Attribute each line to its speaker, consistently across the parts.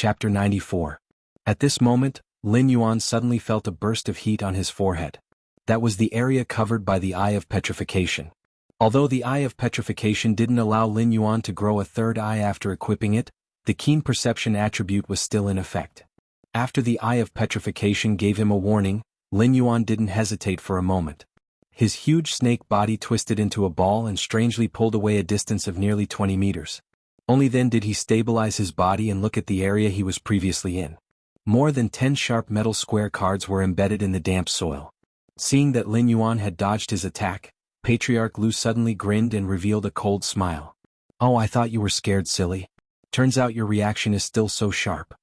Speaker 1: Chapter 94. At this moment, Lin Yuan suddenly felt a burst of heat on his forehead. That was the area covered by the Eye of Petrification. Although the Eye of Petrification didn't allow Lin Yuan to grow a third eye after equipping it, the keen perception attribute was still in effect. After the Eye of Petrification gave him a warning, Lin Yuan didn't hesitate for a moment. His huge snake body twisted into a ball and strangely pulled away a distance of nearly 20 meters. Only then did he stabilize his body and look at the area he was previously in. More than 10 sharp metal square cards were embedded in the damp soil. Seeing that Lin Yuan had dodged his attack, Patriarch Lu suddenly grinned and revealed a cold smile. "Oh, I thought you were scared, silly. Turns out your reaction is still so sharp.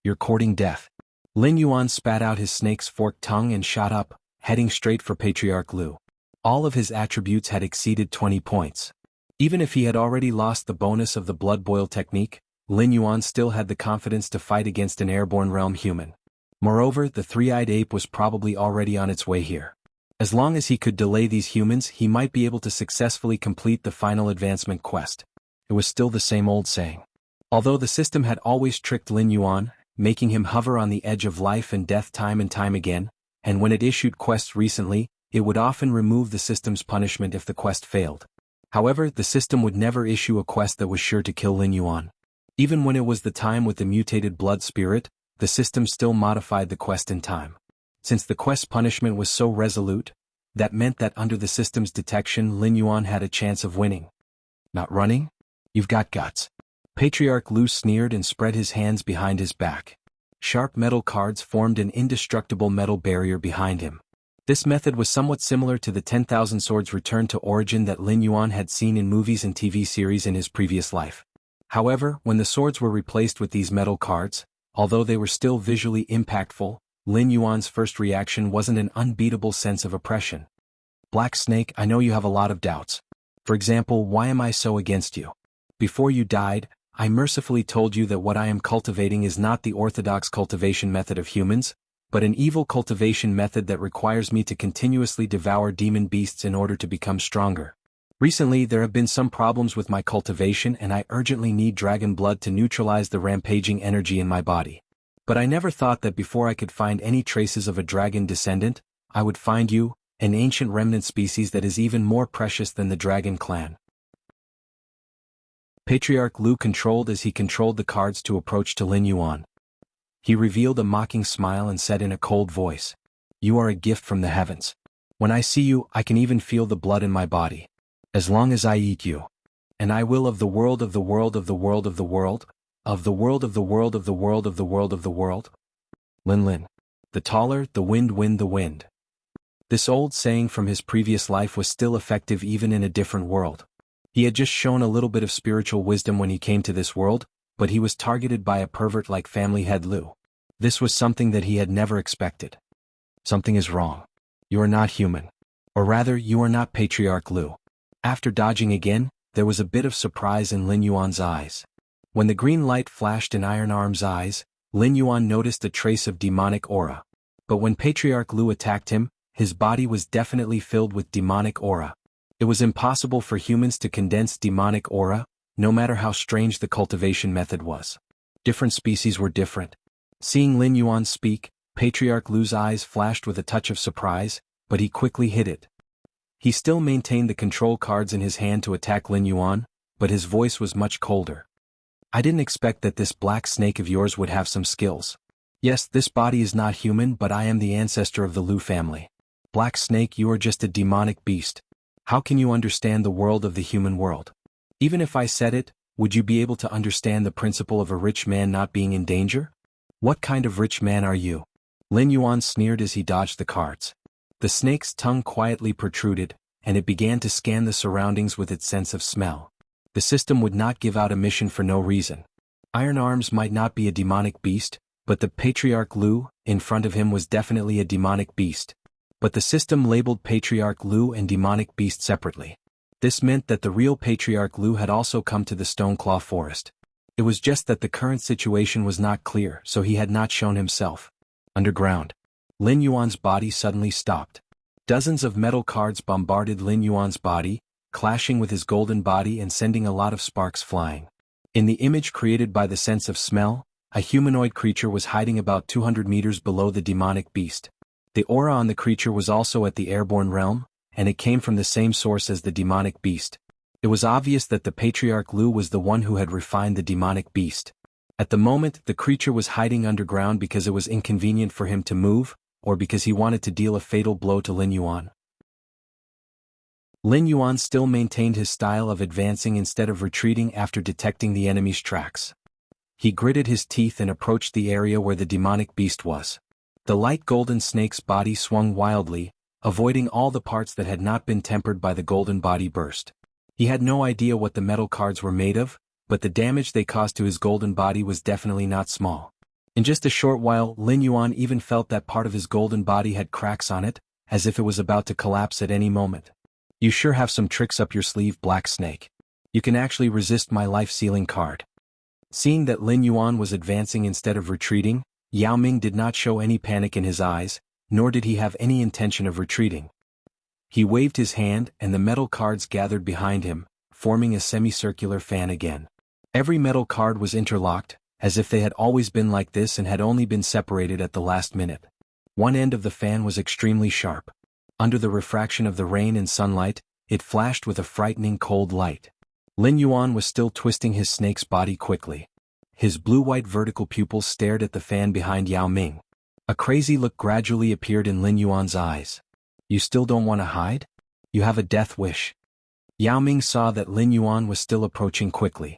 Speaker 1: You're courting death." Lin Yuan spat out his snake's forked tongue and shot up, heading straight for Patriarch Lu. All of his attributes had exceeded 20 points. Even if he had already lost the bonus of the blood boil technique, Lin Yuan still had the confidence to fight against an airborne realm human. Moreover, the three-eyed ape was probably already on its way here. As long as he could delay these humans, he might be able to successfully complete the final advancement quest. It was still the same old saying. Although the system had always tricked Lin Yuan, making him hover on the edge of life and death time and time again, and when it issued quests recently, it would often remove the system's punishment if the quest failed. However, the system would never issue a quest that was sure to kill Lin Yuan. Even when it was the time with the mutated blood spirit, the system still modified the quest in time. Since the quest punishment was so resolute, that meant that under the system's detection Lin Yuan had a chance of winning. "Not running? You've got guts." Patriarch Lu sneered and spread his hands behind his back. Sharp metal cards formed an indestructible metal barrier behind him. This method was somewhat similar to the 10,000 Swords return to origin that Lin Yuan had seen in movies and TV series in his previous life. However, when the swords were replaced with these metal cards, although they were still visually impactful, Lin Yuan's first reaction wasn't an unbeatable sense of oppression. "Black Snake, I know you have a lot of doubts. For example, why am I so against you? Before you died, I mercifully told you that what I am cultivating is not the orthodox cultivation method of humans, but an evil cultivation method that requires me to continuously devour demon beasts in order to become stronger. Recently there have been some problems with my cultivation and I urgently need dragon blood to neutralize the rampaging energy in my body. But I never thought that before I could find any traces of a dragon descendant, I would find you, an ancient remnant species that is even more precious than the dragon clan." Patriarch Lu controlled as he controlled the cards to approach to Lin Yuan. He revealed a mocking smile and said in a cold voice, "You are a gift from the heavens. When I see you, I can even feel the blood in my body. As long as I eat you. And I will of the world of the world of the world of the world, of the world of the world of the world of the world of the world. Lin Lin. The taller, the wind win the wind." This old saying from his previous life was still effective even in a different world. He had just shown a little bit of spiritual wisdom when he came to this world, but he was targeted by a pervert like family head Lu. This was something that he had never expected. "Something is wrong. You are not human. Or rather, you are not Patriarch Lu." After dodging again, there was a bit of surprise in Lin Yuan's eyes. When the green light flashed in Iron Arm's eyes, Lin Yuan noticed a trace of demonic aura. But when Patriarch Lu attacked him, his body was definitely filled with demonic aura. It was impossible for humans to condense demonic aura, no matter how strange the cultivation method was. Different species were different. Seeing Lin Yuan speak, Patriarch Lu's eyes flashed with a touch of surprise, but he quickly hid it. He still maintained the control cards in his hand to attack Lin Yuan, but his voice was much colder. "I didn't expect that this black snake of yours would have some skills. Yes, this body is not human, but I am the ancestor of the Lu family. Black Snake, you are just a demonic beast. How can you understand the world of the human world? Even if I said it, would you be able to understand the principle of a rich man not being in danger? What kind of rich man are you?" Lin Yuan sneered as he dodged the cards. The snake's tongue quietly protruded, and it began to scan the surroundings with its sense of smell. The system would not give out a mission for no reason. Iron Arms might not be a demonic beast, but the Patriarch Lu, in front of him was definitely a demonic beast. But the system labeled Patriarch Lu and demonic beast separately. This meant that the real Patriarch Lu had also come to the Stoneclaw Forest. It was just that the current situation was not clear, so he had not shown himself. Underground. Lin Yuan's body suddenly stopped. Dozens of metal cards bombarded Lin Yuan's body, clashing with his golden body and sending a lot of sparks flying. In the image created by the sense of smell, A humanoid creature was hiding about 200 meters below the demonic beast. The aura on the creature was also at the airborne realm, and it came from the same source as the demonic beast. It was obvious that the Patriarch Lu was the one who had refined the demonic beast. At the moment, the creature was hiding underground because it was inconvenient for him to move, or because he wanted to deal a fatal blow to Lin Yuan. Lin Yuan still maintained his style of advancing instead of retreating after detecting the enemy's tracks. He gritted his teeth and approached the area where the demonic beast was. The light golden snake's body swung wildly, avoiding all the parts that had not been tempered by the golden body burst. He had no idea what the metal cards were made of, but the damage they caused to his golden body was definitely not small. In just a short while, Lin Yuan even felt that part of his golden body had cracks on it, as if it was about to collapse at any moment. You sure have some tricks up your sleeve, Black Snake. You can actually resist my life-sealing card. Seeing that Lin Yuan was advancing instead of retreating, Yao Ming did not show any panic in his eyes, nor did he have any intention of retreating. He waved his hand and the metal cards gathered behind him, forming a semicircular fan again. Every metal card was interlocked, as if they had always been like this and had only been separated at the last minute. One end of the fan was extremely sharp. Under the refraction of the rain and sunlight, it flashed with a frightening cold light. Lin Yuan was still twisting his snake's body quickly. His blue-white vertical pupils stared at the fan behind Yao Ming. A crazy look gradually appeared in Lin Yuan's eyes. You still don't want to hide? You have a death wish. Yao Ming saw that Lin Yuan was still approaching quickly.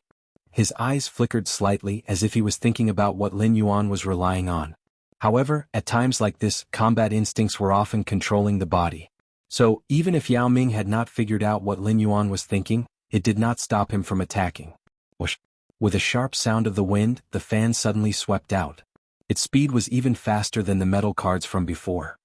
Speaker 1: His eyes flickered slightly as if he was thinking about what Lin Yuan was relying on. However, at times like this, combat instincts were often controlling the body. So, even if Yao Ming had not figured out what Lin Yuan was thinking, it did not stop him from attacking. Whoosh! With a sharp sound of the wind, the fan suddenly swept out. Its speed was even faster than the metal cards from before.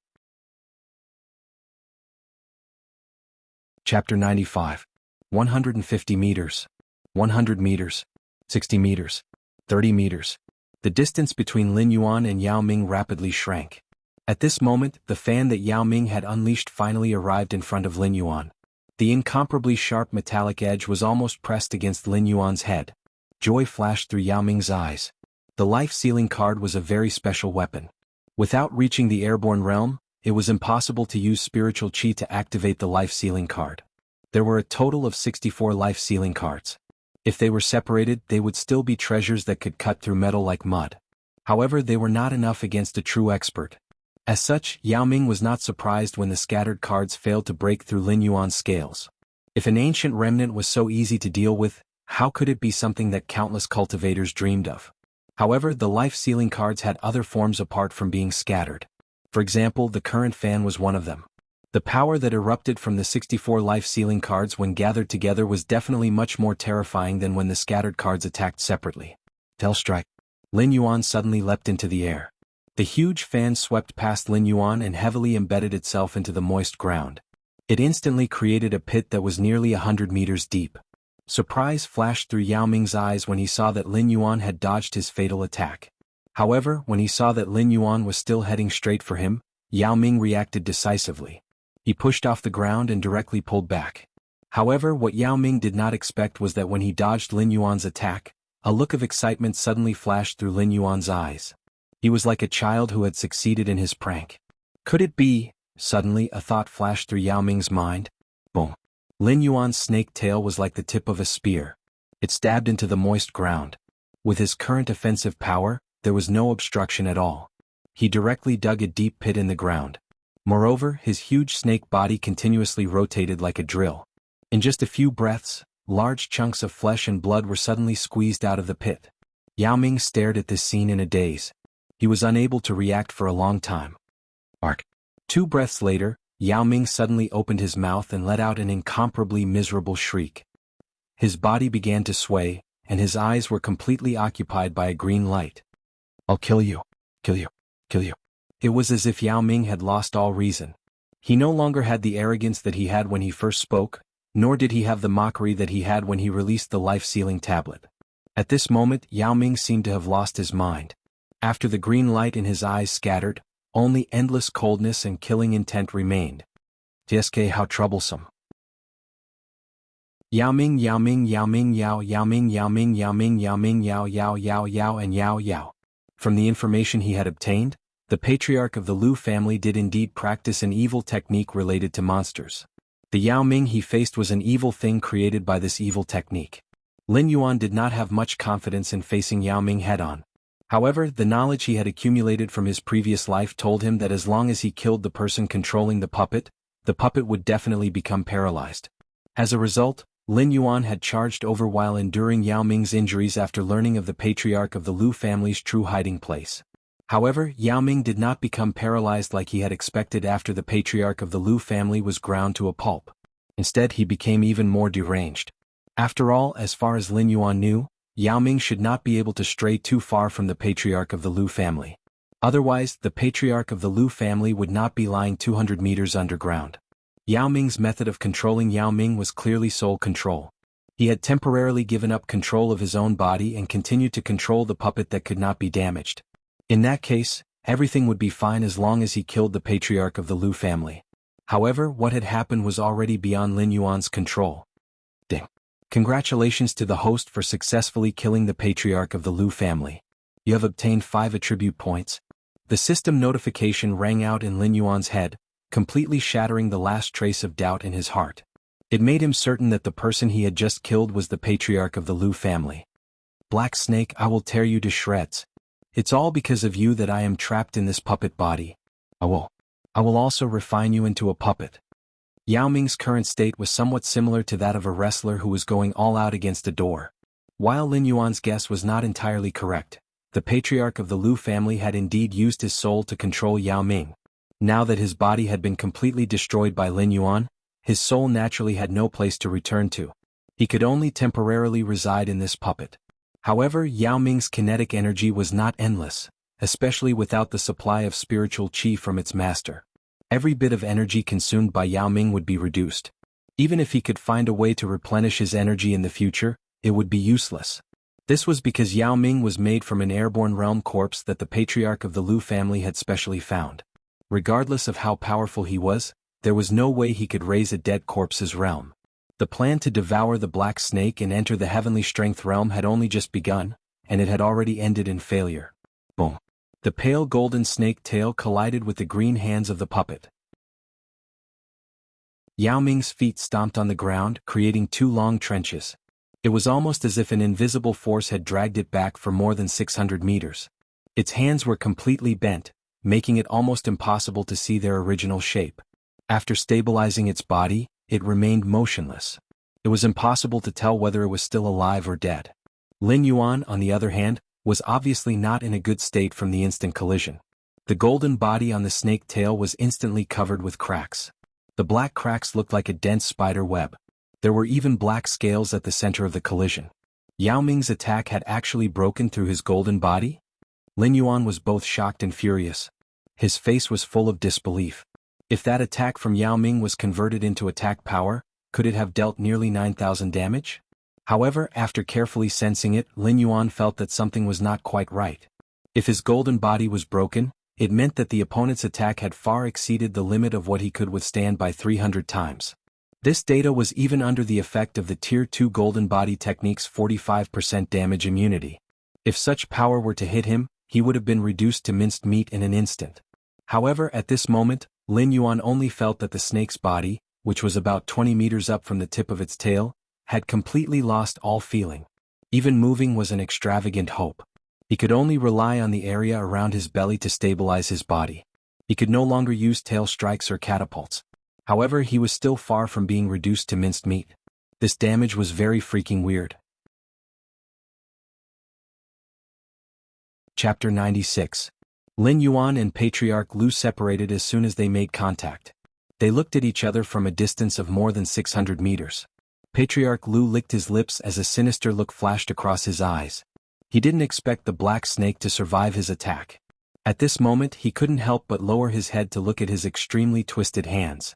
Speaker 1: Chapter 95. 150 meters. 100 meters. 60 meters. 30 meters. The distance between Lin Yuan and Yao Ming rapidly shrank. At this moment, the fan that Yao Ming had unleashed finally arrived in front of Lin Yuan. The incomparably sharp metallic edge was almost pressed against Lin Yuan's head. Joy flashed through Yao Ming's eyes. The life-sealing card was a very special weapon. Without reaching the airborne realm, it was impossible to use spiritual chi to activate the life-sealing card. There were a total of 64 life-sealing cards. If they were separated, they would still be treasures that could cut through metal like mud. However, they were not enough against a true expert. As such, Yao Ming was not surprised when the scattered cards failed to break through Lin Yuan's scales. If an ancient remnant was so easy to deal with, how could it be something that countless cultivators dreamed of? However, the life-sealing cards had other forms apart from being scattered. For example, the current fan was one of them. The power that erupted from the 64 life-sealing cards when gathered together was definitely much more terrifying than when the scattered cards attacked separately. Tail strike. Lin Yuan suddenly leapt into the air. The huge fan swept past Lin Yuan and heavily embedded itself into the moist ground. It instantly created a pit that was nearly 100 meters deep. Surprise flashed through Yao Ming's eyes when he saw that Lin Yuan had dodged his fatal attack. However, when he saw that Lin Yuan was still heading straight for him, Yao Ming reacted decisively. He pushed off the ground and directly pulled back. However, what Yao Ming did not expect was that when he dodged Lin Yuan's attack, a look of excitement suddenly flashed through Lin Yuan's eyes. He was like a child who had succeeded in his prank. Could it be? Suddenly, a thought flashed through Yao Ming's mind. Boom. Lin Yuan's snake tail was like the tip of a spear. It stabbed into the moist ground. With his current offensive power, there was no obstruction at all. He directly dug a deep pit in the ground. Moreover, his huge snake body continuously rotated like a drill. In just a few breaths, large chunks of flesh and blood were suddenly squeezed out of the pit. Yao Ming stared at this scene in a daze. He was unable to react for a long time. Ark. 2 breaths later, Yao Ming suddenly opened his mouth and let out an incomparably miserable shriek. His body began to sway, and his eyes were completely occupied by a green light. I'll kill you. Kill you. Kill you. It was as if Yao Ming had lost all reason. He no longer had the arrogance that he had when he first spoke, nor did he have the mockery that he had when he released the life-sealing tablet. At this moment, Yao Ming seemed to have lost his mind. After the green light in his eyes scattered, only endless coldness and killing intent remained. TSK, how troublesome. Yao Ming, Yao Ming, Yao Ming, Yao, Yao Ming, Yao Ming, Yao Ming, Yao Ming, Yao, Yao, Yao, Yao, and Yao, Yao. from the information he had obtained, the patriarch of the Lu family did indeed practice an evil technique related to monsters. The Yao Ming he faced was an evil thing created by this evil technique. Lin Yuan did not have much confidence in facing Yao Ming head-on. However, the knowledge he had accumulated from his previous life told him that as long as he killed the person controlling the puppet would definitely become paralyzed. As a result, Lin Yuan had charged over while enduring Yao Ming's injuries after learning of the patriarch of the Lu family's true hiding place. However, Yao Ming did not become paralyzed like he had expected after the patriarch of the Lu family was ground to a pulp. Instead, he became even more deranged. After all, as far as Lin Yuan knew, Yao Ming should not be able to stray too far from the patriarch of the Lu family. Otherwise, the patriarch of the Lu family would not be lying 200 meters underground. Yao Ming's method of controlling Yao Ming was clearly soul control. He had temporarily given up control of his own body and continued to control the puppet that could not be damaged. In that case, everything would be fine as long as he killed the patriarch of the Lu family. However, what had happened was already beyond Lin Yuan's control. Ding. Congratulations to the host for successfully killing the patriarch of the Lu family. You have obtained 5 attribute points. The system notification rang out in Lin Yuan's head, completely shattering the last trace of doubt in his heart. It made him certain that the person he had just killed was the patriarch of the Lu family. Black Snake, I will tear you to shreds. It's all because of you that I am trapped in this puppet body. I will also refine you into a puppet. Yao Ming's current state was somewhat similar to that of a wrestler who was going all out against a door. While Lin Yuan's guess was not entirely correct, the patriarch of the Lu family had indeed used his soul to control Yao Ming. Now that his body had been completely destroyed by Lin Yuan, his soul naturally had no place to return to. He could only temporarily reside in this puppet. However, Yao Ming's kinetic energy was not endless, especially without the supply of spiritual qi from its master. Every bit of energy consumed by Yao Ming would be reduced. Even if he could find a way to replenish his energy in the future, it would be useless. This was because Yao Ming was made from an airborne realm corpse that the patriarch of the Lu family had specially found. Regardless of how powerful he was, there was no way he could raise a dead corpse's realm. The plan to devour the Black Snake and enter the Heavenly Strength realm had only just begun, and it had already ended in failure. Boom. The pale golden snake tail collided with the green hands of the puppet. Yao Ming's feet stomped on the ground, creating 2 long trenches. It was almost as if an invisible force had dragged it back for more than 600 meters. Its hands were completely bent, making it almost impossible to see their original shape. After stabilizing its body, it remained motionless. It was impossible to tell whether it was still alive or dead. Lin Yuan, on the other hand, was obviously not in a good state from the instant collision. The golden body on the snake tail was instantly covered with cracks. The black cracks looked like a dense spider web. There were even black scales at the center of the collision. Yao Ming's attack had actually broken through his golden body? Lin Yuan was both shocked and furious. His face was full of disbelief. If that attack from Yao Ming was converted into attack power, could it have dealt nearly 9,000 damage? However, after carefully sensing it, Lin Yuan felt that something was not quite right. If his golden body was broken, it meant that the opponent's attack had far exceeded the limit of what he could withstand by 300 times. This data was even under the effect of the Tier 2 Golden Body Technique's 45% damage immunity. If such power were to hit him, he would have been reduced to minced meat in an instant. However, at this moment, Lin Yuan only felt that the snake's body, which was about 20 meters up from the tip of its tail, had completely lost all feeling. Even moving was an extravagant hope. He could only rely on the area around his belly to stabilize his body. He could no longer use tail strikes or catapults. However, he was still far from being reduced to minced meat. This damage was very freaking weird. Chapter 96. Lin Yuan and Patriarch Lu separated as soon as they made contact. They looked at each other from a distance of more than 600 meters. Patriarch Lu licked his lips as a sinister look flashed across his eyes. He didn't expect the black snake to survive his attack. At this moment, he couldn't help but lower his head to look at his extremely twisted hands.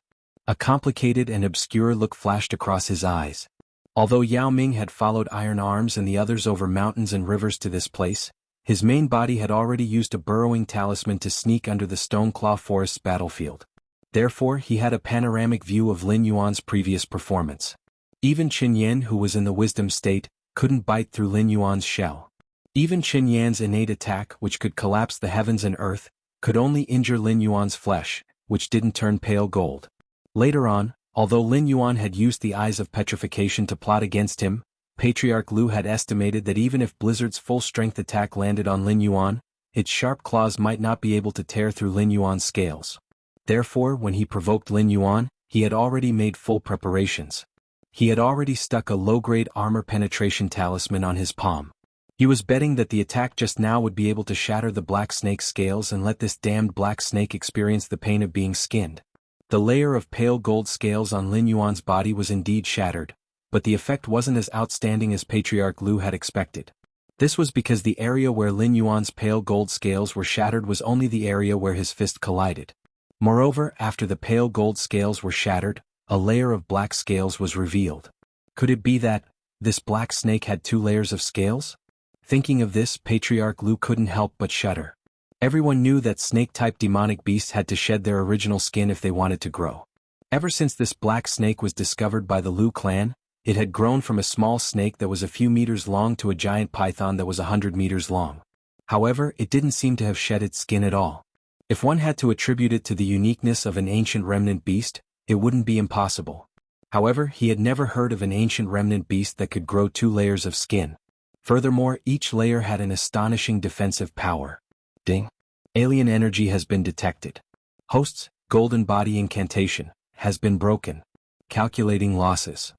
Speaker 1: A complicated and obscure look flashed across his eyes. Although Yao Ming had followed Iron Arms and the others over mountains and rivers to this place, his main body had already used a burrowing talisman to sneak under the Stoneclaw Forest's battlefield. Therefore, he had a panoramic view of Lin Yuan's previous performance. Even Qin Yin, who was in the wisdom state, couldn't bite through Lin Yuan's shell. Even Qin Yan's innate attack, which could collapse the heavens and earth, could only injure Lin Yuan's flesh, which didn't turn pale gold. Later on, although Lin Yuan had used the eyes of petrification to plot against him, Patriarch Lu had estimated that even if Blizzard's full-strength attack landed on Lin Yuan, its sharp claws might not be able to tear through Lin Yuan's scales. Therefore, when he provoked Lin Yuan, he had already made full preparations. He had already stuck a low-grade armor penetration talisman on his palm. He was betting that the attack just now would be able to shatter the black snake's scales and let this damned black snake experience the pain of being skinned. The layer of pale gold scales on Lin Yuan's body was indeed shattered, but the effect wasn't as outstanding as Patriarch Lu had expected. This was because the area where Lin Yuan's pale gold scales were shattered was only the area where his fist collided. Moreover, after the pale gold scales were shattered, a layer of black scales was revealed. Could it be that this black snake had 2 layers of scales? Thinking of this, Patriarch Lu couldn't help but shudder. Everyone knew that snake-type demonic beasts had to shed their original skin if they wanted to grow. Ever since this black snake was discovered by the Lu clan, it had grown from a small snake that was a few meters long to a giant python that was 100 meters long. However, it didn't seem to have shed its skin at all. If one had to attribute it to the uniqueness of an ancient remnant beast, it wouldn't be impossible. However, he had never heard of an ancient remnant beast that could grow 2 layers of skin. Furthermore, each layer had an astonishing defensive power. Ding. Alien energy has been detected. Host's golden body incantation has been broken. Calculating losses.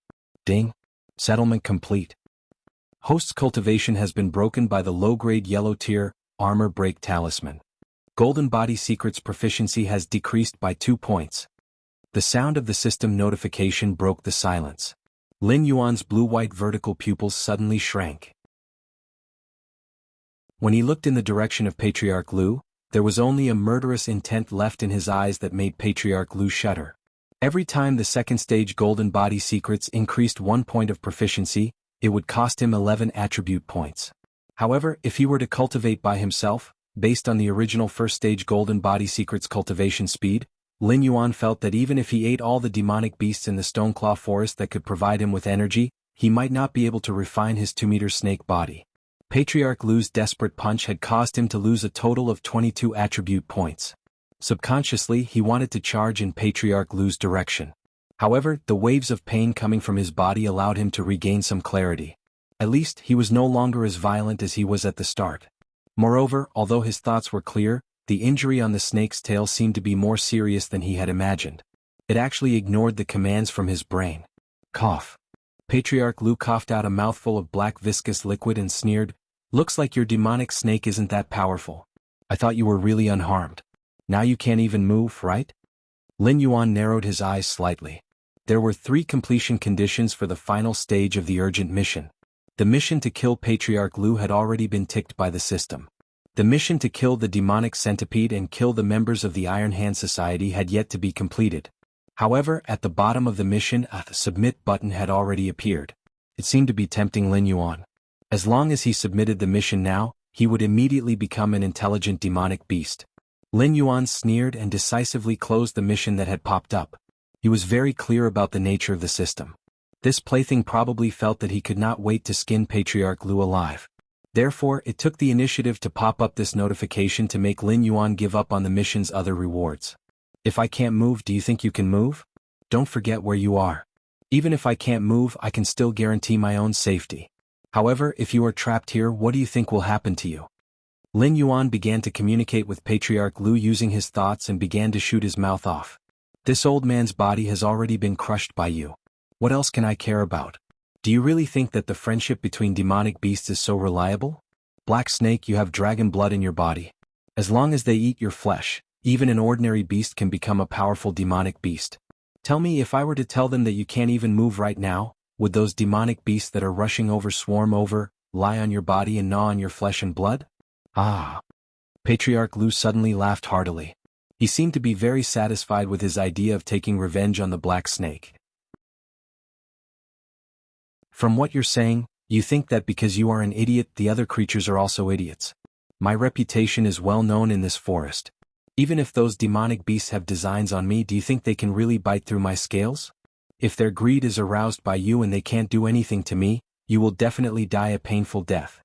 Speaker 1: Ding. Settlement complete. Host's cultivation has been broken by the low-grade yellow tier armor break talisman. Golden body secrets proficiency has decreased by 2 points. The sound of the system notification broke the silence. Lin Yuan's blue-white vertical pupils suddenly shrank. When he looked in the direction of Patriarch Lu, there was only a murderous intent left in his eyes that made Patriarch Lu shudder. Every time the second stage golden body secrets increased 1 point of proficiency, it would cost him 11 attribute points. However, if he were to cultivate by himself, based on the original first stage golden body secrets cultivation speed, Lin Yuan felt that even if he ate all the demonic beasts in the Stoneclaw forest that could provide him with energy, he might not be able to refine his 2-meter snake body. Patriarch Lu's desperate punch had caused him to lose a total of 22 attribute points. Subconsciously, he wanted to charge in Patriarch Lu's direction. However, the waves of pain coming from his body allowed him to regain some clarity. At least, he was no longer as violent as he was at the start. Moreover, although his thoughts were clear, the injury on the snake's tail seemed to be more serious than he had imagined. It actually ignored the commands from his brain. Cough. Patriarch Lu coughed out a mouthful of black viscous liquid and sneered, "Looks like your demonic snake isn't that powerful. I thought you were really unharmed. Now you can't even move, right?" Lin Yuan narrowed his eyes slightly. There were 3 completion conditions for the final stage of the urgent mission. The mission to kill Patriarch Lu had already been ticked by the system. The mission to kill the demonic centipede and kill the members of the Iron Hand Society had yet to be completed. However, at the bottom of the mission, a submit button had already appeared. It seemed to be tempting Lin Yuan. As long as he submitted the mission now, he would immediately become an intelligent demonic beast. Lin Yuan sneered and decisively closed the mission that had popped up. He was very clear about the nature of the system. This plaything probably felt that he could not wait to skin Patriarch Lu alive. Therefore, it took the initiative to pop up this notification to make Lin Yuan give up on the mission's other rewards. If I can't move, do you think you can move? Don't forget where you are. Even if I can't move, I can still guarantee my own safety. However, if you are trapped here, what do you think will happen to you? Lin Yuan began to communicate with Patriarch Lu using his thoughts and began to shoot his mouth off. This old man's body has already been crushed by you. What else can I care about? Do you really think that the friendship between demonic beasts is so reliable? Black Snake, you have dragon blood in your body. As long as they eat your flesh, even an ordinary beast can become a powerful demonic beast. Tell me, if I were to tell them that you can't even move right now, would those demonic beasts that are rushing over swarm over, lie on your body and gnaw on your flesh and blood? Ah. Patriarch Lu suddenly laughed heartily. He seemed to be very satisfied with his idea of taking revenge on the Black Snake. From what you're saying, you think that because you are an idiot, the other creatures are also idiots. My reputation is well known in this forest. Even if those demonic beasts have designs on me, do you think they can really bite through my scales? If their greed is aroused by you and they can't do anything to me, you will definitely die a painful death.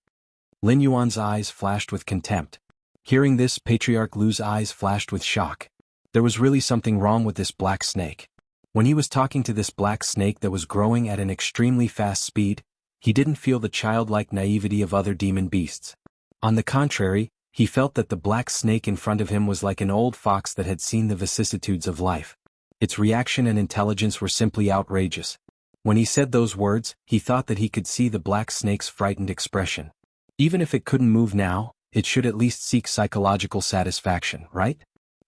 Speaker 1: Lin Yuan's eyes flashed with contempt. Hearing this, Patriarch Lu's eyes flashed with shock. There was really something wrong with this black snake. When he was talking to this black snake that was growing at an extremely fast speed, he didn't feel the childlike naivety of other demon beasts. On the contrary, he felt that the black snake in front of him was like an old fox that had seen the vicissitudes of life. Its reaction and intelligence were simply outrageous. When he said those words, he thought that he could see the black snake's frightened expression. Even if it couldn't move now, it should at least seek psychological satisfaction, right?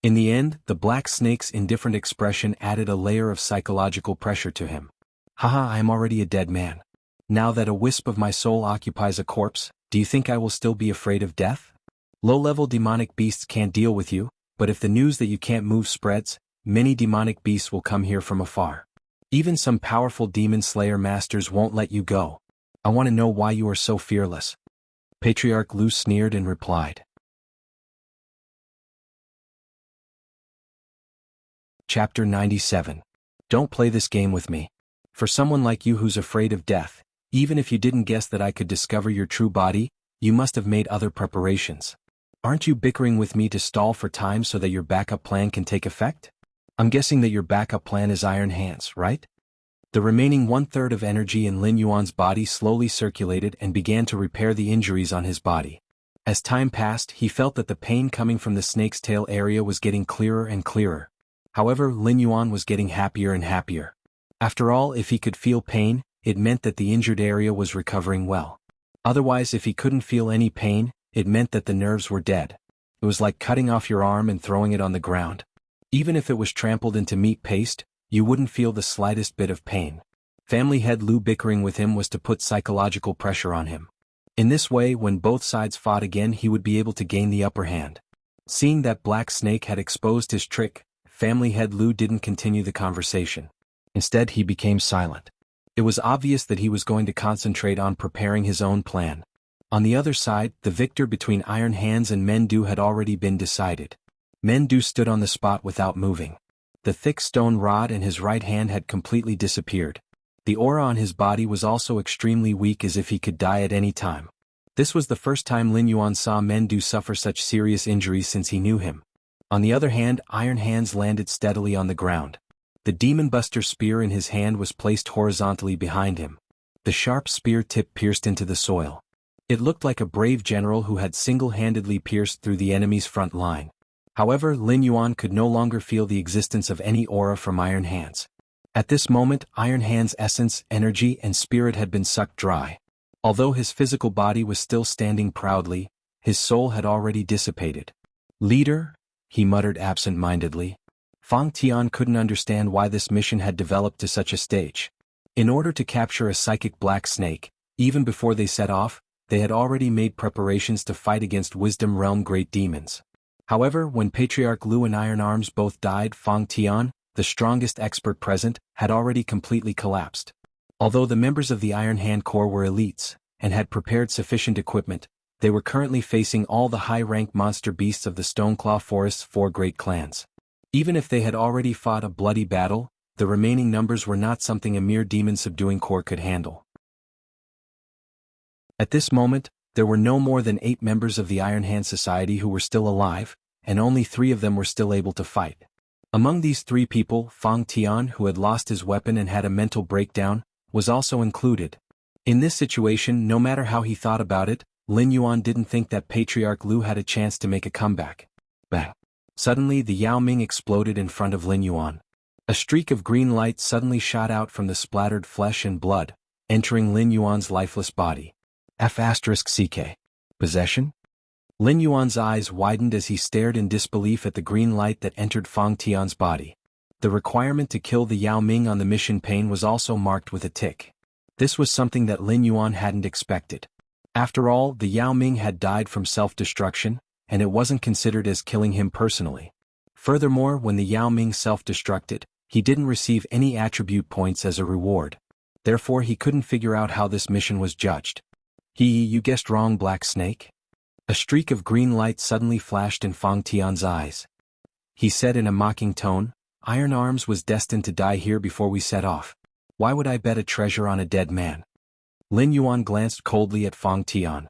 Speaker 1: In the end, the black snake's indifferent expression added a layer of psychological pressure to him. Haha, I am already a dead man. Now that a wisp of my soul occupies a corpse, do you think I will still be afraid of death? Low-level demonic beasts can't deal with you, but if the news that you can't move spreads, many demonic beasts will come here from afar. Even some powerful demon slayer masters won't let you go. I want to know why you are so fearless. Patriarch Lu sneered and replied. Chapter 97. Don't play this game with me. For someone like you who's afraid of death, even if you didn't guess that I could discover your true body, you must have made other preparations. Aren't you bickering with me to stall for time so that your backup plan can take effect? I'm guessing that your backup plan is Iron Hands, right? The remaining one-third of energy in Lin Yuan's body slowly circulated and began to repair the injuries on his body. As time passed, he felt that the pain coming from the snake's tail area was getting clearer and clearer. However, Lin Yuan was getting happier and happier. After all, if he could feel pain, it meant that the injured area was recovering well. Otherwise, if he couldn't feel any pain, it meant that the nerves were dead. It was like cutting off your arm and throwing it on the ground. Even if it was trampled into meat paste, you wouldn't feel the slightest bit of pain. Family head Lu bickering with him was to put psychological pressure on him. In this way, when both sides fought again, he would be able to gain the upper hand. Seeing that Black Snake had exposed his trick, Family head Lu didn't continue the conversation. Instead, he became silent. It was obvious that he was going to concentrate on preparing his own plan. On the other side, the victor between Iron Hands and Mendu had already been decided. Mendu stood on the spot without moving. The thick stone rod in his right hand had completely disappeared. The aura on his body was also extremely weak, as if he could die at any time. This was the first time Lin Yuan saw Mendu suffer such serious injuries since he knew him. On the other hand, Iron Hands landed steadily on the ground. The Demon Buster spear in his hand was placed horizontally behind him. The sharp spear tip pierced into the soil. It looked like a brave general who had single-handedly pierced through the enemy's front line. However, Lin Yuan could no longer feel the existence of any aura from Iron Hands. At this moment, Iron Hands' essence, energy, and spirit had been sucked dry. Although his physical body was still standing proudly, his soul had already dissipated. "Leader?" he muttered absent-mindedly. Fang Tian couldn't understand why this mission had developed to such a stage. In order to capture a psychic black snake, even before they set off, they had already made preparations to fight against Wisdom Realm great demons. However, when Patriarch Lu and Iron Arms both died, Fang Tian, the strongest expert present, had already completely collapsed. Although the members of the Iron Hand Corps were elites, and had prepared sufficient equipment, they were currently facing all the high-rank monster beasts of the Stoneclaw Forest's 4 great clans. Even if they had already fought a bloody battle, the remaining numbers were not something a mere demon-subduing corps could handle. At this moment, there were no more than 8 members of the Iron Hand Society who were still alive, and only 3 of them were still able to fight. Among these 3 people, Fang Tian, who had lost his weapon and had a mental breakdown, was also included. In this situation, no matter how he thought about it, Lin Yuan didn't think that Patriarch Lu had a chance to make a comeback. Bang! Suddenly, the Yao Ming exploded in front of Lin Yuan. A streak of green light suddenly shot out from the splattered flesh and blood, entering Lin Yuan's lifeless body. F***CK. Possession? Lin Yuan's eyes widened as he stared in disbelief at the green light that entered Fang Tian's body. The requirement to kill the Yao Ming on the mission pane was also marked with a tick. This was something that Lin Yuan hadn't expected. After all, the Yao Ming had died from self-destruction, and it wasn't considered as killing him personally. Furthermore, when the Yao Ming self-destructed, he didn't receive any attribute points as a reward. Therefore, he couldn't figure out how this mission was judged. You guessed wrong, Black Snake. A streak of green light suddenly flashed in Fang Tian's eyes. He said in a mocking tone, "Iron Arms was destined to die here before we set off. Why would I bet a treasure on a dead man?" Lin Yuan glanced coldly at Fang Tian.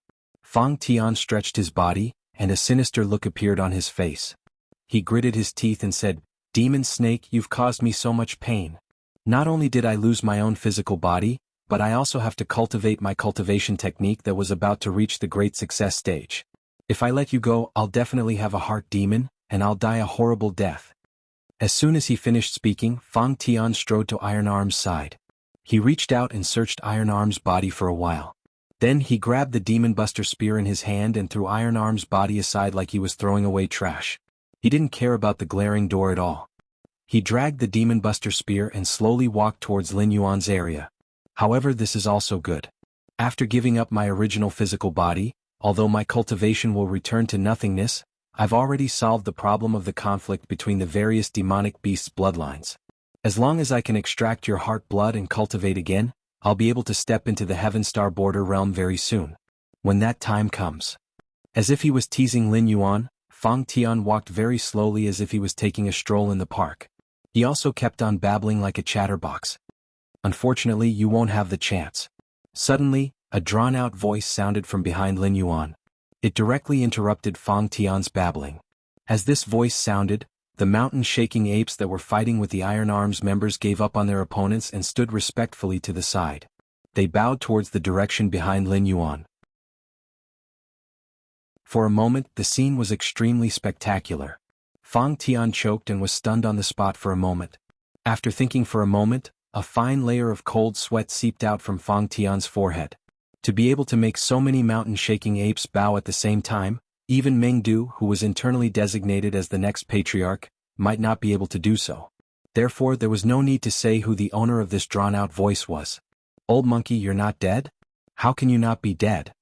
Speaker 1: Fang Tian stretched his body, and a sinister look appeared on his face. He gritted his teeth and said, "Demon snake, you've caused me so much pain. Not only did I lose my own physical body, but I also have to cultivate my cultivation technique that was about to reach the great success stage. If I let you go, I'll definitely have a heart demon, and I'll die a horrible death." As soon as he finished speaking, Fang Tian strode to Iron Arm's side. He reached out and searched Iron Arm's body for a while. Then he grabbed the Demon Buster spear in his hand and threw Iron Arm's body aside like he was throwing away trash. He didn't care about the glaring door at all. He dragged the Demon Buster spear and slowly walked towards Lin Yuan's area. However, this is also good. After giving up my original physical body, although my cultivation will return to nothingness, I've already solved the problem of the conflict between the various demonic beasts' bloodlines. As long as I can extract your heart blood and cultivate again, I'll be able to step into the Heaven Star border realm very soon. When that time comes. As if he was teasing Lin Yuan, Fang Tian walked very slowly as if he was taking a stroll in the park. He also kept on babbling like a chatterbox. "Unfortunately, you won't have the chance." Suddenly, a drawn-out voice sounded from behind Lin Yuan. It directly interrupted Fang Tian's babbling. As this voice sounded, the mountain-shaking apes that were fighting with the Iron Arms members gave up on their opponents and stood respectfully to the side. They bowed towards the direction behind Lin Yuan. For a moment, the scene was extremely spectacular. Fang Tian choked and was stunned on the spot for a moment. After thinking for a moment, a fine layer of cold sweat seeped out from Fang Tian's forehead. To be able to make so many mountain-shaking apes bow at the same time, even Mengdu, who was internally designated as the next patriarch, might not be able to do so. Therefore, there was no need to say who the owner of this drawn-out voice was. "Old monkey, you're not dead? How can you not be dead?"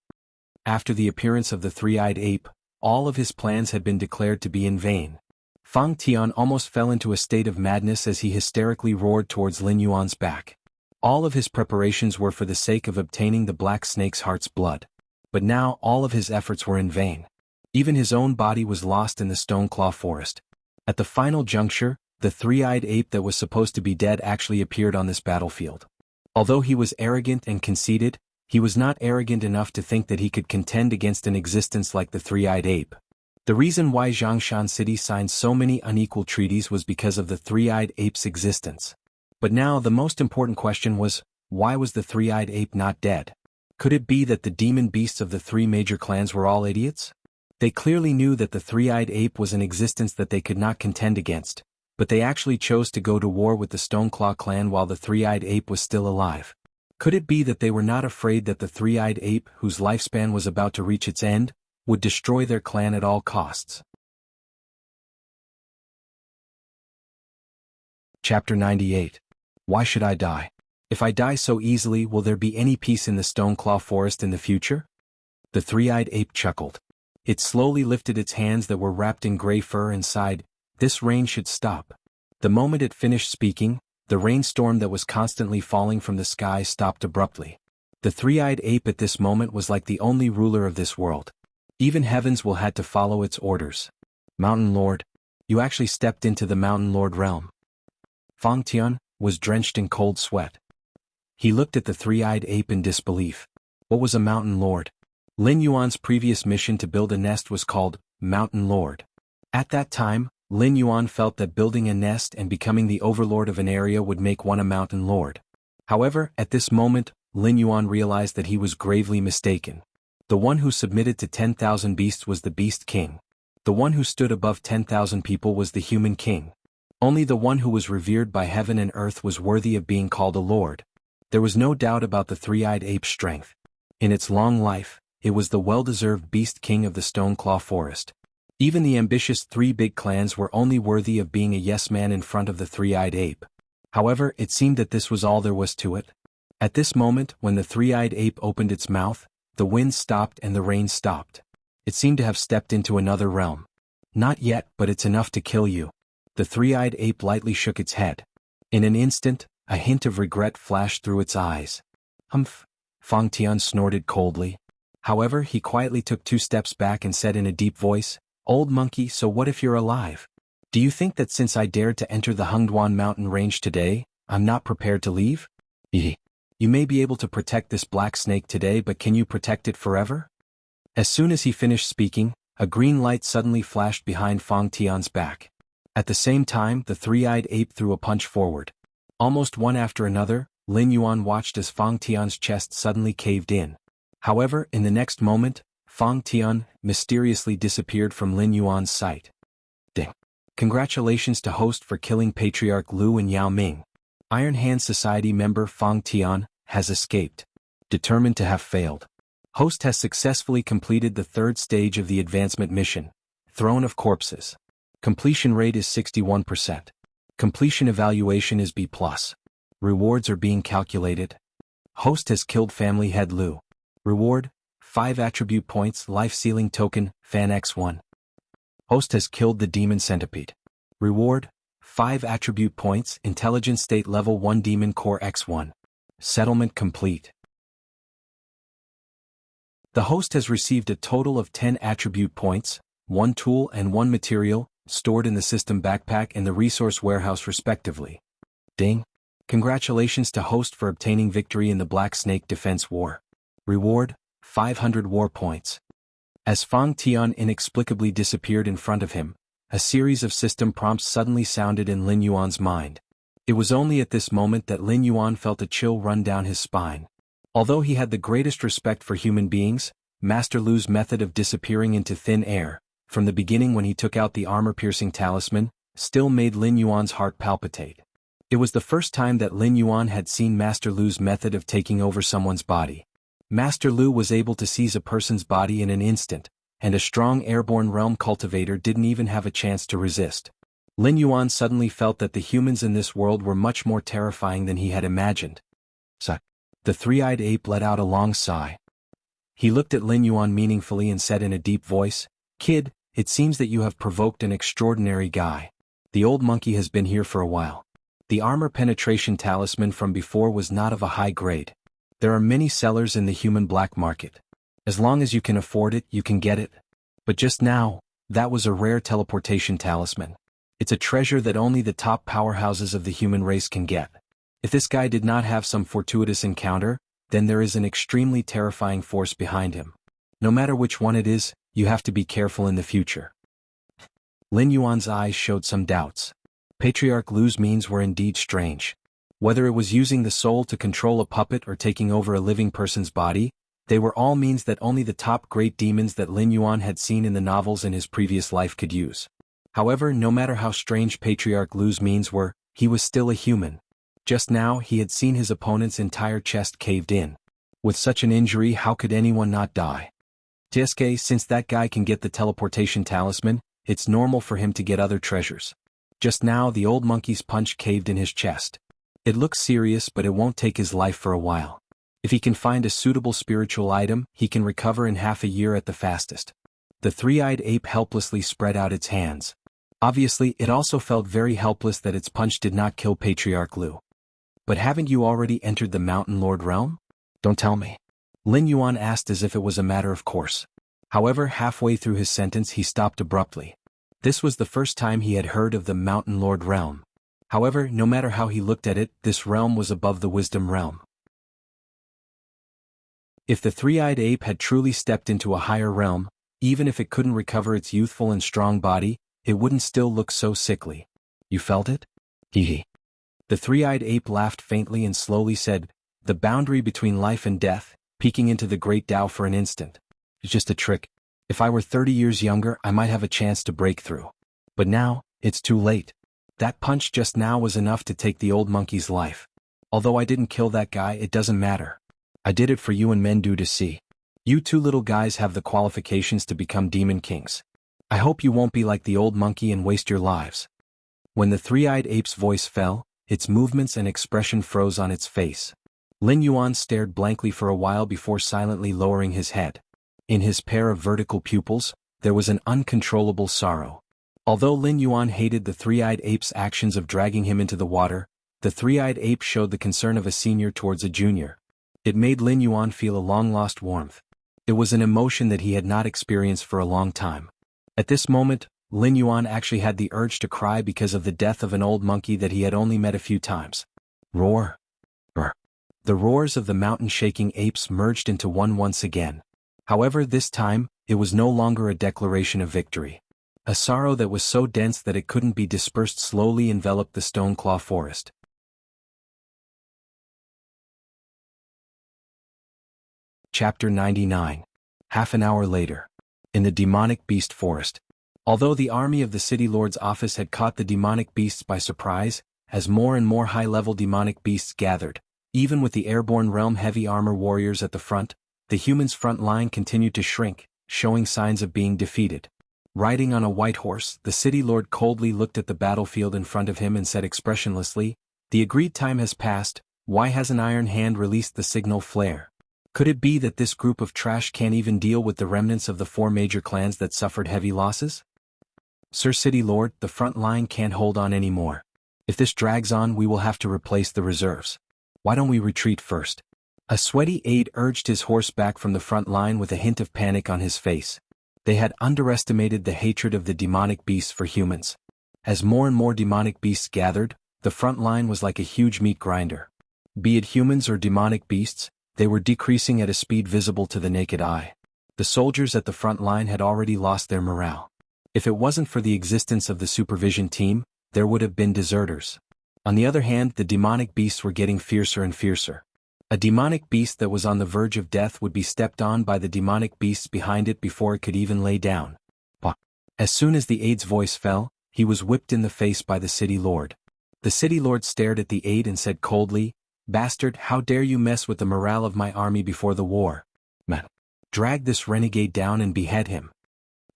Speaker 1: After the appearance of the three-eyed ape, all of his plans had been declared to be in vain. Fang Tian almost fell into a state of madness as he hysterically roared towards Lin Yuan's back. All of his preparations were for the sake of obtaining the black snake's heart's blood. But now all of his efforts were in vain. Even his own body was lost in the Stoneclaw forest. At the final juncture, the three-eyed ape that was supposed to be dead actually appeared on this battlefield. Although he was arrogant and conceited, he was not arrogant enough to think that he could contend against an existence like the three-eyed ape. The reason why Zhongshan City signed so many unequal treaties was because of the three-eyed ape's existence. But now the most important question was, why was the three-eyed ape not dead? Could it be that the demon beasts of the three major clans were all idiots? They clearly knew that the three-eyed ape was an existence that they could not contend against, but they actually chose to go to war with the Stoneclaw clan while the three-eyed ape was still alive. Could it be that they were not afraid that the three-eyed ape, whose lifespan was about to reach its end, would destroy their clan at all costs? Chapter 98. Why should I die? If I die so easily, will there be any peace in the Stoneclaw forest in the future? The three-eyed ape chuckled. It slowly lifted its hands that were wrapped in gray fur and sighed, "This rain should stop." The moment it finished speaking, the rainstorm that was constantly falling from the sky stopped abruptly. The three-eyed ape at this moment was like the only ruler of this world. Even heavens will had to follow its orders. "Mountain Lord, you actually stepped into the Mountain Lord realm." Fang Tian was drenched in cold sweat. He looked at the three-eyed ape in disbelief. What was a Mountain Lord? Lin Yuan's previous mission to build a nest was called Mountain Lord. At that time, Lin Yuan felt that building a nest and becoming the overlord of an area would make one a Mountain Lord. However, at this moment, Lin Yuan realized that he was gravely mistaken. The one who submitted to 10,000 beasts was the Beast King. The one who stood above 10,000 people was the Human King. Only the one who was revered by heaven and earth was worthy of being called a lord. There was no doubt about the three-eyed ape's strength. In its long life, it was the well-deserved Beast King of the Stoneclaw forest. Even the ambitious three big clans were only worthy of being a yes-man in front of the three-eyed ape. However, it seemed that this was all there was to it. At this moment, when the three-eyed ape opened its mouth, the wind stopped and the rain stopped. It seemed to have stepped into another realm. "Not yet, but it's enough to kill you." The three-eyed ape lightly shook its head. In an instant, a hint of regret flashed through its eyes. "Humph," Fang Tian snorted coldly. However, he quietly took 2 steps back and said in a deep voice, "Old monkey, so what if you're alive? Do you think that since I dared to enter the Hengduan mountain range today, I'm not prepared to leave? You may be able to protect this black snake today, but can you protect it forever?" As soon as he finished speaking, a green light suddenly flashed behind Fang Tian's back. At the same time, the three-eyed ape threw a punch forward. Almost one after another, Lin Yuan watched as Fang Tian's chest suddenly caved in. However, in the next moment, Fang Tian mysteriously disappeared from Lin Yuan's sight. Ding! Congratulations to host for killing Patriarch Lu and Yao Ming. Iron Hand Society member Fang Tian has escaped. Determined to have failed. Host has successfully completed the third stage of the advancement mission, Throne of Corpses. Completion rate is 61%. Completion evaluation is B+. Rewards are being calculated. Host has killed Family Head Lu. Reward, 5 attribute points life sealing token, Fan X1. Host has killed the Demon Centipede. Reward, 5 attribute points Intelligence State Level 1 Demon Core X1. Settlement complete. The host has received a total of 10 attribute points, 1 tool and 1 material, stored in the system backpack and the resource warehouse respectively. Ding! Congratulations to host for obtaining victory in the Black Snake Defense War. Reward, 500 war points. As Fang Tian inexplicably disappeared in front of him, a series of system prompts suddenly sounded in Lin Yuan's mind. It was only at this moment that Lin Yuan felt a chill run down his spine. Although he had the greatest respect for human beings, Master Lu's method of disappearing into thin air, from the beginning when he took out the armor-piercing talisman, still made Lin Yuan's heart palpitate. It was the first time that Lin Yuan had seen Master Lu's method of taking over someone's body. Master Lu was able to seize a person's body in an instant, and a strong airborne realm cultivator didn't even have a chance to resist. Lin Yuan suddenly felt that the humans in this world were much more terrifying than he had imagined. The three-eyed ape let out a long sigh. He looked at Lin Yuan meaningfully and said in a deep voice, "Kid, it seems that you have provoked an extraordinary guy. The old monkey has been here for a while. The armor penetration talisman from before was not of a high grade. There are many sellers in the human black market. As long as you can afford it, you can get it. But just now, that was a rare teleportation talisman. It's a treasure that only the top powerhouses of the human race can get. If this guy did not have some fortuitous encounter, then there is an extremely terrifying force behind him. No matter which one it is, you have to be careful in the future." Lin Yuan's eyes showed some doubts. Patriarch Lu's means were indeed strange. Whether it was using the soul to control a puppet or taking over a living person's body, they were all means that only the top great demons that Lin Yuan had seen in the novels in his previous life could use. However, no matter how strange Patriarch Lu's means were, he was still a human. Just now he had seen his opponent's entire chest caved in. With such an injury, how could anyone not die? Tsk, since that guy can get the teleportation talisman, it's normal for him to get other treasures. Just now the old monkey's punch caved in his chest. It looks serious, but it won't take his life for a while. If he can find a suitable spiritual item, he can recover in half a year at the fastest. The three-eyed ape helplessly spread out its hands. Obviously, it also felt very helpless that its punch did not kill Patriarch Lu. "But haven't you already entered the Mountain Lord realm? Don't tell me." Lin Yuan asked as if it was a matter of course. However, halfway through his sentence he stopped abruptly. This was the first time he had heard of the Mountain Lord realm. However, no matter how he looked at it, this realm was above the Wisdom realm. If the three-eyed ape had truly stepped into a higher realm, even if it couldn't recover its youthful and strong body, it wouldn't still look so sickly. "You felt it?" Hee. The three-eyed ape laughed faintly and slowly said, "The boundary between life and death, peeking into the great Tao for an instant. It's just a trick. If I were 30 years younger, I might have a chance to break through. But now, it's too late. That punch just now was enough to take the old monkey's life. Although I didn't kill that guy, it doesn't matter. I did it for you and Mendu to see. You two little guys have the qualifications to become demon kings. I hope you won't be like the old monkey and waste your lives." When the three-eyed ape's voice fell, its movements and expression froze on its face. Lin Yuan stared blankly for a while before silently lowering his head. In his pair of vertical pupils, there was an uncontrollable sorrow. Although Lin Yuan hated the three-eyed ape's actions of dragging him into the water, the three-eyed ape showed the concern of a senior towards a junior. It made Lin Yuan feel a long-lost warmth. It was an emotion that he had not experienced for a long time. At this moment, Lin Yuan actually had the urge to cry because of the death of an old monkey that he had only met a few times. Roar! Roar! The roars of the mountain-shaking apes merged into one once again. However, this time, it was no longer a declaration of victory. A sorrow that was so dense that it couldn't be dispersed slowly enveloped the Stoneclaw forest. Chapter 99. Half an hour later. In the demonic beast forest. Although the army of the city lord's office had caught the demonic beasts by surprise, as more and more high-level demonic beasts gathered, even with the airborne realm heavy armor warriors at the front, the humans' front line continued to shrink, showing signs of being defeated. Riding on a white horse, the city lord coldly looked at the battlefield in front of him and said expressionlessly, "The agreed time has passed, why hasn't Iron Hand released the signal flare? Could it be that this group of trash can't even deal with the remnants of the 4 major clans that suffered heavy losses? Sir City Lord, the front line can't hold on anymore. If this drags on, we will have to replace the reserves. Why don't we retreat first?" A sweaty aide urged his horse back from the front line with a hint of panic on his face. They had underestimated the hatred of the demonic beasts for humans. As more and more demonic beasts gathered, the front line was like a huge meat grinder. Be it humans or demonic beasts, they were decreasing at a speed visible to the naked eye. The soldiers at the front line had already lost their morale. If it wasn't for the existence of the supervision team, there would have been deserters. On the other hand, the demonic beasts were getting fiercer and fiercer. A demonic beast that was on the verge of death would be stepped on by the demonic beasts behind it before it could even lay down. As soon as the aide's voice fell, he was whipped in the face by the city lord. The city lord stared at the aide and said coldly, "Bastard, how dare you mess with the morale of my army before the war? Man, drag this renegade down and behead him."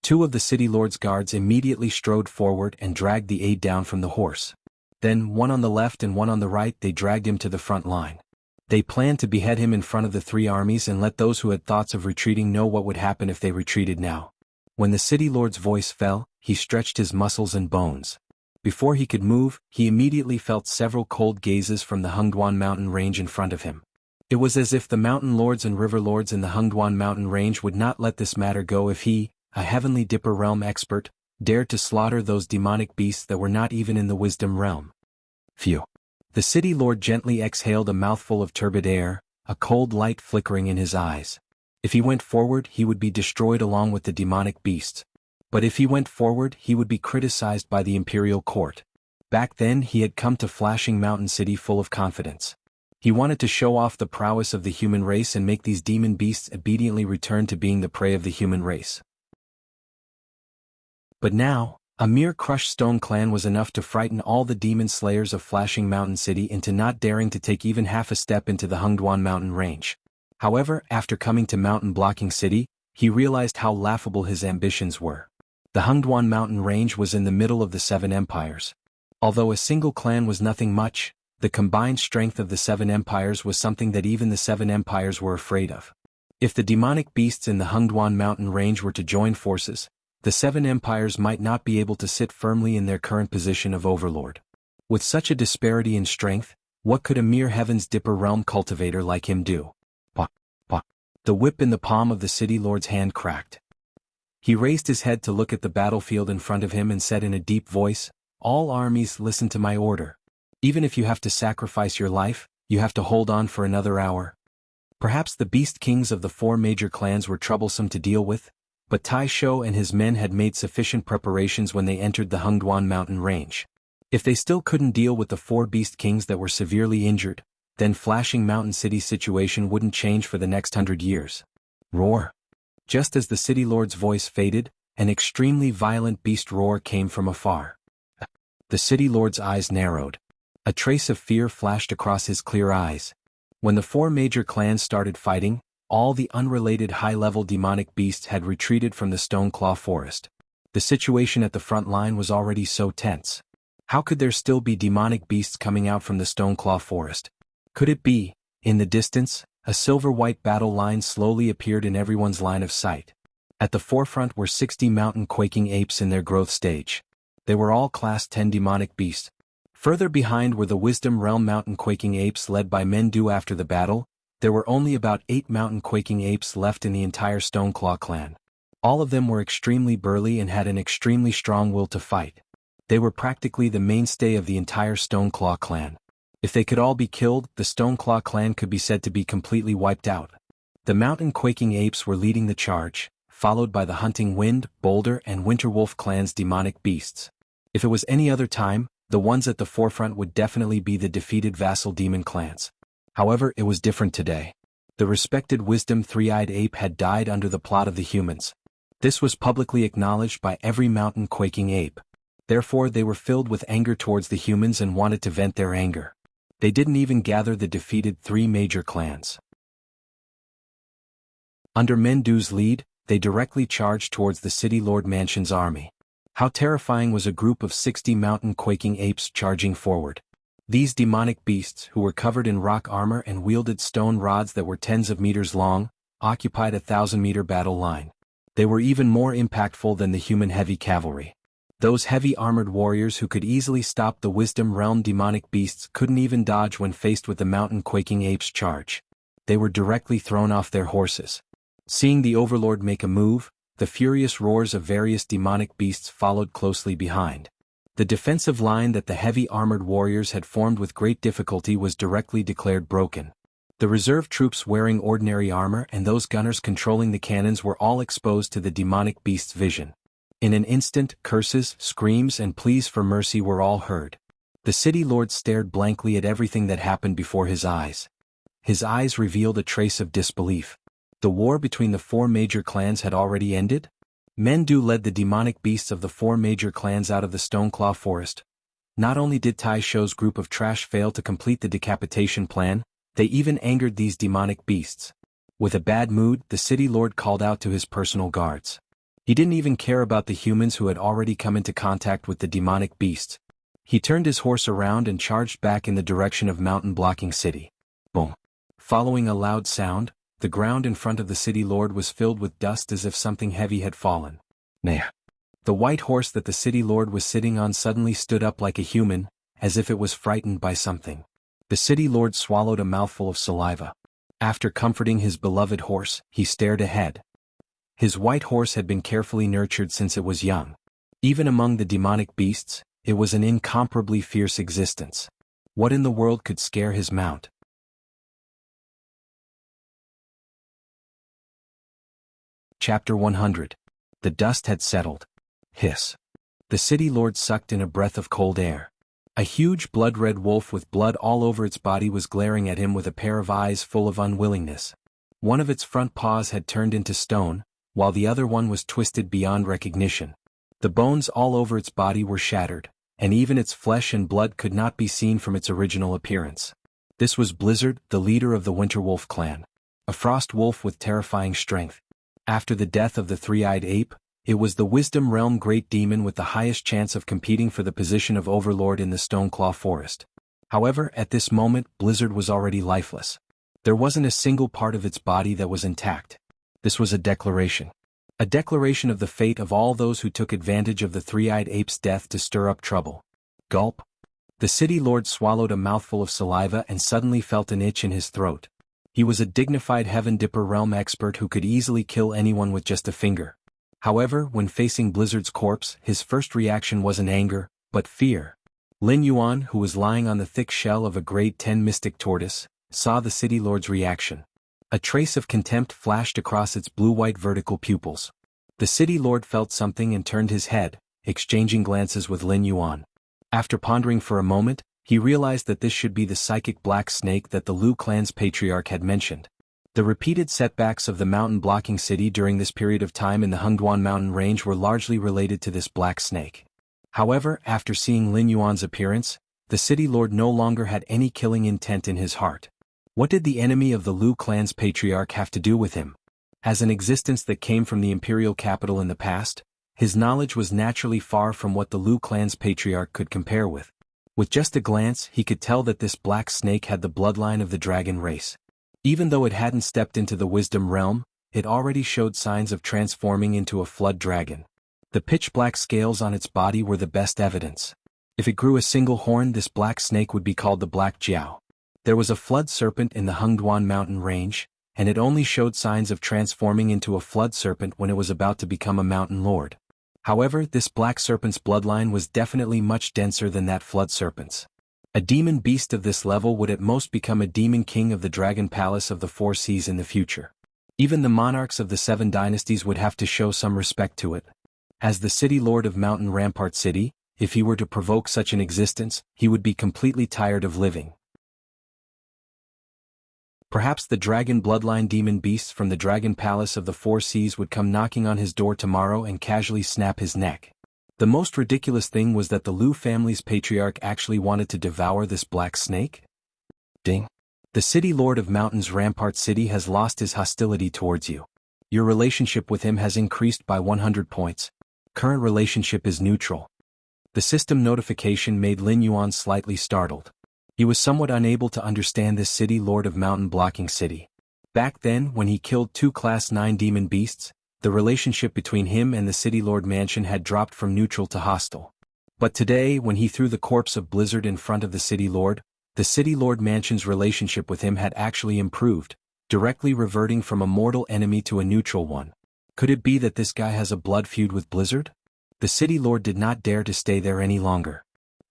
Speaker 1: 2 of the city lord's guards immediately strode forward and dragged the aide down from the horse. Then, one on the left and one on the right, they dragged him to the front line. They planned to behead him in front of the 3 armies and let those who had thoughts of retreating know what would happen if they retreated now. When the city lord's voice fell, he stretched his muscles and bones. Before he could move, he immediately felt several cold gazes from the Hungduan mountain range in front of him. It was as if the mountain lords and river lords in the Hungduan mountain range would not let this matter go if he, a heavenly dipper realm expert, dared to slaughter those demonic beasts that were not even in the wisdom realm. Phew. The city lord gently exhaled a mouthful of turbid air, a cold light flickering in his eyes. If he went forward, he would be destroyed along with the demonic beasts. But if he went forward, he would be criticized by the imperial court. Back then, he had come to Flashing Mountain City full of confidence. He wanted to show off the prowess of the human race and make these demon beasts obediently return to being the prey of the human race. But now, a mere crushed stone clan was enough to frighten all the demon slayers of Flashing Mountain City into not daring to take even half a step into the Hungduan mountain range. However, after coming to Mountain Blocking City, he realized how laughable his ambitions were. The Hungduan mountain range was in the middle of the 7 empires. Although a single clan was nothing much, the combined strength of the 7 empires was something that even the 7 empires were afraid of. If the demonic beasts in the Hungduan mountain range were to join forces, the 7 empires might not be able to sit firmly in their current position of overlord. With such a disparity in strength, what could a mere Heaven's Dipper realm cultivator like him do? The whip in the palm of the city lord's hand cracked. He raised his head to look at the battlefield in front of him and said in a deep voice, "All armies, listen to my order. Even if you have to sacrifice your life, you have to hold on for another hour." Perhaps the beast kings of the 4 major clans were troublesome to deal with, but Tai Shou and his men had made sufficient preparations when they entered the Hungduan mountain range. If they still couldn't deal with the 4 beast kings that were severely injured, then Flashing Mountain City's situation wouldn't change for the next 100 years. Roar. Just as the city lord's voice faded, an extremely violent beast roar came from afar. The city lord's eyes narrowed. A trace of fear flashed across his clear eyes. When the 4 major clans started fighting, all the unrelated high-level demonic beasts had retreated from the Stoneclaw forest. The situation at the front line was already so tense. How could there still be demonic beasts coming out from the Stoneclaw forest? Could it be, in the distance, a silver-white battle line slowly appeared in everyone's line of sight? At the forefront were 60 mountain-quaking apes in their growth stage. They were all Class 10 demonic beasts. Further behind were the Wisdom Realm mountain-quaking apes led by Mendu. After the battle, there were only about 8 mountain-quaking apes left in the entire Stoneclaw clan. All of them were extremely burly and had an extremely strong will to fight. They were practically the mainstay of the entire Stoneclaw clan. If they could all be killed, the Stoneclaw clan could be said to be completely wiped out. The mountain-quaking apes were leading the charge, followed by the hunting wind, boulder, and winterwolf clan's demonic beasts. If it was any other time, the ones at the forefront would definitely be the defeated vassal demon clans. However, it was different today. The respected wisdom three-eyed ape had died under the plot of the humans. This was publicly acknowledged by every mountain-quaking ape. Therefore they were filled with anger towards the humans and wanted to vent their anger. They didn't even gather the defeated three major clans. Under Mendu's lead, they directly charged towards the City Lord Mansion's army. How terrifying was a group of 60 mountain-quaking apes charging forward. These demonic beasts, who were covered in rock armor and wielded stone rods that were tens of meters long, occupied a 1,000-meter battle line. They were even more impactful than the human heavy cavalry. Those heavy armored warriors who could easily stop the Wisdom Realm demonic beasts couldn't even dodge when faced with the mountain-quaking apes' charge. They were directly thrown off their horses. Seeing the Overlord make a move, the furious roars of various demonic beasts followed closely behind. The defensive line that the heavy armored warriors had formed with great difficulty was directly declared broken. The reserve troops wearing ordinary armor and those gunners controlling the cannons were all exposed to the demonic beast's vision. In an instant, curses, screams, and pleas for mercy were all heard. The city lord stared blankly at everything that happened before his eyes. His eyes revealed a trace of disbelief. The war between the four major clans had already ended? Mendu led the demonic beasts of the four major clans out of the Stoneclaw Forest. Not only did Tai Shou's group of trash fail to complete the decapitation plan, they even angered these demonic beasts. With a bad mood, the city lord called out to his personal guards. He didn't even care about the humans who had already come into contact with the demonic beasts. He turned his horse around and charged back in the direction of Mountain Blocking City. Boom! Following a loud sound, the ground in front of the city lord was filled with dust as if something heavy had fallen. Nah. The white horse that the city lord was sitting on suddenly stood up like a human, as if it was frightened by something. The city lord swallowed a mouthful of saliva. After comforting his beloved horse, he stared ahead. His white horse had been carefully nurtured since it was young. Even among the demonic beasts, it was an incomparably fierce existence. What in the world could scare his mount? Chapter 100. The dust had settled. Hiss. The city lord sucked in a breath of cold air. A huge blood-red wolf with blood all over its body was glaring at him with a pair of eyes full of unwillingness. One of its front paws had turned into stone, while the other one was twisted beyond recognition. The bones all over its body were shattered, and even its flesh and blood could not be seen from its original appearance. This was Blizzard, the leader of the Winterwolf clan. A frost wolf with terrifying strength. After the death of the three-eyed ape, it was the Wisdom Realm Great Demon with the highest chance of competing for the position of Overlord in the Stoneclaw Forest. However, at this moment, Blizzard was already lifeless. There wasn't a single part of its body that was intact. This was a declaration. A declaration of the fate of all those who took advantage of the three-eyed ape's death to stir up trouble. Gulp. The city lord swallowed a mouthful of saliva and suddenly felt an itch in his throat. He was a dignified Heaven Dipper realm expert who could easily kill anyone with just a finger. However, when facing Blizzard's corpse, his first reaction wasn't anger, but fear. Lin Yuan, who was lying on the thick shell of a grade 10 mystic tortoise, saw the city lord's reaction. A trace of contempt flashed across its blue-white vertical pupils. The city lord felt something and turned his head, exchanging glances with Lin Yuan. After pondering for a moment, he realized that this should be the psychic black snake that the Lu clan's patriarch had mentioned. The repeated setbacks of the mountain blocking city during this period of time in the Hengduan mountain range were largely related to this black snake. However, after seeing Lin Yuan's appearance, the city lord no longer had any killing intent in his heart. What did the enemy of the Lu clan's patriarch have to do with him? As an existence that came from the imperial capital in the past, his knowledge was naturally far from what the Lu clan's patriarch could compare with. With just a glance, he could tell that this black snake had the bloodline of the dragon race. Even though it hadn't stepped into the wisdom realm, it already showed signs of transforming into a flood dragon. The pitch-black scales on its body were the best evidence. If it grew a single horn, this black snake would be called the Black Jiao. There was a flood serpent in the Hengduan mountain range, and it only showed signs of transforming into a flood serpent when it was about to become a mountain lord. However, this black serpent's bloodline was definitely much denser than that flood serpent's. A demon beast of this level would at most become a demon king of the dragon palace of the Four Seas in the future. Even the monarchs of the 7 dynasties would have to show some respect to it. As the city lord of Mountain Rampart City, if he were to provoke such an existence, he would be completely tired of living. Perhaps the dragon bloodline demon beasts from the dragon palace of the 4 seas would come knocking on his door tomorrow and casually snap his neck. The most ridiculous thing was that the Liu family's patriarch actually wanted to devour this black snake? Ding. The city lord of Mountains Rampart City has lost his hostility towards you. Your relationship with him has increased by 100 points. Current relationship is neutral. The system notification made Lin Yuan slightly startled. He was somewhat unable to understand this city lord of Mountain Blocking City. Back then, when he killed 2 Class 9 demon beasts, the relationship between him and the city lord mansion had dropped from neutral to hostile. But today, when he threw the corpse of Blizzard in front of the city lord mansion's relationship with him had actually improved, directly reverting from a mortal enemy to a neutral one. Could it be that this guy has a blood feud with Blizzard? The city lord did not dare to stay there any longer.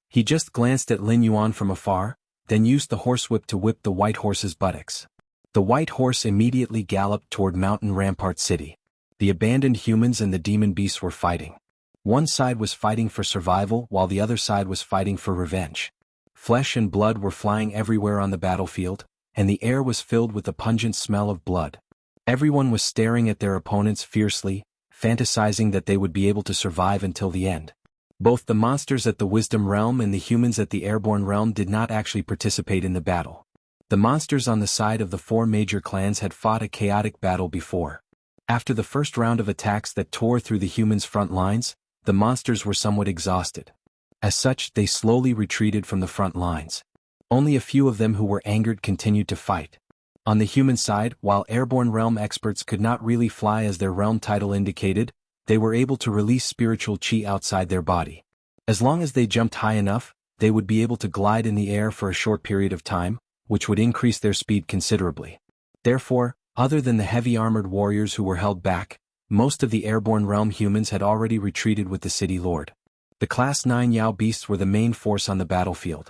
Speaker 1: He just glanced at Lin Yuan from afar, then used the horsewhip to whip the white horse's buttocks. The white horse immediately galloped toward Mountain Rampart City. The abandoned humans and the demon beasts were fighting. One side was fighting for survival while the other side was fighting for revenge. Flesh and blood were flying everywhere on the battlefield, and the air was filled with the pungent smell of blood. Everyone was staring at their opponents fiercely, fantasizing that they would be able to survive until the end. Both the monsters at the Wisdom Realm and the humans at the Airborne Realm did not actually participate in the battle. The monsters on the side of the 4 major clans had fought a chaotic battle before. After the first round of attacks that tore through the humans' front lines, the monsters were somewhat exhausted. As such, they slowly retreated from the front lines. Only a few of them who were angered continued to fight. On the human side, while Airborne Realm experts could not really fly as their realm title indicated, they were able to release spiritual chi outside their body. As long as they jumped high enough, they would be able to glide in the air for a short period of time, which would increase their speed considerably. Therefore, other than the heavy armored warriors who were held back, most of the Airborne Realm humans had already retreated with the city lord. The Class 9 Yao beasts were the main force on the battlefield.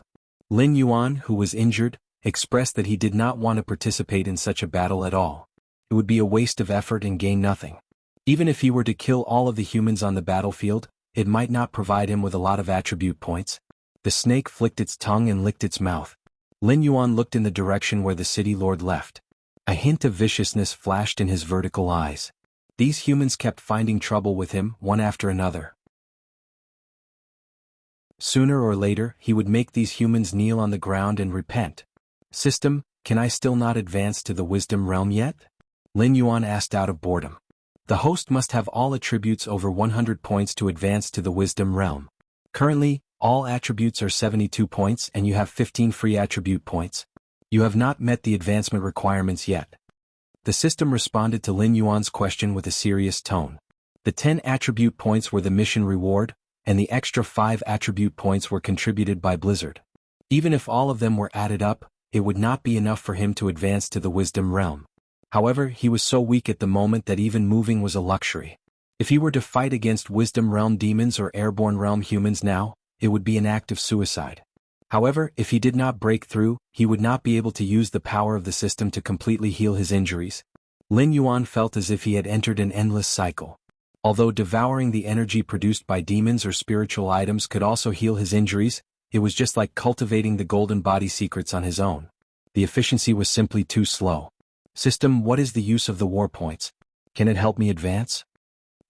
Speaker 1: Lin Yuan, who was injured, expressed that he did not want to participate in such a battle at all. It would be a waste of effort and gain nothing. Even if he were to kill all of the humans on the battlefield, it might not provide him with a lot of attribute points. The snake flicked its tongue and licked its mouth. Lin Yuan looked in the direction where the city lord left. A hint of viciousness flashed in his vertical eyes. These humans kept finding trouble with him, one after another. Sooner or later, he would make these humans kneel on the ground and repent. System, can I still not advance to the Wisdom Realm yet? Lin Yuan asked out of boredom. The host must have all attributes over 100 points to advance to the Wisdom Realm. Currently, all attributes are 72 points and you have 15 free attribute points. You have not met the advancement requirements yet. The system responded to Lin Yuan's question with a serious tone. The 10 attribute points were the mission reward, and the extra 5 attribute points were contributed by Blizzard. Even if all of them were added up, it would not be enough for him to advance to the Wisdom Realm. However, he was so weak at the moment that even moving was a luxury. If he were to fight against Wisdom Realm demons or Airborne Realm humans now, it would be an act of suicide. However, if he did not break through, he would not be able to use the power of the system to completely heal his injuries. Lin Yuan felt as if he had entered an endless cycle. Although devouring the energy produced by demons or spiritual items could also heal his injuries, it was just like cultivating the golden body secrets on his own. The efficiency was simply too slow. System, what is the use of the war points? Can it help me advance?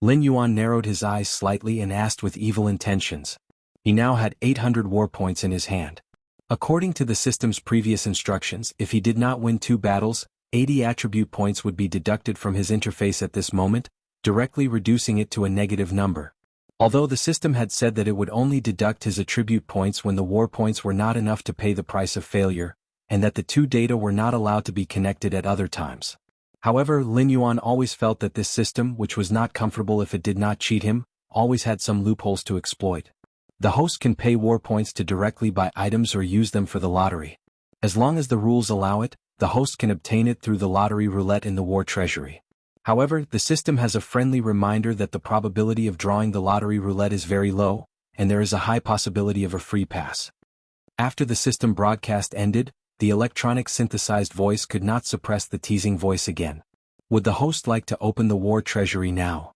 Speaker 1: Lin Yuan narrowed his eyes slightly and asked with evil intentions. He now had 800 war points in his hand. According to the system's previous instructions, if he did not win 2 battles, 80 attribute points would be deducted from his interface at this moment, directly reducing it to a negative number. Although the system had said that it would only deduct his attribute points when the war points were not enough to pay the price of failure, and that the 2 data were not allowed to be connected at other times. However, Lin Yuan always felt that this system, which was not comfortable if it did not cheat him, always had some loopholes to exploit. The host can pay war points to directly buy items or use them for the lottery. As long as the rules allow it, the host can obtain it through the lottery roulette in the war treasury. However, the system has a friendly reminder that the probability of drawing the lottery roulette is very low, and there is a high possibility of a free pass. After the system broadcast ended, the electronic synthesized voice could not suppress the teasing voice again. Would the host like to open the war treasury now?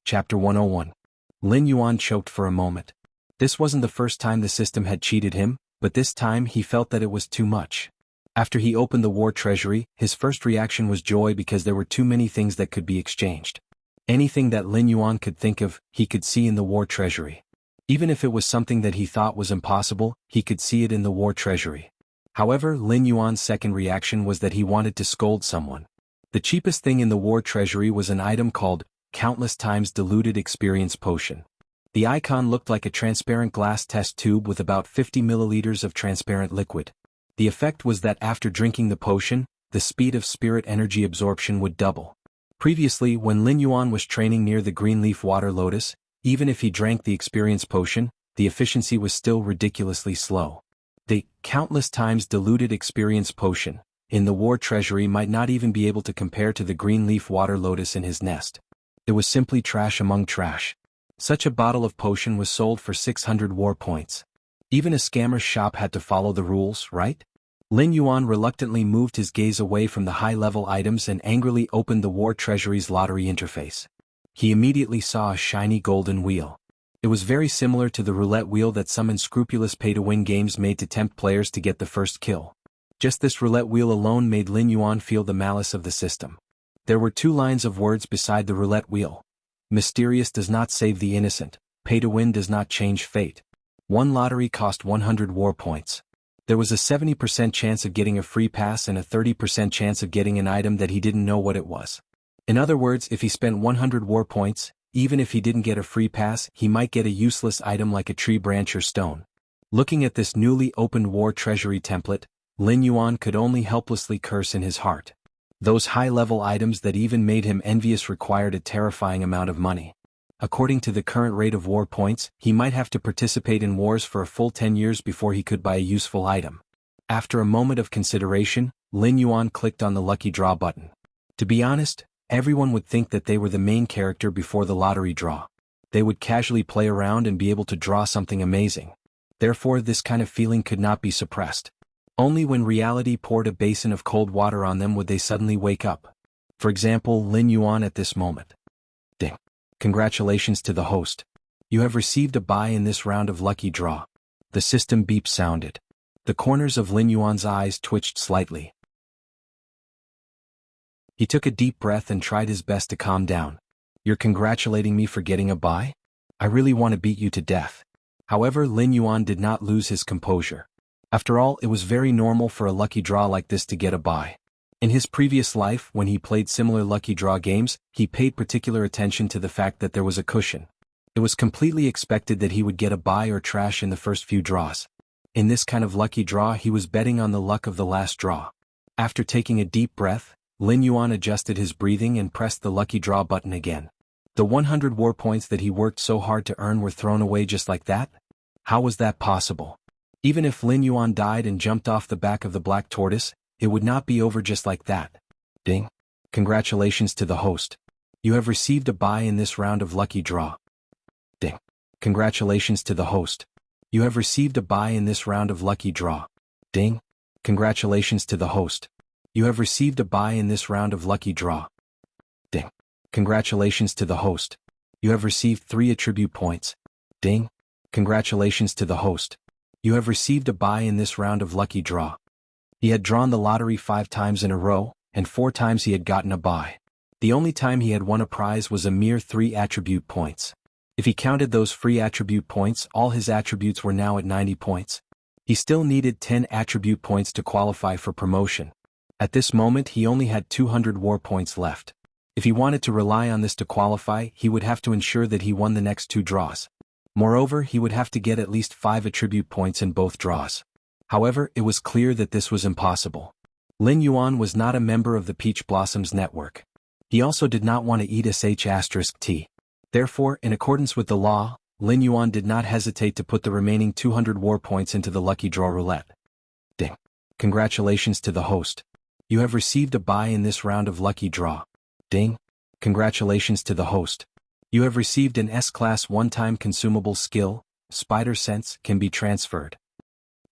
Speaker 1: Chapter 101. Lin Yuan choked for a moment. This wasn't the first time the system had cheated him, but this time he felt that it was too much. After he opened the war treasury, his first reaction was joy because there were too many things that could be exchanged. Anything that Lin Yuan could think of, he could see in the war treasury. Even if it was something that he thought was impossible, he could see it in the war treasury. However, Lin Yuan's second reaction was that he wanted to scold someone. The cheapest thing in the war treasury was an item called Countless Times Diluted Experience Potion. The icon looked like a transparent glass test tube with about 50 milliliters of transparent liquid. The effect was that after drinking the potion, the speed of spirit energy absorption would double. Previously, when Lin Yuan was training near the green leaf water lotus, even if he drank the experience potion, the efficiency was still ridiculously slow. The Countless Times Diluted Experience Potion in the war treasury might not even be able to compare to the green leaf water lotus in his nest. It was simply trash among trash. Such a bottle of potion was sold for 600 war points. Even a scammer's shop had to follow the rules, right? Lin Yuan reluctantly moved his gaze away from the high-level items and angrily opened the war treasury's lottery interface. He immediately saw a shiny golden wheel. It was very similar to the roulette wheel that some unscrupulous pay-to-win games made to tempt players to get the first kill. Just this roulette wheel alone made Lin Yuan feel the malice of the system. There were 2 lines of words beside the roulette wheel. Mysterious does not save the innocent, pay-to-win does not change fate. One lottery cost 100 war points. There was a 70% chance of getting a free pass and a 30% chance of getting an item that he didn't know what it was. In other words, if he spent 100 war points, even if he didn't get a free pass, he might get a useless item like a tree branch or stone. Looking at this newly opened war treasury template, Lin Yuan could only helplessly curse in his heart. Those high-level items that even made him envious required a terrifying amount of money. According to the current rate of war points, he might have to participate in wars for a full 10 years before he could buy a useful item. After a moment of consideration, Lin Yuan clicked on the lucky draw button. To be honest, everyone would think that they were the main character before the lottery draw. They would casually play around and be able to draw something amazing. Therefore, this kind of feeling could not be suppressed. Only when reality poured a basin of cold water on them would they suddenly wake up. For example, Lin Yuan at this moment. Ding. Congratulations to the host. You have received a buy in this round of lucky draw. The system beep sounded. The corners of Lin Yuan's eyes twitched slightly. He took a deep breath and tried his best to calm down. You're congratulating me for getting a buy? I really want to beat you to death. However, Lin Yuan did not lose his composure. After all, it was very normal for a lucky draw like this to get a buy. In his previous life, when he played similar lucky draw games, he paid particular attention to the fact that there was a cushion. It was completely expected that he would get a buy or trash in the first few draws. In this kind of lucky draw, he was betting on the luck of the last draw. After taking a deep breath, Lin Yuan adjusted his breathing and pressed the lucky draw button again. The 100 war points that he worked so hard to earn were thrown away just like that? How was that possible? Even if Lin Yuan died and jumped off the back of the black tortoise, it would not be over just like that. Ding. Congratulations to the host. You have received a buy in this round of lucky draw. Ding. Congratulations to the host. You have received a buy in this round of lucky draw. Ding. Congratulations to the host. You have received a buy in this round of lucky draw. Ding. Congratulations to the host. You have received 3 attribute points. Ding. Congratulations to the host. You have received a buy in this round of lucky draw. He had drawn the lottery 5 times in a row, and 4 times he had gotten a buy. The only time he had won a prize was a mere 3 attribute points. If he counted those free attribute points, all his attributes were now at 90 points. He still needed 10 attribute points to qualify for promotion. At this moment he only had 200 war points left. If he wanted to rely on this to qualify, he would have to ensure that he won the next 2 draws. Moreover, he would have to get at least 5 attribute points in both draws. However, it was clear that this was impossible. Lin Yuan was not a member of the Peach Blossoms network. He also did not want to eat sh*t. Therefore, in accordance with the law, Lin Yuan did not hesitate to put the remaining 200 war points into the lucky draw roulette. Ding. Congratulations to the host. You have received a buy in this round of lucky draw. Ding. Congratulations to the host. You have received an S-Class one-time consumable skill, Spider Sense, can be transferred.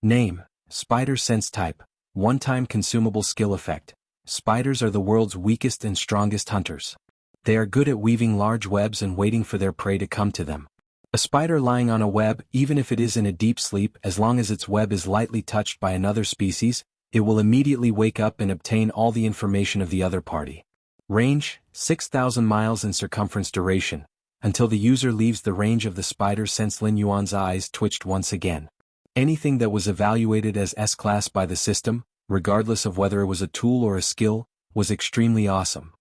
Speaker 1: Name, Spider Sense Type. One-time consumable skill effect. Spiders are the world's weakest and strongest hunters. They are good at weaving large webs and waiting for their prey to come to them. A spider lying on a web, even if it is in a deep sleep, as long as its web is lightly touched by another species, it will immediately wake up and obtain all the information of the other party. Range, 6,000 miles in circumference. Duration, until the user leaves the range of the spider sense. Lin Yuan's eyes twitched once again. Anything that was evaluated as S-class by the system, regardless of whether it was a tool or a skill, was extremely awesome.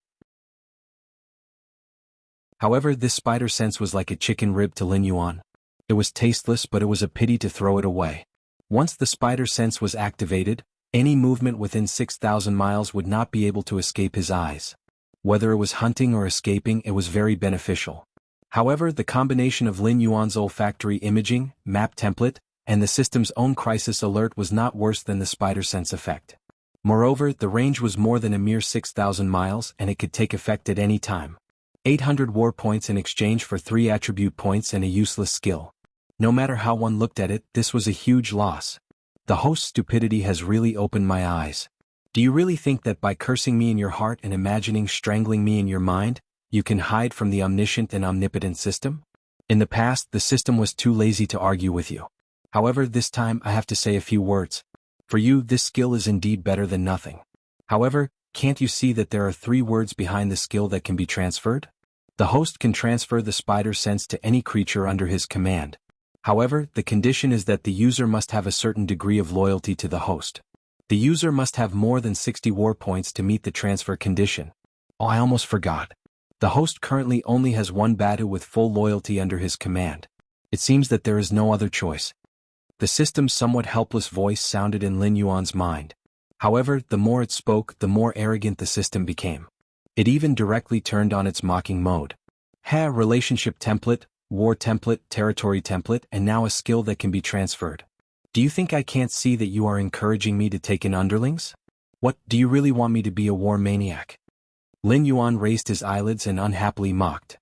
Speaker 1: However, this spider sense was like a chicken rib to Lin Yuan. It was tasteless, but it was a pity to throw it away. Once the spider sense was activated, any movement within 6,000 miles would not be able to escape his eyes. Whether it was hunting or escaping, it was very beneficial. However, the combination of Lin Yuan's olfactory imaging, map template, and the system's own crisis alert was not worse than the spider sense effect. Moreover, the range was more than a mere 6,000 miles and it could take effect at any time. 800 war points in exchange for 3 attribute points and a useless skill. No matter how one looked at it, this was a huge loss. The host's stupidity has really opened my eyes. Do you really think that by cursing me in your heart and imagining strangling me in your mind, you can hide from the omniscient and omnipotent system? In the past, the system was too lazy to argue with you. However, this time I have to say a few words. For you, this skill is indeed better than nothing. However, can't you see that there are 3 words behind the skill that can be transferred? The host can transfer the spider sense to any creature under his command. However, the condition is that the user must have a certain degree of loyalty to the host. The user must have more than 60 war points to meet the transfer condition. Oh, I almost forgot. The host currently only has 1 Badu with full loyalty under his command. It seems that there is no other choice. The system's somewhat helpless voice sounded in Lin Yuan's mind. However, the more it spoke, the more arrogant the system became. It even directly turned on its mocking mode. Relationship template, war template, territory template, and now a skill that can be transferred. Do you think I can't see that you are encouraging me to take in underlings? What, do you really want me to be a war maniac? Lin Yuan raised his eyelids and unhappily mocked.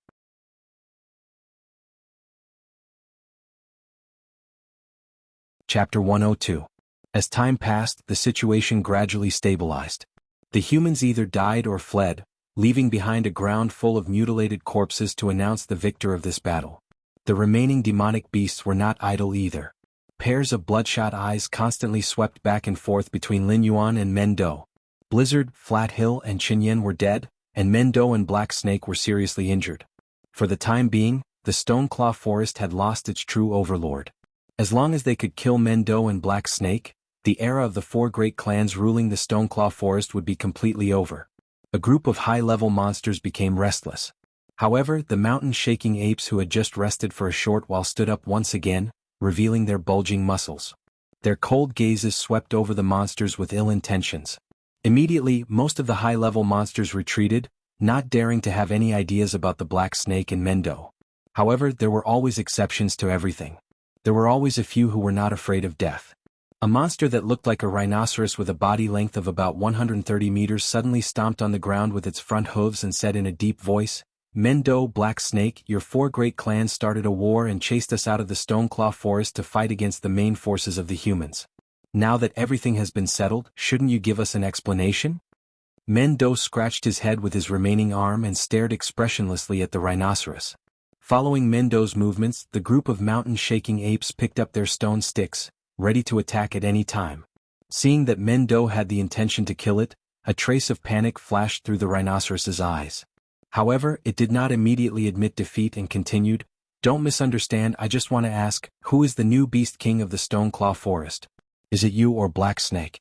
Speaker 1: Chapter 102. As time passed, the situation gradually stabilized. The humans either died or fled, leaving behind a ground full of mutilated corpses to announce the victor of this battle. The remaining demonic beasts were not idle either. Pairs of bloodshot eyes constantly swept back and forth between Lin Yuan and Mendo. Blizzard, Flat Hill, and Qinyan were dead, and Mendo and Black Snake were seriously injured. For the time being, the Stoneclaw Forest had lost its true overlord. As long as they could kill Mendo and Black Snake, the era of the 4 great clans ruling the Stoneclaw Forest would be completely over. A group of high-level monsters became restless. However, the mountain-shaking apes who had just rested for a short while stood up once again, revealing their bulging muscles. Their cold gazes swept over the monsters with ill intentions. Immediately, most of the high-level monsters retreated, not daring to have any ideas about the Black Snake and Mendo. However, there were always exceptions to everything. There were always a few who were not afraid of death. A monster that looked like a rhinoceros with a body length of about 130 meters suddenly stomped on the ground with its front hooves and said in a deep voice, "Mendo, Black Snake, your 4 great clans started a war and chased us out of the Stoneclaw Forest to fight against the main forces of the humans. Now that everything has been settled, shouldn't you give us an explanation?" Mendo scratched his head with his remaining arm and stared expressionlessly at the rhinoceros. Following Mendo's movements, the group of mountain-shaking apes picked up their stone sticks, ready to attack at any time. Seeing that Mendo had the intention to kill it, a trace of panic flashed through the rhinoceros's eyes. However, it did not immediately admit defeat and continued, "Don't misunderstand, I just want to ask, who is the new beast king of the Stoneclaw Forest? Is it you or Black Snake?"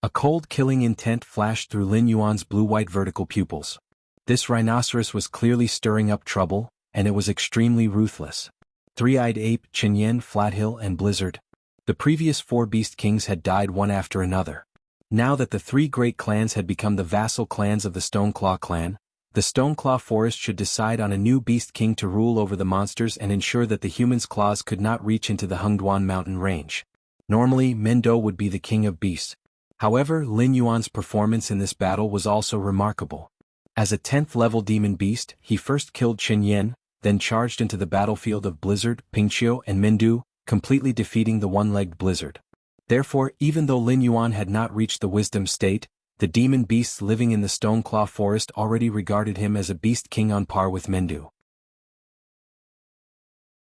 Speaker 1: A cold killing intent flashed through Lin Yuan's blue-white vertical pupils. This rhinoceros was clearly stirring up trouble, and it was extremely ruthless. Three-eyed ape, Qinyan, Flathill, and Blizzard. The previous 4 beast kings had died one after another. Now that the 3 great clans had become the vassal clans of the Stoneclaw clan, the Stoneclaw Forest should decide on a new beast king to rule over the monsters and ensure that the humans' claws could not reach into the Hengduan mountain range. Normally, Mendo would be the king of beasts. However, Lin Yuan's performance in this battle was also remarkable. As a 10th level demon beast, he first killed Qinyan, then charged into the battlefield of Blizzard, Pingqiu, and Mindu, completely defeating the one-legged Blizzard. Therefore, even though Lin Yuan had not reached the wisdom state, the demon beasts living in the Stoneclaw forest already regarded him as a beast king on par with Mendu.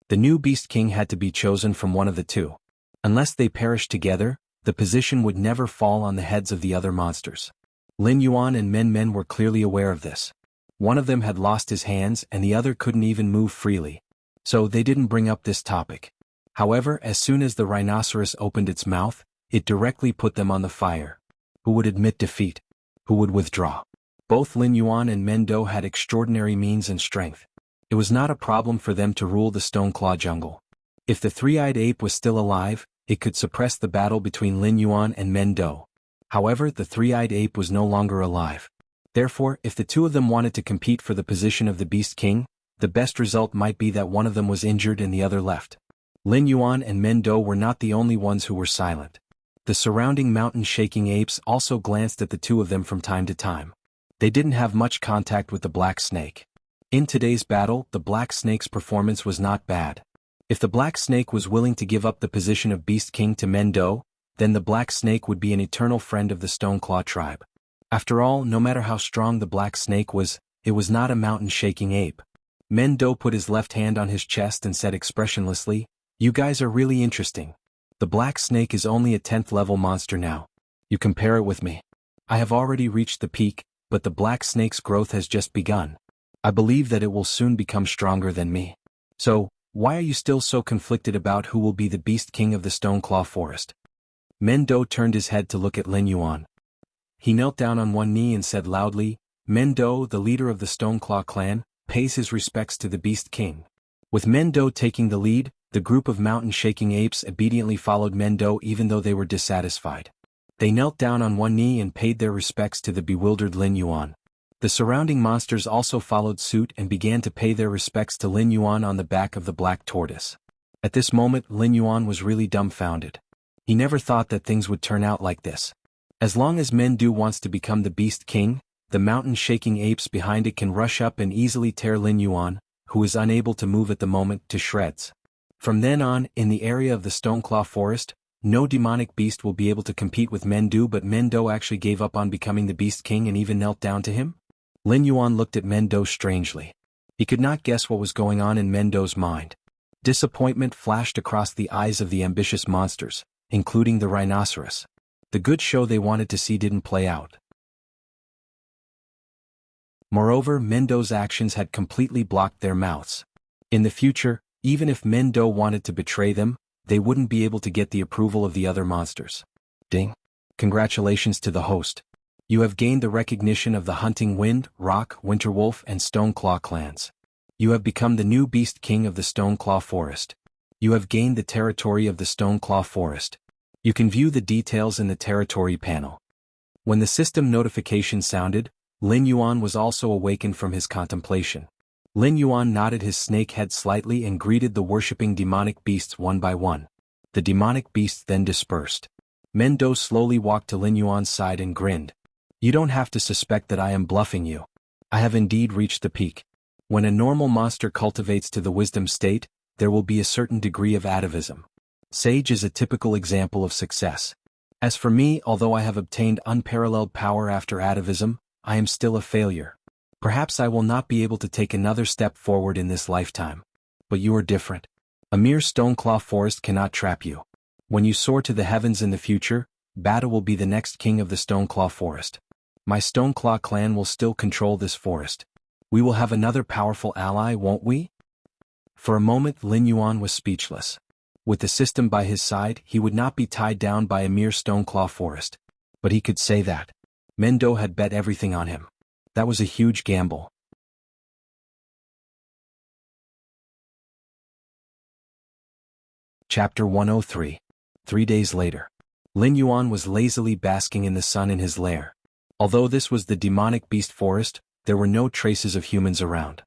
Speaker 1: The new beast king had to be chosen from one of the two. Unless they perished together, the position would never fall on the heads of the other monsters. Lin Yuan and Men Men were clearly aware of this. One of them had lost his hands and the other couldn't even move freely. So they didn't bring up this topic. However, as soon as the rhinoceros opened its mouth, it directly put them on the fire. Who would admit defeat? Who would withdraw? Both Lin Yuan and Mendo had extraordinary means and strength. It was not a problem for them to rule the Stoneclaw jungle. If the three-eyed ape was still alive, it could suppress the battle between Lin Yuan and Mendo. However, the three-eyed ape was no longer alive. Therefore, if the two of them wanted to compete for the position of the Beast King, the best result might be that one of them was injured and the other left. Lin Yuan and Mendo were not the only ones who were silent. The surrounding mountain-shaking apes also glanced at the two of them from time to time. They didn't have much contact with the black snake. In today's battle, the black snake's performance was not bad. If the black snake was willing to give up the position of Beast King to Mendo, then the black snake would be an eternal friend of the Stoneclaw tribe. After all, no matter how strong the black snake was, it was not a mountain-shaking ape. Mendo put his left hand on his chest and said expressionlessly, "You guys are really interesting. The black snake is only a 10th level monster now. You compare it with me. I have already reached the peak, but the black snake's growth has just begun. I believe that it will soon become stronger than me. So, why are you still so conflicted about who will be the Beast King of the Stoneclaw forest?" Mendo turned his head to look at Lin Yuan. He knelt down on one knee and said loudly, "Mendo, the leader of the Stoneclaw clan, pays his respects to the Beast King." With Mendo taking the lead, the group of mountain-shaking apes obediently followed Mendo even though they were dissatisfied. They knelt down on one knee and paid their respects to the bewildered Lin Yuan. The surrounding monsters also followed suit and began to pay their respects to Lin Yuan on the back of the black tortoise. At this moment, Lin Yuan was really dumbfounded. He never thought that things would turn out like this. As long as Mendu wants to become the Beast King, the mountain-shaking apes behind it can rush up and easily tear Lin Yuan, who is unable to move at the moment, to shreds. From then on, in the area of the Stoneclaw forest, no demonic beast will be able to compete with Mendu, but Mendo actually gave up on becoming the Beast King and even knelt down to him? Lin Yuan looked at Mendo strangely. He could not guess what was going on in Mendo's mind. Disappointment flashed across the eyes of the ambitious monsters, including the rhinoceros. The good show they wanted to see didn't play out. Moreover, Mendo's actions had completely blocked their mouths. In the future, even if Mendo wanted to betray them, they wouldn't be able to get the approval of the other monsters. Ding! Congratulations to the host. You have gained the recognition of the Hunting Wind, Rock, Winterwolf, and Stoneclaw clans. You have become the new Beast King of the Stoneclaw forest. You have gained the territory of the Stoneclaw forest. You can view the details in the territory panel. When the system notification sounded, Lin Yuan was also awakened from his contemplation. Lin Yuan nodded his snake head slightly and greeted the worshipping demonic beasts one by one. The demonic beasts then dispersed. Mendo slowly walked to Lin Yuan's side and grinned. "You don't have to suspect that I am bluffing you. I have indeed reached the peak. When a normal monster cultivates to the wisdom state, there will be a certain degree of atavism. Sage is a typical example of success. As for me, although I have obtained unparalleled power after atavism, I am still a failure. Perhaps I will not be able to take another step forward in this lifetime. But you are different. A mere Stoneclaw forest cannot trap you. When you soar to the heavens in the future, Bata will be the next king of the Stoneclaw forest. My Stoneclaw clan will still control this forest. We will have another powerful ally, won't we?" For a moment Lin Yuan was speechless. With the system by his side, he would not be tied down by a mere Stoneclaw forest. But he could say that. Mendo had bet everything on him. That was a huge gamble. Chapter 103. 3 days later. Lin Yuan was lazily basking in the sun in his lair. Although this was the demonic beast forest, there were no traces of humans around.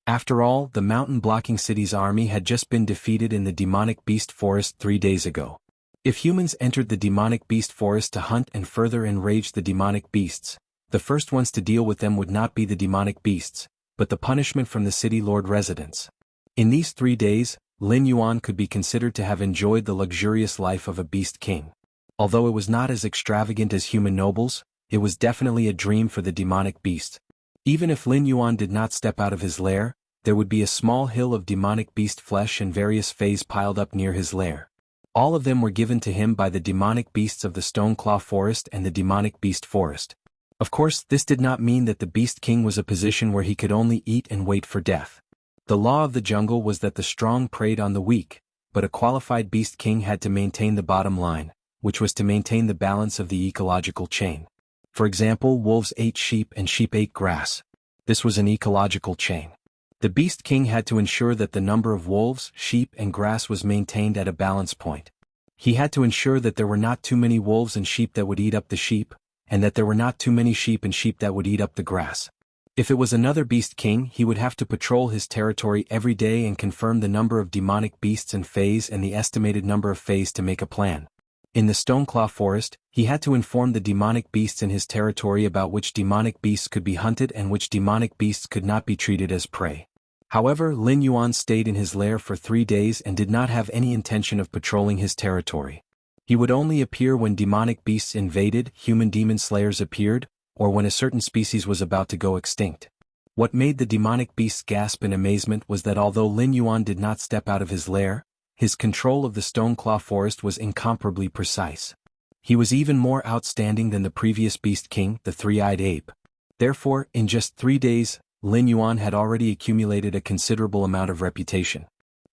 Speaker 1: After all, the mountain-blocking city's army had just been defeated in the demonic beast forest 3 days ago. If humans entered the demonic beast forest to hunt and further enrage the demonic beasts, the first ones to deal with them would not be the demonic beasts, but the punishment from the city lord residents. In these 3 days, Lin Yuan could be considered to have enjoyed the luxurious life of a beast king. Although it was not as extravagant as human nobles, it was definitely a dream for the demonic beast. Even if Lin Yuan did not step out of his lair, there would be a small hill of demonic beast flesh and various fays piled up near his lair. All of them were given to him by the demonic beasts of the Stoneclaw Forest and the demonic beast forest. Of course, this did not mean that the Beast King was a position where he could only eat and wait for death. The law of the jungle was that the strong preyed on the weak, but a qualified Beast King had to maintain the bottom line, which was to maintain the balance of the ecological chain. For example, wolves ate sheep and sheep ate grass. This was an ecological chain. The Beast King had to ensure that the number of wolves, sheep and grass was maintained at a balance point. He had to ensure that there were not too many wolves and sheep that would eat up the sheep, and that there were not too many sheep and sheep that would eat up the grass. If it was another Beast King, he would have to patrol his territory every day and confirm the number of demonic beasts and fays and the estimated number of fays to make a plan. In the Stoneclaw Forest, he had to inform the demonic beasts in his territory about which demonic beasts could be hunted and which demonic beasts could not be treated as prey. However, Lin Yuan stayed in his lair for 3 days and did not have any intention of patrolling his territory. He would only appear when demonic beasts invaded, human demon slayers appeared, or when a certain species was about to go extinct. What made the demonic beasts gasp in amazement was that although Lin Yuan did not step out of his lair, his control of the Stoneclaw Forest was incomparably precise. He was even more outstanding than the previous Beast King, the three-eyed ape. Therefore, in just 3 days, Lin Yuan had already accumulated a considerable amount of reputation.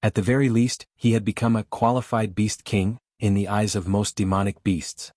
Speaker 1: At the very least, he had become a qualified Beast King, in the eyes of most demonic beasts.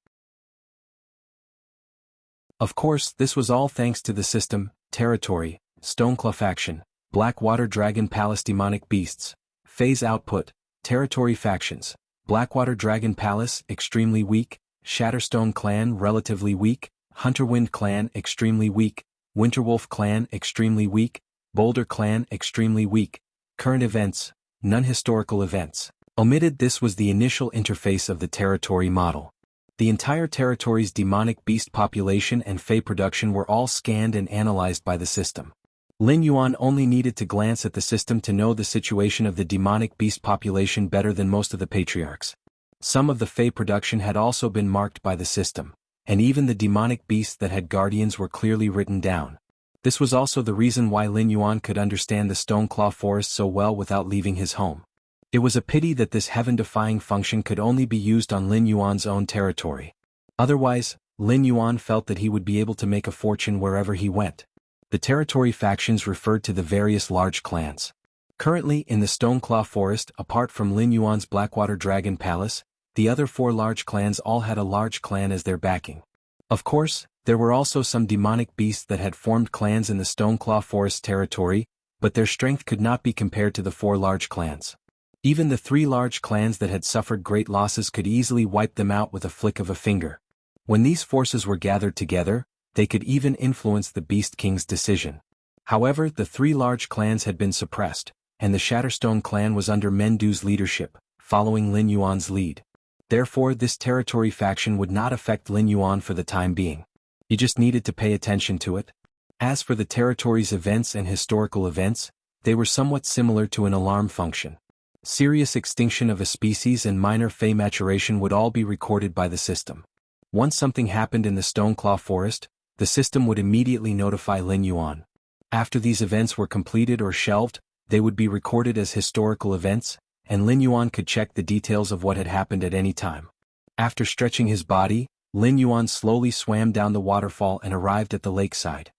Speaker 1: Of course, this was all thanks to the system, territory, Stoneclaw faction, Blackwater Dragon Palace demonic beasts, phase output, territory factions, Blackwater Dragon Palace extremely weak, Shatterstone Clan relatively weak, Hunterwind Clan extremely weak, Winterwolf Clan extremely weak, Boulder Clan extremely weak, current events, non-historical events. Omitted. This was the initial interface of the territory model. The entire territory's demonic beast population and fey production were all scanned and analyzed by the system. Lin Yuan only needed to glance at the system to know the situation of the demonic beast population better than most of the patriarchs. Some of the fey production had also been marked by the system, and even the demonic beasts that had guardians were clearly written down. This was also the reason why Lin Yuan could understand the Stoneclaw Forest so well without leaving his home. It was a pity that this heaven-defying function could only be used on Lin Yuan's own territory. Otherwise, Lin Yuan felt that he would be able to make a fortune wherever he went. The territory factions referred to the various large clans. Currently in the Stoneclaw Forest, apart from Lin Yuan's Blackwater Dragon Palace, the other 4 large clans all had a large clan as their backing. Of course, there were also some demonic beasts that had formed clans in the Stoneclaw Forest territory, but their strength could not be compared to the 4 large clans. Even the 3 large clans that had suffered great losses could easily wipe them out with a flick of a finger. When these forces were gathered together, they could even influence the Beast King's decision. However, the 3 large clans had been suppressed, and the Shatterstone clan was under Mendu's leadership, following Lin Yuan's lead. Therefore, this territory faction would not affect Lin Yuan for the time being. He just needed to pay attention to it. As for the territory's events and historical events, they were somewhat similar to an alarm function. Serious extinction of a species and minor fey maturation would all be recorded by the system. Once something happened in the Stoneclaw Forest, the system would immediately notify Lin Yuan. After these events were completed or shelved, they would be recorded as historical events, and Lin Yuan could check the details of what had happened at any time. After stretching his body, Lin Yuan slowly swam down the waterfall and arrived at the lakeside.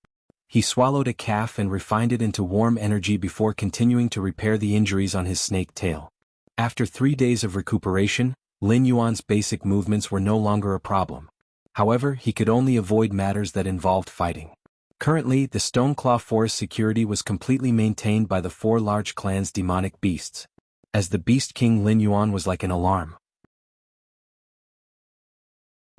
Speaker 1: He swallowed a calf and refined it into warm energy before continuing to repair the injuries on his snake tail. After 3 days of recuperation, Lin Yuan's basic movements were no longer a problem. However, he could only avoid matters that involved fighting. Currently, the Stoneclaw Forest security was completely maintained by the 4 large clans' demonic beasts. As the Beast King, Lin Yuan was like an alarm.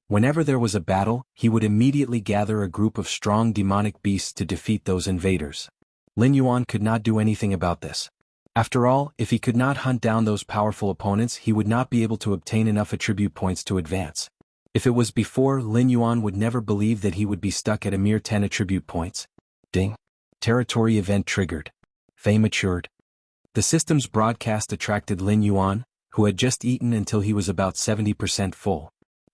Speaker 1: Whenever there was a battle, he would immediately gather a group of strong demonic beasts to defeat those invaders. Lin Yuan could not do anything about this. After all, if he could not hunt down those powerful opponents, he would not be able to obtain enough attribute points to advance. If it was before, Lin Yuan would never believe that he would be stuck at a mere 10 attribute points. Ding. Territory event triggered. Fey matured. The system's broadcast attracted Lin Yuan, who had just eaten until he was about 70% full.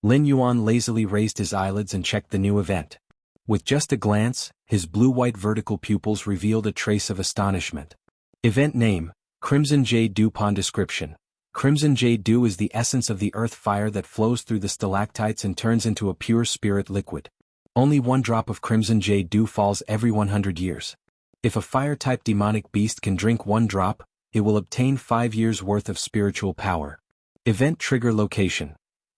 Speaker 1: Lin Yuan lazily raised his eyelids and checked the new event. With just a glance, his blue-white vertical pupils revealed a trace of astonishment. Event name: Crimson Jade Dew. Pond description: Crimson Jade Dew is the essence of the earth fire that flows through the stalactites and turns into a pure spirit liquid. Only 1 drop of Crimson Jade Dew falls every 100 years. If a fire-type demonic beast can drink 1 drop, it will obtain 5 years' worth of spiritual power. Event trigger location: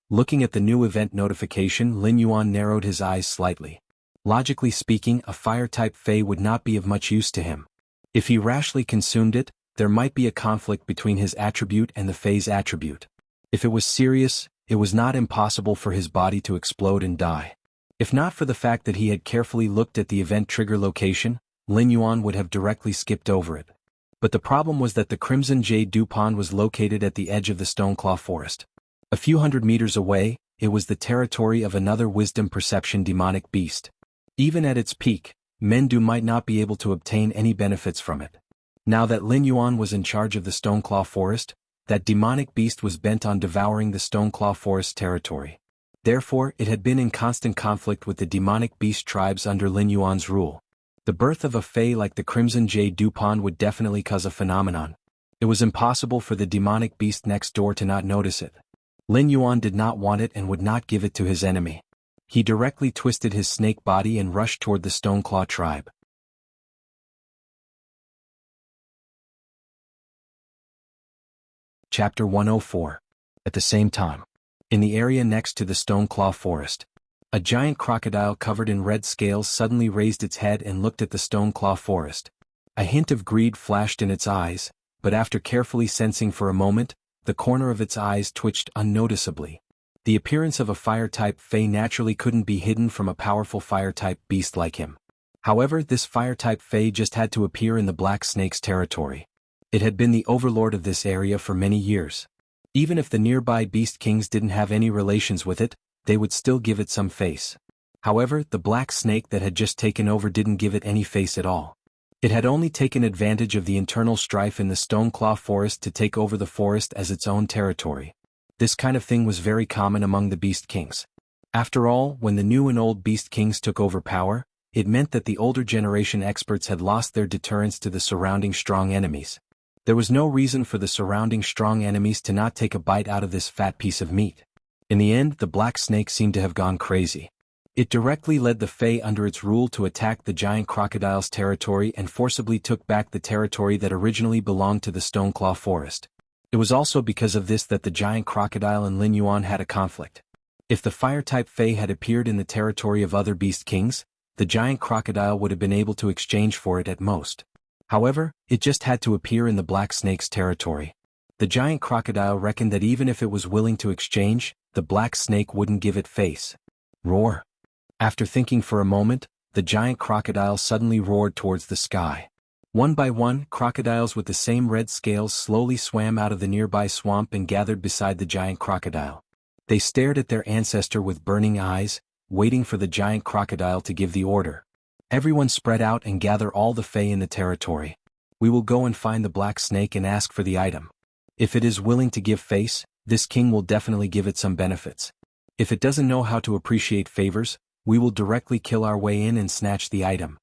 Speaker 1: Looking at the new event notification, Lin Yuan narrowed his eyes slightly. Logically speaking, a fire-type Fey would not be of much use to him. If he rashly consumed it, there might be a conflict between his attribute and the Fey's attribute. If it was serious, it was not impossible for his body to explode and die. If not for the fact that he had carefully looked at the event trigger location, Lin Yuan would have directly skipped over it. But the problem was that the Crimson Jade Dew Pond was located at the edge of the Stoneclaw Forest. A few hundred meters away, it was the territory of another wisdom perception demonic beast. Even at its peak, Mendu might not be able to obtain any benefits from it. Now that Lin Yuan was in charge of the Stoneclaw Forest, that demonic beast was bent on devouring the Stoneclaw Forest territory. Therefore, it had been in constant conflict with the demonic beast tribes under Lin Yuan's rule. The birth of a Fey like the Crimson Jade Dew Pond would definitely cause a phenomenon. It was impossible for the demonic beast next door to not notice it. Lin Yuan did not want it and would not give it to his enemy. He directly twisted his snake body and rushed toward the Stoneclaw tribe. Chapter 104. At the same time, in the area next to the Stoneclaw Forest, a giant crocodile covered in red scales suddenly raised its head and looked at the Stoneclaw Forest. A hint of greed flashed in its eyes, but after carefully sensing for a moment, the corner of its eyes twitched unnoticeably. The appearance of a fire-type Fey naturally couldn't be hidden from a powerful fire-type beast like him. However, this fire-type Fey just had to appear in the Black Snake's territory. It had been the overlord of this area for many years. Even if the nearby Beast Kings didn't have any relations with it, they would still give it some face. However, the Black Snake that had just taken over didn't give it any face at all. It had only taken advantage of the internal strife in the Stoneclaw Forest to take over the forest as its own territory. This kind of thing was very common among the Beast Kings. After all, when the new and old Beast Kings took over power, it meant that the older generation experts had lost their deterrence to the surrounding strong enemies. There was no reason for the surrounding strong enemies to not take a bite out of this fat piece of meat. In the end, the Black Snake seemed to have gone crazy. It directly led the Fey under its rule to attack the giant crocodile's territory and forcibly took back the territory that originally belonged to the Stoneclaw Forest. It was also because of this that the giant crocodile and Lin Yuan had a conflict. If the fire-type Fey had appeared in the territory of other Beast Kings, the giant crocodile would have been able to exchange for it at most. However, it just had to appear in the Black Snake's territory. The giant crocodile reckoned that even if it was willing to exchange, the Black Snake wouldn't give it face. Roar. After thinking for a moment, the giant crocodile suddenly roared towards the sky. One by one, crocodiles with the same red scales slowly swam out of the nearby swamp and gathered beside the giant crocodile. They stared at their ancestor with burning eyes, waiting for the giant crocodile to give the order. Everyone spread out and gather all the Fey in the territory. We will go and find the Black Snake and ask for the item. If it is willing to give face, this king will definitely give it some benefits. If it doesn't know how to appreciate favors, we will directly kill our way in and snatch the item.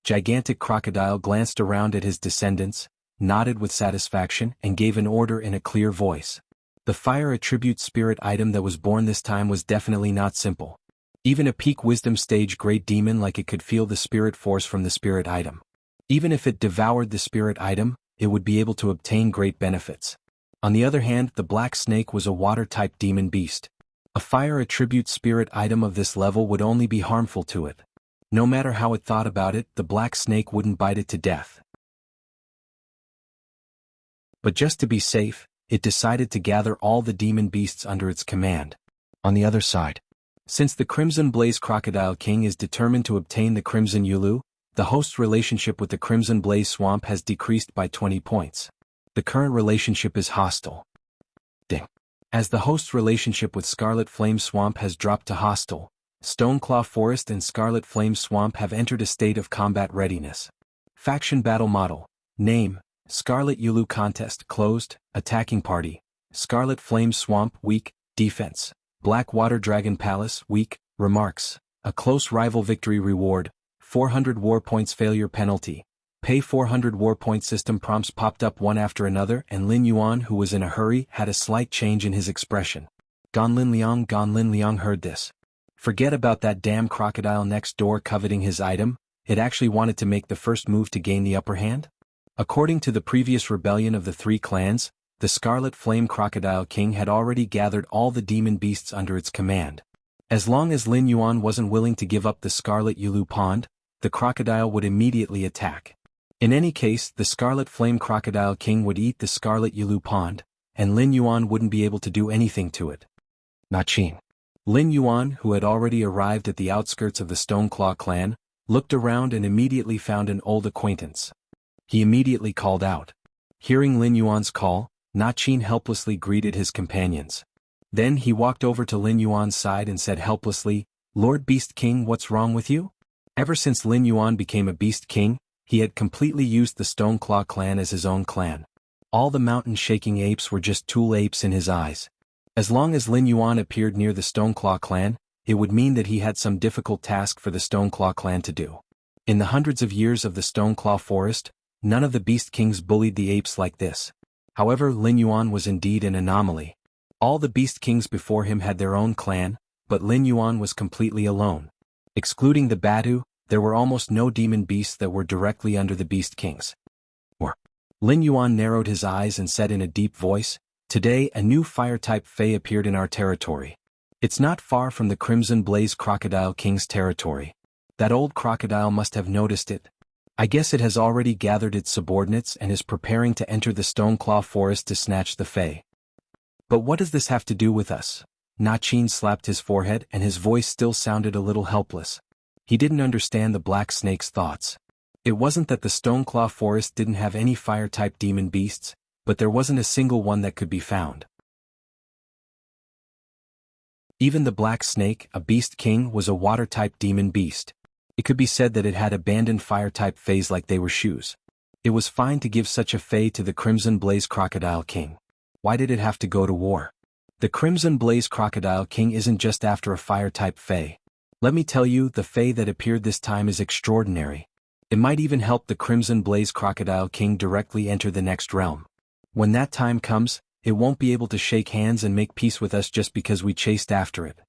Speaker 1: Gigantic Crocodile glanced around at his descendants, nodded with satisfaction and gave an order in a clear voice. The fire attribute spirit item that was born this time was definitely not simple. Even a peak wisdom stage great demon like it could feel the spirit force from the spirit item. Even if it devoured the spirit item, it would be able to obtain great benefits. On the other hand, the Black Snake was a water-type demon beast. A fire attribute spirit item of this level would only be harmful to it. No matter how it thought about it, the Black Snake wouldn't bite it to death. But just to be safe, it decided to gather all the demon beasts under its command. On the other side, since the Crimson Blaze Crocodile King is determined to obtain the Crimson Yulu, the host's relationship with the Crimson Blaze Swamp has decreased by 20 points. The current relationship is hostile. Ding. As the host's relationship with Scarlet Flame Swamp has dropped to hostile, Stoneclaw Forest and Scarlet Flame Swamp have entered a state of combat readiness. Faction Battle Model. Name: Scarlet Yulu Contest Closed. Attacking Party: Scarlet Flame Swamp. Weak. Defense: Black Water Dragon Palace, weak, remarks. A close rival victory reward, 400 war points failure penalty. Pay 400 war point system prompts popped up one after another and Lin Yuan, who was in a hurry, had a slight change in his expression. Gan Lin Liang heard this. Forget about that damn crocodile next door coveting his item, it actually wanted to make the first move to gain the upper hand? According to the previous rebellion of the three clans, the Scarlet Flame Crocodile King had already gathered all the demon beasts under its command. As long as Lin Yuan wasn't willing to give up the Scarlet Yulu Pond, the crocodile would immediately attack. In any case, the Scarlet Flame Crocodile King would eat the Scarlet Yulu Pond, and Lin Yuan wouldn't be able to do anything to it. Nachin. Lin Yuan, who had already arrived at the outskirts of the Stoneclaw clan, looked around and immediately found an old acquaintance. He immediately called out. Hearing Lin Yuan's call, Nachin helplessly greeted his companions. Then he walked over to Lin Yuan's side and said helplessly, Lord Beast King, what's wrong with you? Ever since Lin Yuan became a Beast King, he had completely used the Stoneclaw clan as his own clan. All the mountain-shaking apes were just tool apes in his eyes. As long as Lin Yuan appeared near the Stoneclaw clan, it would mean that he had some difficult task for the Stoneclaw clan to do. In the hundreds of years of the Stoneclaw forest, none of the Beast Kings bullied the apes like this. However, Lin Yuan was indeed an anomaly. All the Beast Kings before him had their own clan, but Lin Yuan was completely alone. Excluding the Badu, there were almost no demon beasts that were directly under the Beast Kings. Lin Yuan narrowed his eyes and said in a deep voice, Today a new fire-type Fae appeared in our territory. It's not far from the Crimson Blaze Crocodile King's territory. That old crocodile must have noticed it. I guess it has already gathered its subordinates and is preparing to enter the Stoneclaw forest to snatch the Fae. But what does this have to do with us? Nachin slapped his forehead and his voice still sounded a little helpless. He didn't understand the Black Snake's thoughts. It wasn't that the Stoneclaw forest didn't have any fire-type demon beasts, but there wasn't a single one that could be found. Even the Black Snake, a Beast King, was a water-type demon beast. It could be said that it had abandoned fire-type fays like they were shoes. It was fine to give such a fay to the Crimson Blaze Crocodile King. Why did it have to go to war? The Crimson Blaze Crocodile King isn't just after a fire-type fay. Let me tell you, the fay that appeared this time is extraordinary. It might even help the Crimson Blaze Crocodile King directly enter the next realm. When that time comes, it won't be able to shake hands and make peace with us just because we chased after it.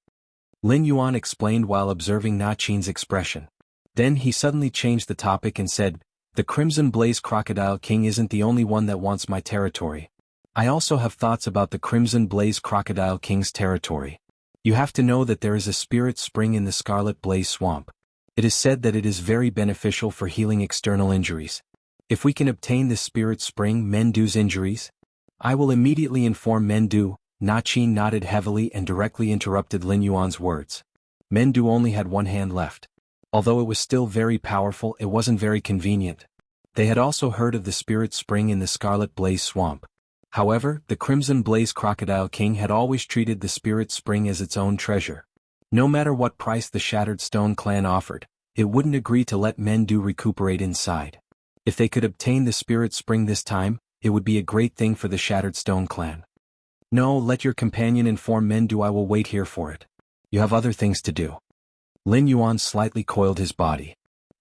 Speaker 1: Lin Yuan explained while observing Nachin's expression. Then he suddenly changed the topic and said, The Crimson Blaze Crocodile King isn't the only one that wants my territory. I also have thoughts about the Crimson Blaze Crocodile King's territory. You have to know that there is a spirit spring in the Scarlet Blaze Swamp. It is said that it is very beneficial for healing external injuries. If we can obtain this spirit spring, Mendu's injuries, I will immediately inform Mendu. Nachin nodded heavily and directly interrupted Lin Yuan's words. Mendu only had one hand left. Although it was still very powerful, it wasn't very convenient. They had also heard of the spirit spring in the Scarlet Blaze Swamp. However, the Crimson Blaze Crocodile King had always treated the spirit spring as its own treasure. No matter what price the Shattered Stone clan offered, it wouldn't agree to let Mendu recuperate inside. If they could obtain the spirit spring this time, it would be a great thing for the Shattered Stone clan. No, let your companion inform Mendu. I will wait here for it. You have other things to do. Lin Yuan slightly coiled his body.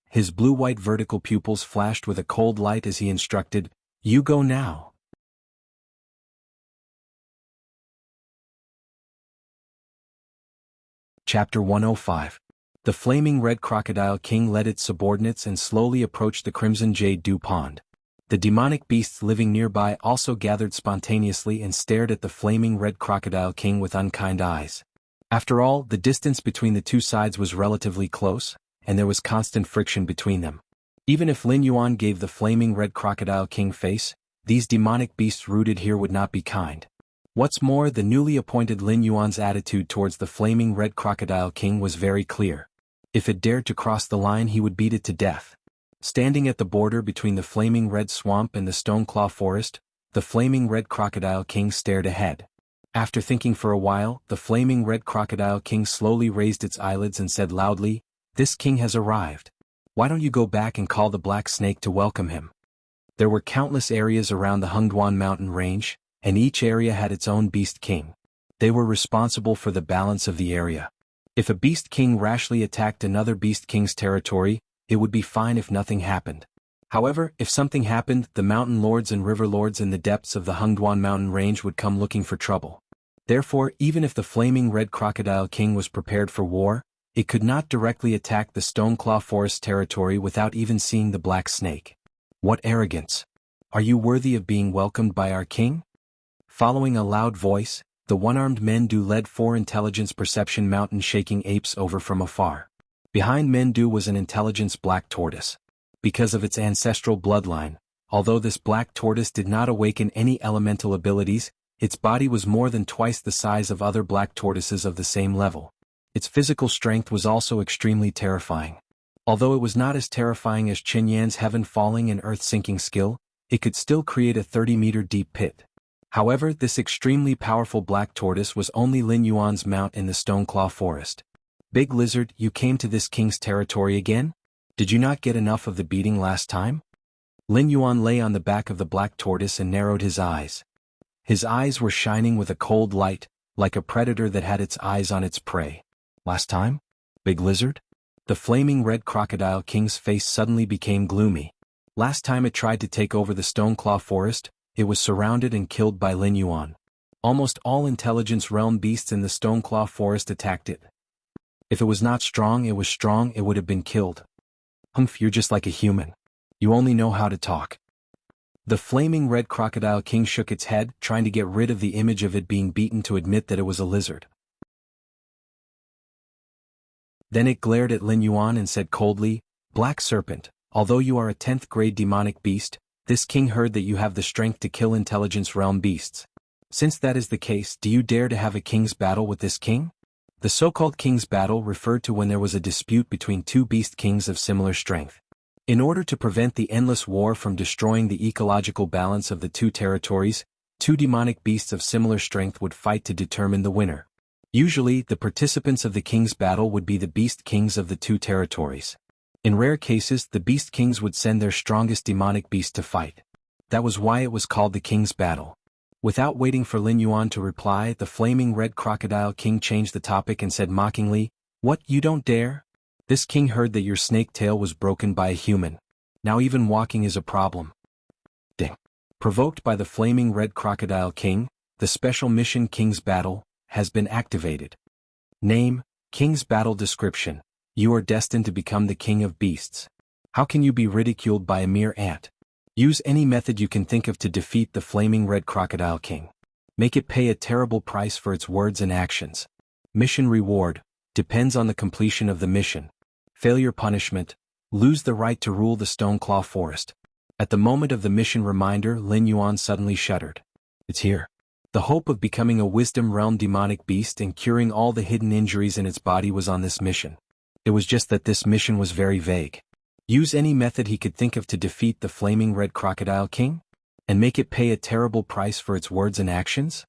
Speaker 1: His blue-white vertical pupils flashed with a cold light as he instructed, You go now. Chapter 105. The Flaming Red Crocodile King led its subordinates and slowly approached the Crimson Jade Dew Pond. The demonic beasts living nearby also gathered spontaneously and stared at the Flaming Red Crocodile King with unkind eyes. After all, the distance between the two sides was relatively close, and there was constant friction between them. Even if Lin Yuan gave the Flaming Red Crocodile King face, these demonic beasts rooted here would not be kind. What's more, the newly appointed Lin Yuan's attitude towards the Flaming Red Crocodile King was very clear. If it dared to cross the line, he would beat it to death. Standing at the border between the Flaming Red Swamp and the Stoneclaw Forest, the Flaming Red Crocodile King stared ahead. After thinking for a while, the Flaming Red Crocodile King slowly raised its eyelids and said loudly, This king has arrived. Why don't you go back and call the Black Snake to welcome him? There were countless areas around the Hungduan mountain range, and each area had its own beast king. They were responsible for the balance of the area. If a beast king rashly attacked another beast king's territory, it would be fine if nothing happened. However, if something happened, the mountain lords and river lords in the depths of the Hungduan mountain range would come looking for trouble. Therefore, even if the flaming red crocodile king was prepared for war, it could not directly attack the Stoneclaw Forest territory without even seeing the black snake. What arrogance! Are you worthy of being welcomed by our king? Following a loud voice, the one-armed Mendu led 4 intelligence perception mountain-shaking apes over from afar. Behind Mendu was an intelligence black tortoise. Because of its ancestral bloodline, although this black tortoise did not awaken any elemental abilities, its body was more than twice the size of other black tortoises of the same level. Its physical strength was also extremely terrifying. Although it was not as terrifying as Qinyan's heaven-falling and earth-sinking skill, it could still create a 30-meter deep pit. However, this extremely powerful black tortoise was only Lin Yuan's mount in the Stoneclaw Forest. Big Lizard, you came to this king's territory again? Did you not get enough of the beating last time? Lin Yuan lay on the back of the black tortoise and narrowed his eyes. His eyes were shining with a cold light, like a predator that had its eyes on its prey. Last time? Big Lizard? The flaming red crocodile king's face suddenly became gloomy. Last time it tried to take over the Stoneclaw Forest, it was surrounded and killed by Lin Yuan. Almost all intelligence realm beasts in the Stoneclaw Forest attacked it. If it was not strong, it would have been killed. Humph, you're just like a human. You only know how to talk. The flaming red crocodile king shook its head, trying to get rid of the image of it being beaten to admit that it was a lizard. Then it glared at Lin Yuan and said coldly, Black Serpent, although you are a 10th grade demonic beast, this king heard that you have the strength to kill intelligence realm beasts. Since that is the case, do you dare to have a king's battle with this king? The so-called king's battle referred to when there was a dispute between 2 beast kings of similar strength. In order to prevent the endless war from destroying the ecological balance of the 2 territories, 2 demonic beasts of similar strength would fight to determine the winner. Usually, the participants of the king's battle would be the beast kings of the 2 territories. In rare cases, the beast kings would send their strongest demonic beast to fight. That was why it was called the king's battle. Without waiting for Lin Yuan to reply, the flaming red crocodile king changed the topic and said mockingly, What, you don't dare? This king heard that your snake tail was broken by a human. Now even walking is a problem. Ding. Provoked by the flaming red crocodile king, the special mission King's Battle has been activated. Name, King's Battle description. You are destined to become the king of beasts. How can you be ridiculed by a mere ant? Use any method you can think of to defeat the flaming red crocodile king. Make it pay a terrible price for its words and actions. Mission reward, depends on the completion of the mission. Failure punishment, lose the right to rule the Stoneclaw Forest. At the moment of the mission reminder, Lin Yuan suddenly shuddered. It's here. The hope of becoming a wisdom realm demonic beast and curing all the hidden injuries in its body was on this mission. It was just that this mission was very vague. Use any method he could think of to defeat the flaming red crocodile king? And make it pay a terrible price for its words and actions?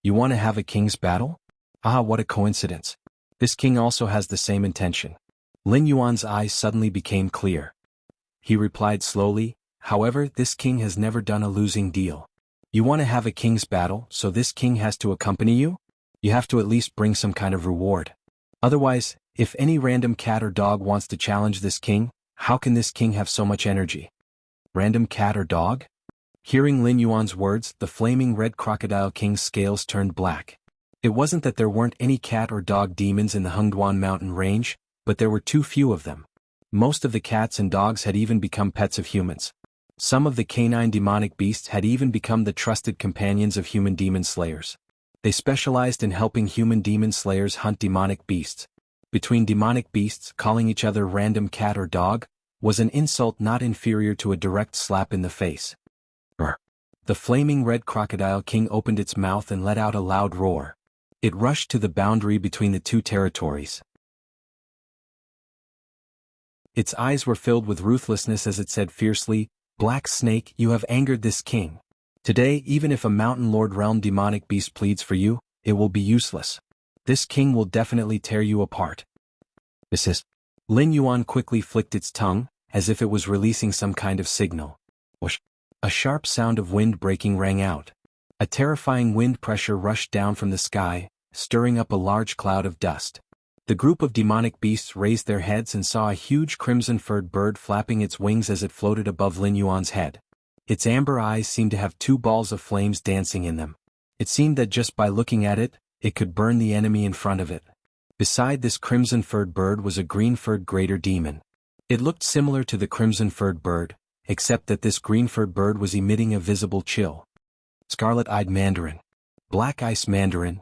Speaker 1: You want to have a king's battle? Ah, what a coincidence. This king also has the same intention. Lin Yuan's eyes suddenly became clear. He replied slowly, however, this king has never done a losing deal. You want to have a king's battle, so this king has to accompany you? You have to at least bring some kind of reward. Otherwise, if any random cat or dog wants to challenge this king, how can this king have so much energy? Random cat or dog? Hearing Lin Yuan's words, the flaming red crocodile king's scales turned black. It wasn't that there weren't any cat or dog demons in the Hungduan mountain range, but there were too few of them. Most of the cats and dogs had even become pets of humans. Some of the canine demonic beasts had even become the trusted companions of human demon slayers. They specialized in helping human demon slayers hunt demonic beasts. Between demonic beasts, calling each other random cat or dog was an insult not inferior to a direct slap in the face. The flaming red crocodile king opened its mouth and let out a loud roar. It rushed to the boundary between the 2 territories. Its eyes were filled with ruthlessness as it said fiercely, Black Snake, you have angered this king. Today, even if a mountain lord realm demonic beast pleads for you, it will be useless. This king will definitely tear you apart. This is. Lin Yuan quickly flicked its tongue, as if it was releasing some kind of signal. Whoosh. A sharp sound of wind breaking rang out. A terrifying wind pressure rushed down from the sky, stirring up a large cloud of dust. The group of demonic beasts raised their heads and saw a huge crimson-furred bird flapping its wings as it floated above Lin Yuan's head. Its amber eyes seemed to have two balls of flames dancing in them. It seemed that just by looking at it, it could burn the enemy in front of it. Beside this crimson-furred bird was a green-furred greater demon. It looked similar to the crimson-furred bird, except that this green-furred bird was emitting a visible chill. Scarlet-eyed Mandarin. Black Ice Mandarin.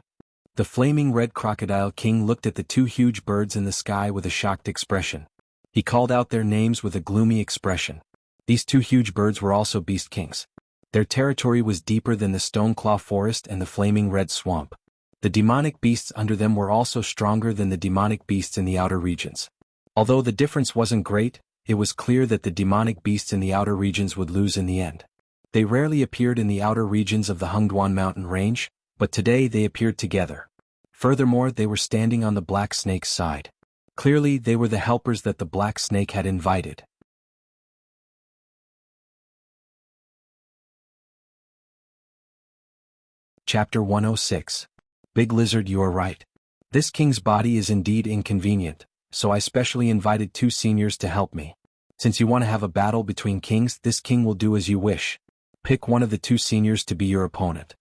Speaker 1: The flaming red crocodile king looked at the two huge birds in the sky with a shocked expression. He called out their names with a gloomy expression. These two huge birds were also beast kings. Their territory was deeper than the Stoneclaw Forest and the flaming red swamp. The demonic beasts under them were also stronger than the demonic beasts in the outer regions. Although the difference wasn't great, it was clear that the demonic beasts in the outer regions would lose in the end. They rarely appeared in the outer regions of the Hungduan mountain range, but today they appeared together. Furthermore, they were standing on the Black Snake's side. Clearly, they were the helpers that the Black Snake had invited. Chapter 106. Big Lizard, you are right. This king's body is indeed inconvenient, so I specially invited two seniors to help me. Since you want to have a battle between kings, this king will do as you wish. Pick one of the two seniors to be your opponent.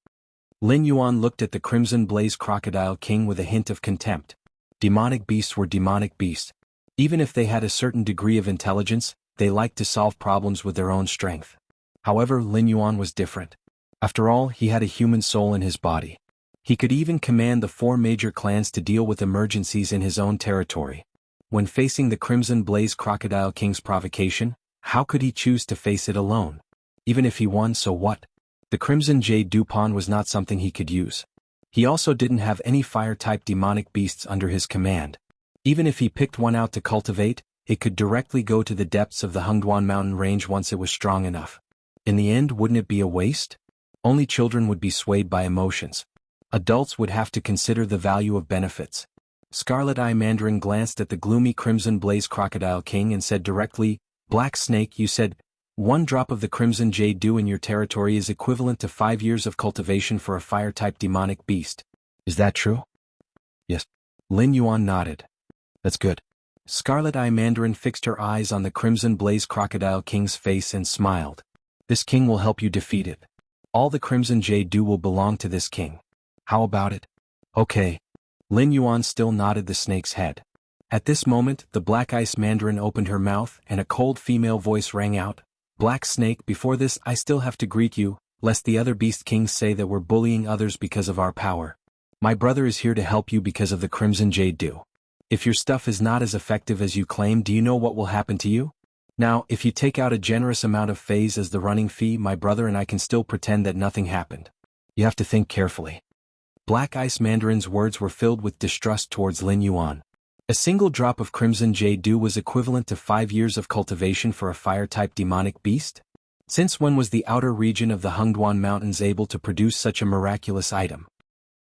Speaker 1: Lin Yuan looked at the Crimson Blaze Crocodile King with a hint of contempt. Demonic beasts were demonic beasts. Even if they had a certain degree of intelligence, they liked to solve problems with their own strength. However, Lin Yuan was different. After all, he had a human soul in his body. He could even command the 4 major clans to deal with emergencies in his own territory. When facing the Crimson Blaze Crocodile King's provocation, how could he choose to face it alone? Even if he won, so what? The Crimson Jade Dupont was not something he could use. He also didn't have any fire-type demonic beasts under his command. Even if he picked one out to cultivate, it could directly go to the depths of the Hungduan mountain range once it was strong enough. In the end, wouldn't it be a waste? Only children would be swayed by emotions. Adults would have to consider the value of benefits. Scarlet Eye Mandarin glanced at the gloomy Crimson Blaze Crocodile King and said directly, "Black Snake, you said, 1 drop of the Crimson Jade Dew in your territory is equivalent to 5 years of cultivation for a fire-type demonic beast. Is that true?" "Yes." Lin Yuan nodded. "That's good." Scarlet Eye Mandarin fixed her eyes on the Crimson Blaze Crocodile King's face and smiled. "This king will help you defeat it. All the Crimson Jade Dew will belong to this king. How about it?" "Okay." Lin Yuan still nodded the snake's head. At this moment, the Black Ice Mandarin opened her mouth and a cold female voice rang out. "Black Snake, before this I still have to greet you, lest the other beast kings say that we're bullying others because of our power. My brother is here to help you because of the Crimson Jade Dew. If your stuff is not as effective as you claim, do you know what will happen to you? Now, if you take out a generous amount of phase as the running fee, my brother and I can still pretend that nothing happened. You have to think carefully." Black Ice Mandarin's words were filled with distrust towards Lin Yuan. A single drop of Crimson Jade Dew was equivalent to 5 years of cultivation for a fire-type demonic beast? Since when was the outer region of the Hungduan Mountains able to produce such a miraculous item?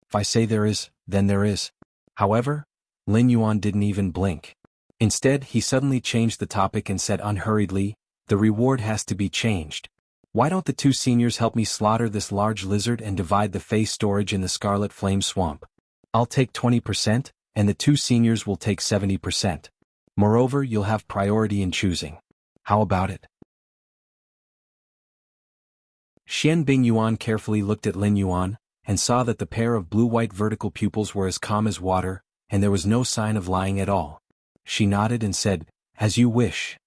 Speaker 1: If I say there is, then there is. However, Lin Yuan didn't even blink. Instead, he suddenly changed the topic and said unhurriedly, "The reward has to be changed. Why don't the two seniors help me slaughter this large lizard and divide the face storage in the Scarlet Flame Swamp? I'll take 20%, and the two seniors will take 70%. Moreover, you'll have priority in choosing. How about it?" Xian Bing Yuan carefully looked at Lin Yuan, and saw that the pair of blue-white vertical pupils were as calm as water, and there was no sign of lying at all. She nodded and said, "As you wish.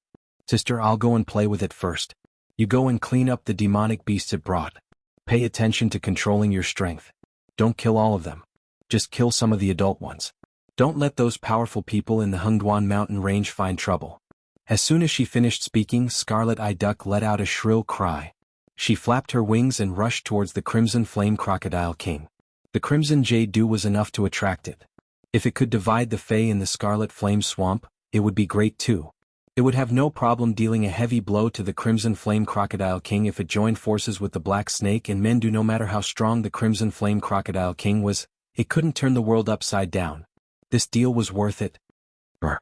Speaker 1: Sister, I'll go and play with it first. You go and clean up the demonic beasts it brought. Pay attention to controlling your strength. Don't kill all of them. Just kill some of the adult ones. Don't let those powerful people in the Hungduan mountain range find trouble." As soon as she finished speaking, Scarlet Eye Duck let out a shrill cry. She flapped her wings and rushed towards the Crimson Flame Crocodile King. The Crimson Jade Dew was enough to attract it. If it could divide the Fae in the Scarlet Flame Swamp, it would be great too. It would have no problem dealing a heavy blow to the Crimson Flame Crocodile King if it joined forces with the Black Snake and Mendu. No matter how strong the Crimson Flame Crocodile King was, it couldn't turn the world upside down. This deal was worth it. Brr.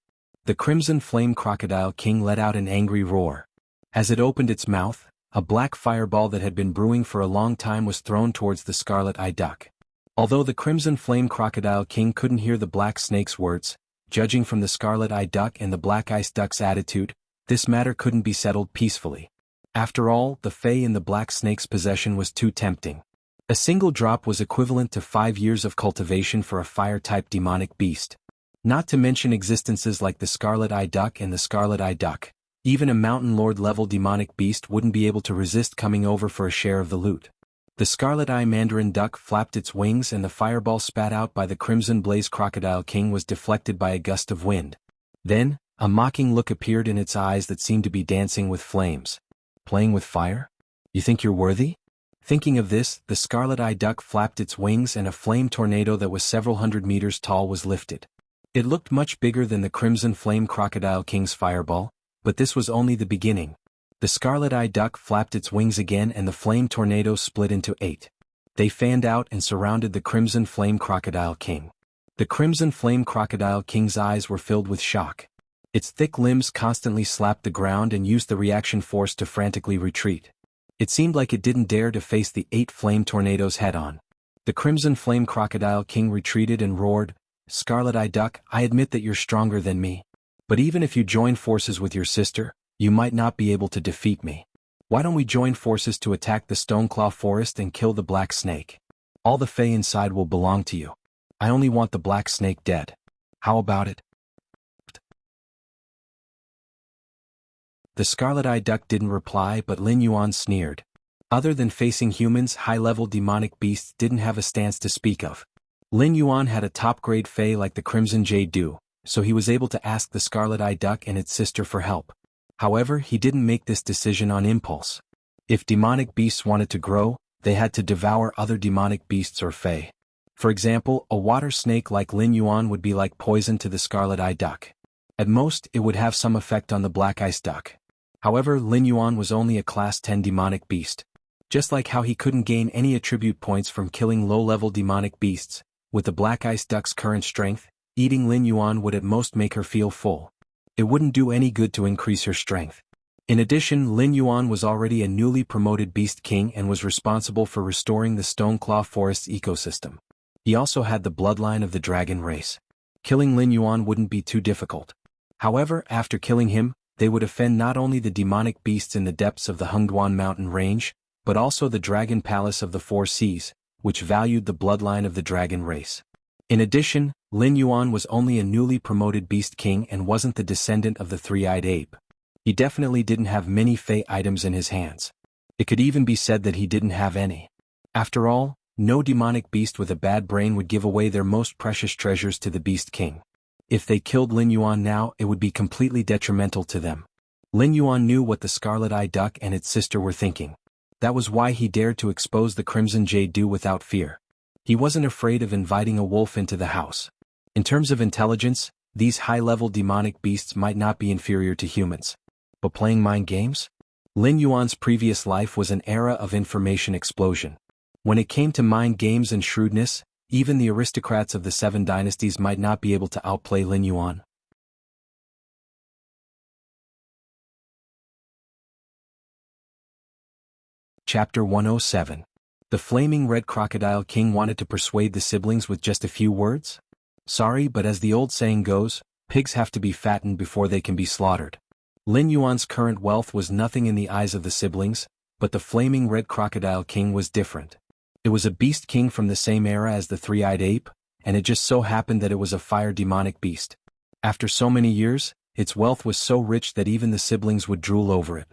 Speaker 1: The Crimson Flame Crocodile King let out an angry roar. As it opened its mouth, A black fireball that had been brewing for a long time was thrown towards the scarlet-eyed duck. Although the crimson flame crocodile king couldn't hear the black snake's words, judging from the scarlet-eyed duck and the black ice duck's attitude, this matter couldn't be settled peacefully. After all, the fey in the black snake's possession was too tempting. A single drop was equivalent to 5 years of cultivation for a fire-type demonic beast. Not to mention existences like the scarlet-eyed duck and the scarlet-eyed duck. Even a mountain lord-level demonic beast wouldn't be able to resist coming over for a share of the loot. The scarlet-eye mandarin duck flapped its wings and the fireball spat out by the crimson blaze crocodile king was deflected by a gust of wind. Then, a mocking look appeared in its eyes that seemed to be dancing with flames. Playing with fire? You think you're worthy? Thinking of this, the scarlet-eye duck flapped its wings and a flame tornado that was several hundred meters tall was lifted. It looked much bigger than the crimson flame crocodile king's fireball, but this was only the beginning. The scarlet-eyed duck flapped its wings again and the flame tornado split into 8. They fanned out and surrounded the crimson flame crocodile king. The crimson flame crocodile king's eyes were filled with shock. Its thick limbs constantly slapped the ground and used the reaction force to frantically retreat. It seemed like it didn't dare to face the 8 flame tornadoes head-on. The crimson flame crocodile king retreated and roared, "Scarlet-eyed duck, I admit that you're stronger than me. But even if you join forces with your sister, you might not be able to defeat me. Why don't we join forces to attack the Stoneclaw Forest and kill the black snake? All the fae inside will belong to you. I only want the black snake dead. How about it?" The scarlet-eyed duck didn't reply, but Lin Yuan sneered. Other than facing humans, high-level demonic beasts didn't have a stance to speak of. Lin Yuan had a top-grade fae like the Crimson Jade do, so he was able to ask the scarlet-eyed duck and its sister for help. However, he didn't make this decision on impulse. If demonic beasts wanted to grow, they had to devour other demonic beasts or fae. For example, a water snake like Lin Yuan would be like poison to the scarlet-eyed duck. At most, it would have some effect on the black ice duck. However, Lin Yuan was only a Class 10 demonic beast. Just like how he couldn't gain any attribute points from killing low-level demonic beasts, with the black ice duck's current strength, eating Lin Yuan would at most make her feel full. It wouldn't do any good to increase her strength. In addition, Lin Yuan was already a newly promoted Beast King and was responsible for restoring the Stoneclaw Forest's ecosystem. He also had the bloodline of the dragon race. Killing Lin Yuan wouldn't be too difficult. However, after killing him, they would offend not only the demonic beasts in the depths of the Hengduan mountain range, but also the Dragon Palace of the Four Seas, which valued the bloodline of the dragon race. In addition, Lin Yuan was only a newly promoted Beast King and wasn't the descendant of the three-eyed ape. He definitely didn't have many fey items in his hands. It could even be said that he didn't have any. After all, no demonic beast with a bad brain would give away their most precious treasures to the Beast King. If they killed Lin Yuan now, it would be completely detrimental to them. Lin Yuan knew what the scarlet-eyed duck and its sister were thinking. That was why he dared to expose the Crimson Jade Dew without fear. He wasn't afraid of inviting a wolf into the house. In terms of intelligence, these high-level demonic beasts might not be inferior to humans. But playing mind games? Lin Yuan's previous life was an era of information explosion. When it came to mind games and shrewdness, even the aristocrats of the 7 dynasties might not be able to outplay Lin Yuan. Chapter 107. The Flaming Red Crocodile King wanted to persuade the siblings with just a few words? Sorry, but as the old saying goes, pigs have to be fattened before they can be slaughtered. Lin Yuan's current wealth was nothing in the eyes of the siblings, but the Flaming Red Crocodile King was different. It was a beast king from the same era as the three-eyed ape, and it just so happened that it was a fire demonic beast. After so many years, its wealth was so rich that even the siblings would drool over it.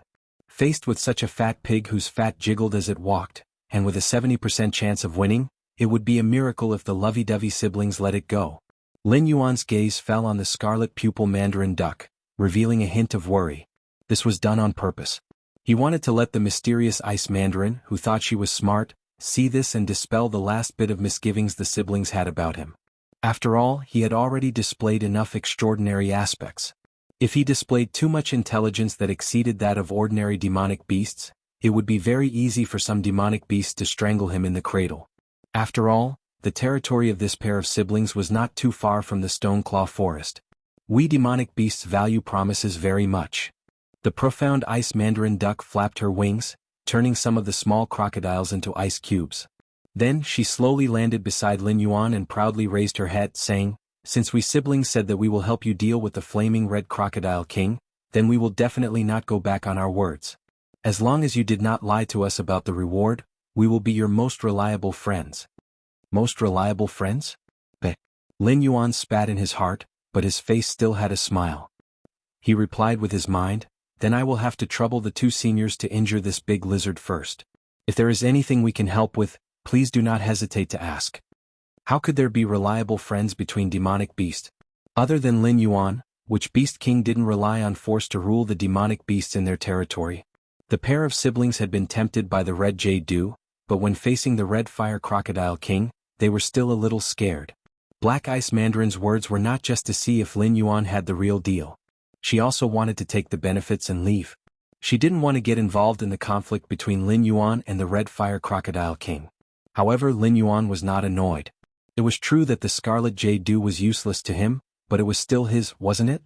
Speaker 1: Faced with such a fat pig whose fat jiggled as it walked, and with a 70% chance of winning, it would be a miracle if the lovey-dovey siblings let it go. Lin Yuan's gaze fell on the scarlet pupil mandarin duck, revealing a hint of worry. This was done on purpose. He wanted to let the mysterious ice mandarin, who thought she was smart, see this and dispel the last bit of misgivings the siblings had about him. After all, he had already displayed enough extraordinary aspects. If he displayed too much intelligence that exceeded that of ordinary demonic beasts, it would be very easy for some demonic beast to strangle him in the cradle. After all, the territory of this pair of siblings was not too far from the Stoneclaw Forest. We demonic beasts value promises very much. The profound ice mandarin duck flapped her wings, turning some of the small crocodiles into ice cubes. Then she slowly landed beside Lin Yuan and proudly raised her head, saying, "Since we siblings said that we will help you deal with the flaming red crocodile king, then we will definitely not go back on our words. As long as you did not lie to us about the reward, we will be your most reliable friends." Most reliable friends? Beh. Lin Yuan spat in his heart, but his face still had a smile. He replied with his mind, "Then I will have to trouble the two seniors to injure this big lizard first. If there is anything we can help with, please do not hesitate to ask." How could there be reliable friends between demonic beasts? Other than Lin Yuan, which Beast King didn't rely on force to rule the demonic beasts in their territory? The pair of siblings had been tempted by the red jade dew, but when facing the red fire crocodile king, they were still a little scared. Black Ice Mandarin's words were not just to see if Lin Yuan had the real deal. She also wanted to take the benefits and leave. She didn't want to get involved in the conflict between Lin Yuan and the red fire crocodile king. However, Lin Yuan was not annoyed. It was true that the scarlet jade dew was useless to him, but it was still his, wasn't it?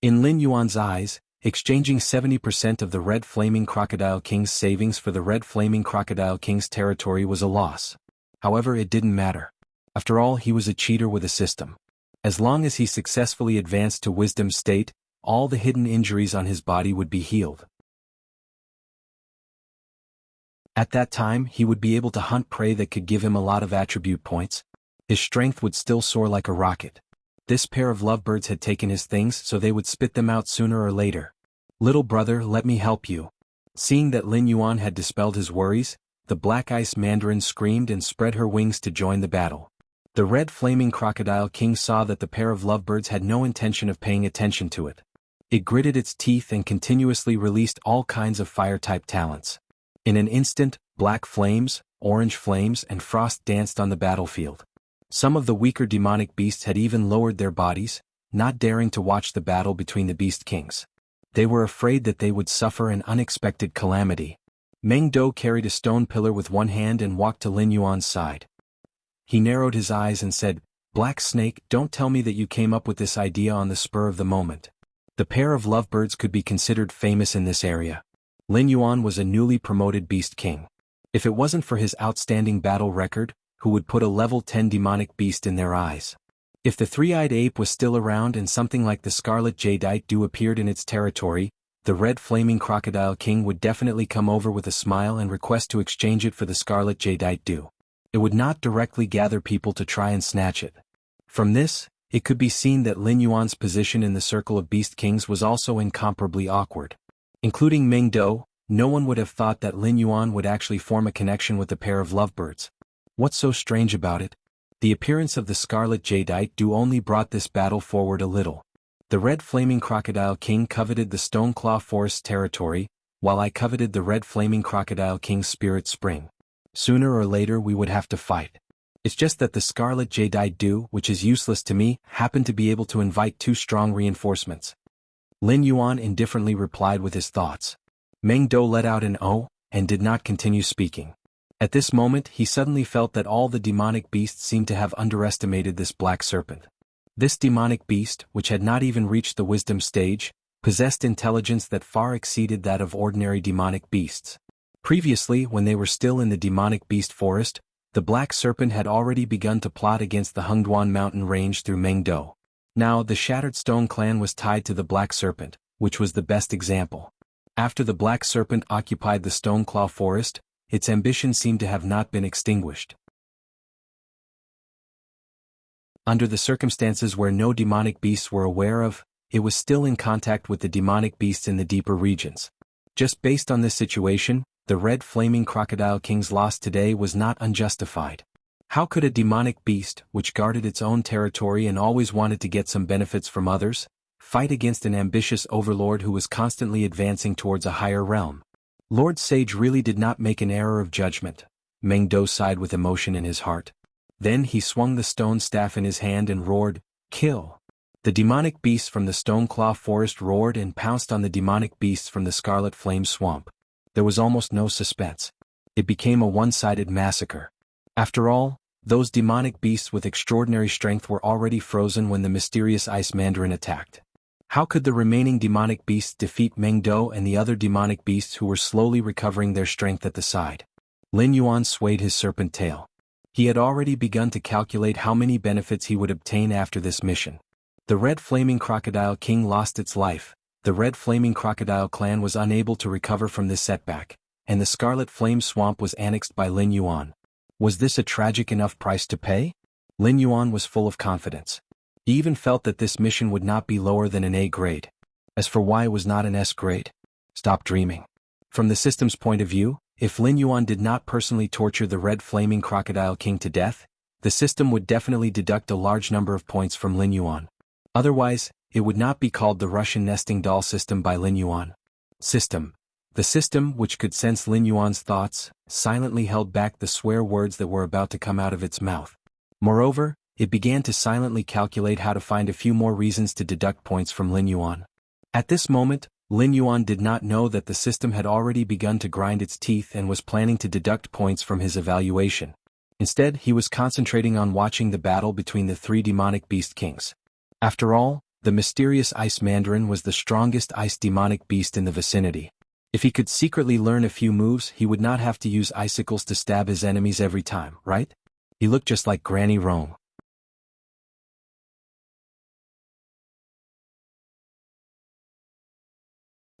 Speaker 1: In Lin Yuan's eyes, exchanging 70% of the red flaming crocodile king's savings for the red flaming crocodile king's territory was a loss. However, it didn't matter. After all, he was a cheater with a system. As long as he successfully advanced to wisdom state, all the hidden injuries on his body would be healed. At that time, he would be able to hunt prey that could give him a lot of attribute points. His strength would still soar like a rocket. This pair of lovebirds had taken his things, so they would spit them out sooner or later. "Little brother, let me help you." Seeing that Lin Yuan had dispelled his worries, the Black Ice Mandarin screamed and spread her wings to join the battle. The red flaming crocodile king saw that the pair of lovebirds had no intention of paying attention to it. It gritted its teeth and continuously released all kinds of fire-type talents. In an instant, black flames, orange flames and frost danced on the battlefield. Some of the weaker demonic beasts had even lowered their bodies, not daring to watch the battle between the beast kings. They were afraid that they would suffer an unexpected calamity. Meng Do carried a stone pillar with one hand and walked to Lin Yuan's side. He narrowed his eyes and said, "Black Snake, don't tell me that you came up with this idea on the spur of the moment." The pair of lovebirds could be considered famous in this area. Lin Yuan was a newly promoted beast king. If it wasn't for his outstanding battle record, who would put a level 10 demonic beast in their eyes? If the three-eyed ape was still around and something like the scarlet jadeite dew appeared in its territory, the red flaming crocodile king would definitely come over with a smile and request to exchange it for the scarlet jadeite dew. It would not directly gather people to try and snatch it. From this, it could be seen that Lin Yuan's position in the circle of beast kings was also incomparably awkward. Including Meng Do, no one would have thought that Lin Yuan would actually form a connection with a pair of lovebirds. What's so strange about it? The appearance of the scarlet jadeite dew only brought this battle forward a little. The red flaming crocodile king coveted the Stoneclaw Forest territory, while I coveted the red flaming crocodile king's spirit spring. Sooner or later we would have to fight. It's just that the scarlet jadeite dew, which is useless to me, happened to be able to invite two strong reinforcements. Lin Yuan indifferently replied with his thoughts. Meng Do let out an "oh," and did not continue speaking. At this moment he suddenly felt that all the demonic beasts seemed to have underestimated this black serpent. This demonic beast, which had not even reached the wisdom stage, possessed intelligence that far exceeded that of ordinary demonic beasts. Previously, when they were still in the demonic beast forest, the black serpent had already begun to plot against the Hengduan mountain range through Meng Do. Now, the Shattered Stone clan was tied to the black serpent, which was the best example. After the black serpent occupied the Stoneclaw forest, its ambition seemed to have not been extinguished. Under the circumstances where no demonic beasts were aware of, it was still in contact with the demonic beasts in the deeper regions. Just based on this situation, the red flaming crocodile king's loss today was not unjustified. How could a demonic beast, which guarded its own territory and always wanted to get some benefits from others, fight against an ambitious overlord who was constantly advancing towards a higher realm? Lord Sage really did not make an error of judgment. Meng Do sighed with emotion in his heart. Then he swung the stone staff in his hand and roared, "Kill!" The demonic beasts from the Stoneclaw forest roared and pounced on the demonic beasts from the Scarlet Flame swamp. There was almost no suspense. It became a one-sided massacre. After all, those demonic beasts with extraordinary strength were already frozen when the mysterious Ice Mandarin attacked. How could the remaining demonic beasts defeat Meng Do and the other demonic beasts who were slowly recovering their strength at the side? Lin Yuan swayed his serpent tail. He had already begun to calculate how many benefits he would obtain after this mission. The Red Flaming Crocodile King lost its life, the Red Flaming Crocodile clan was unable to recover from this setback, and the Scarlet Flame Swamp was annexed by Lin Yuan. Was this a tragic enough price to pay? Lin Yuan was full of confidence. He even felt that this mission would not be lower than an A grade. As for why it was not an S grade? Stop dreaming. From the system's point of view, if Lin Yuan did not personally torture the Red Flaming Crocodile King to death, the system would definitely deduct a large number of points from Lin Yuan. Otherwise, it would not be called the Russian nesting doll system by Lin Yuan. System. The system, which could sense Lin Yuan's thoughts, silently held back the swear words that were about to come out of its mouth. Moreover, it began to silently calculate how to find a few more reasons to deduct points from Lin Yuan. At this moment, Lin Yuan did not know that the system had already begun to grind its teeth and was planning to deduct points from his evaluation. Instead, he was concentrating on watching the battle between the three demonic beast kings. After all, the mysterious Ice Mandarin was the strongest ice demonic beast in the vicinity. If he could secretly learn a few moves, he would not have to use icicles to stab his enemies every time, right? He looked just like Granny Rome.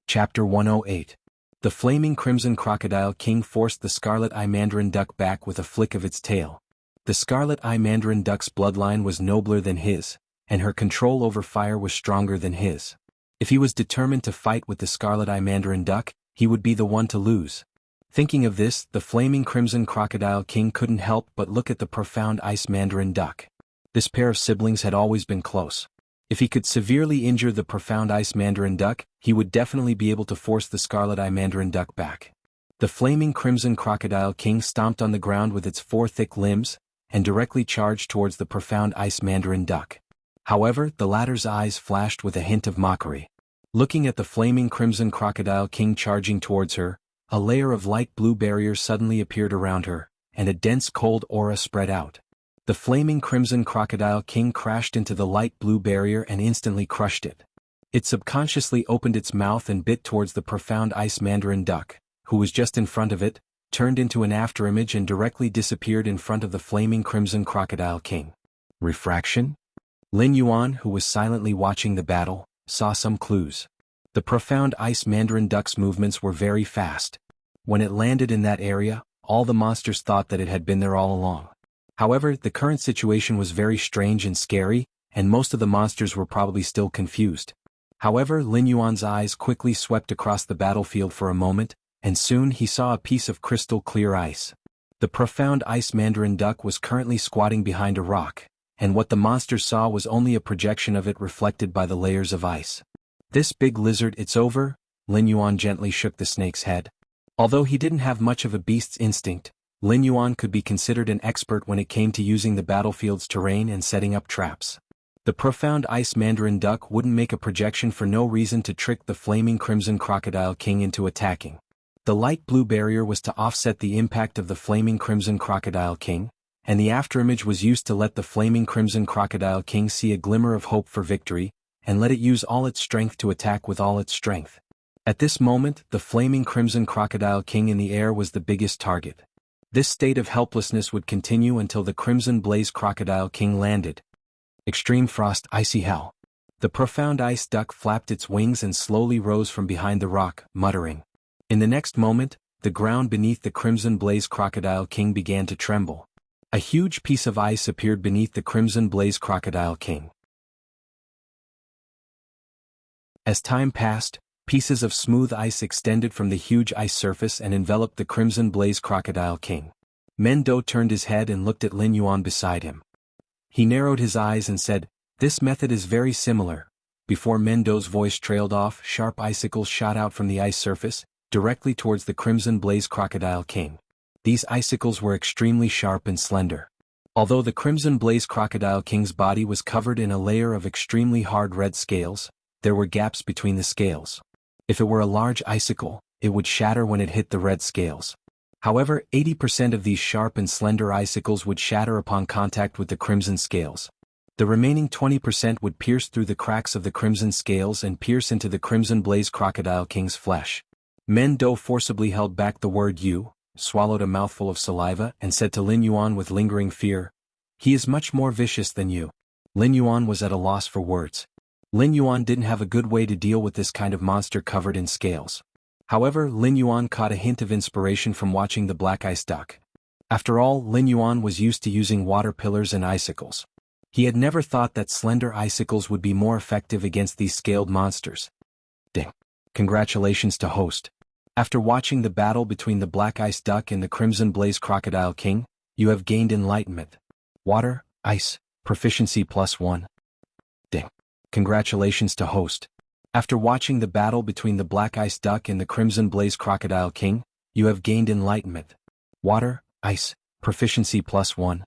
Speaker 1: Chapter 108. The Flaming Crimson Crocodile King forced the Scarlet Eye Mandarin Duck back with a flick of its tail. The Scarlet Eye Mandarin Duck's bloodline was nobler than his, and her control over fire was stronger than his. If he was determined to fight with the Scarlet Eye Mandarin Duck, he would be the one to lose. Thinking of this, the Flaming Crimson Crocodile King couldn't help but look at the Profound Ice Mandarin Duck. This pair of siblings had always been close. If he could severely injure the Profound Ice Mandarin Duck, he would definitely be able to force the Scarlet Eye Mandarin Duck back. The Flaming Crimson Crocodile King stomped on the ground with its four thick limbs, and directly charged towards the Profound Ice Mandarin Duck. However, the latter's eyes flashed with a hint of mockery. Looking at the Flaming Crimson Crocodile King charging towards her, a layer of light blue barrier suddenly appeared around her, and a dense cold aura spread out. The Flaming Crimson Crocodile King crashed into the light blue barrier and instantly crushed it. It subconsciously opened its mouth and bit towards the Profound Ice Mandarin Duck, who was just in front of it, turned into an afterimage and directly disappeared in front of the Flaming Crimson Crocodile King. Refraction? Lin Yuan, who was silently watching the battle, saw some clues. The Profound Ice Mandarin Duck's movements were very fast. When it landed in that area, all the monsters thought that it had been there all along. However, the current situation was very strange and scary, and most of the monsters were probably still confused. However, Lin Yuan's eyes quickly swept across the battlefield for a moment, and soon he saw a piece of crystal clear ice. The Profound Ice Mandarin Duck was currently squatting behind a rock, and what the monsters saw was only a projection of it reflected by the layers of ice. "This big lizard, it's over," Lin Yuan gently shook the snake's head. Although he didn't have much of a beast's instinct, Lin Yuan could be considered an expert when it came to using the battlefield's terrain and setting up traps. The Profound Ice Mandarin Duck wouldn't make a projection for no reason to trick the Flaming Crimson Crocodile King into attacking. The light blue barrier was to offset the impact of the Flaming Crimson Crocodile King, and the afterimage was used to let the Flaming Crimson Crocodile King see a glimmer of hope for victory, and let it use all its strength to attack with all its strength. At this moment, the Flaming Crimson Crocodile King in the air was the biggest target. This state of helplessness would continue until the Crimson Blaze Crocodile King landed. Extreme Frost, Icy Hell. The Profound Ice Duck flapped its wings and slowly rose from behind the rock, muttering. In the next moment, the ground beneath the Crimson Blaze Crocodile King began to tremble. A huge piece of ice appeared beneath the Crimson Blaze Crocodile King. As time passed, pieces of smooth ice extended from the huge ice surface and enveloped the Crimson Blaze Crocodile King. Mendo turned his head and looked at Lin Yuan beside him. He narrowed his eyes and said, "This method is very similar." Before Mendo's voice trailed off, sharp icicles shot out from the ice surface, directly towards the Crimson Blaze Crocodile King. These icicles were extremely sharp and slender. Although the Crimson Blaze Crocodile King's body was covered in a layer of extremely hard red scales, there were gaps between the scales. If it were a large icicle, it would shatter when it hit the red scales. However, 80% of these sharp and slender icicles would shatter upon contact with the crimson scales. The remaining 20% would pierce through the cracks of the crimson scales and pierce into the crimson blaze crocodile king's flesh. Mendo forcibly held back the word you, swallowed a mouthful of saliva and said to Lin Yuan with lingering fear, "He is much more vicious than you." Lin Yuan was at a loss for words. Lin Yuan didn't have a good way to deal with this kind of monster covered in scales. However, Lin Yuan caught a hint of inspiration from watching the black ice duck. After all, Lin Yuan was used to using water pillars and icicles. He had never thought that slender icicles would be more effective against these scaled monsters. Ding. Congratulations to host. After watching the battle between the black ice duck and the crimson blaze crocodile king, you have gained enlightenment. Water, ice, proficiency +1. Ding. Congratulations to host. After watching the battle between the black ice duck and the crimson blaze crocodile king, you have gained enlightenment. Water, ice, proficiency +1.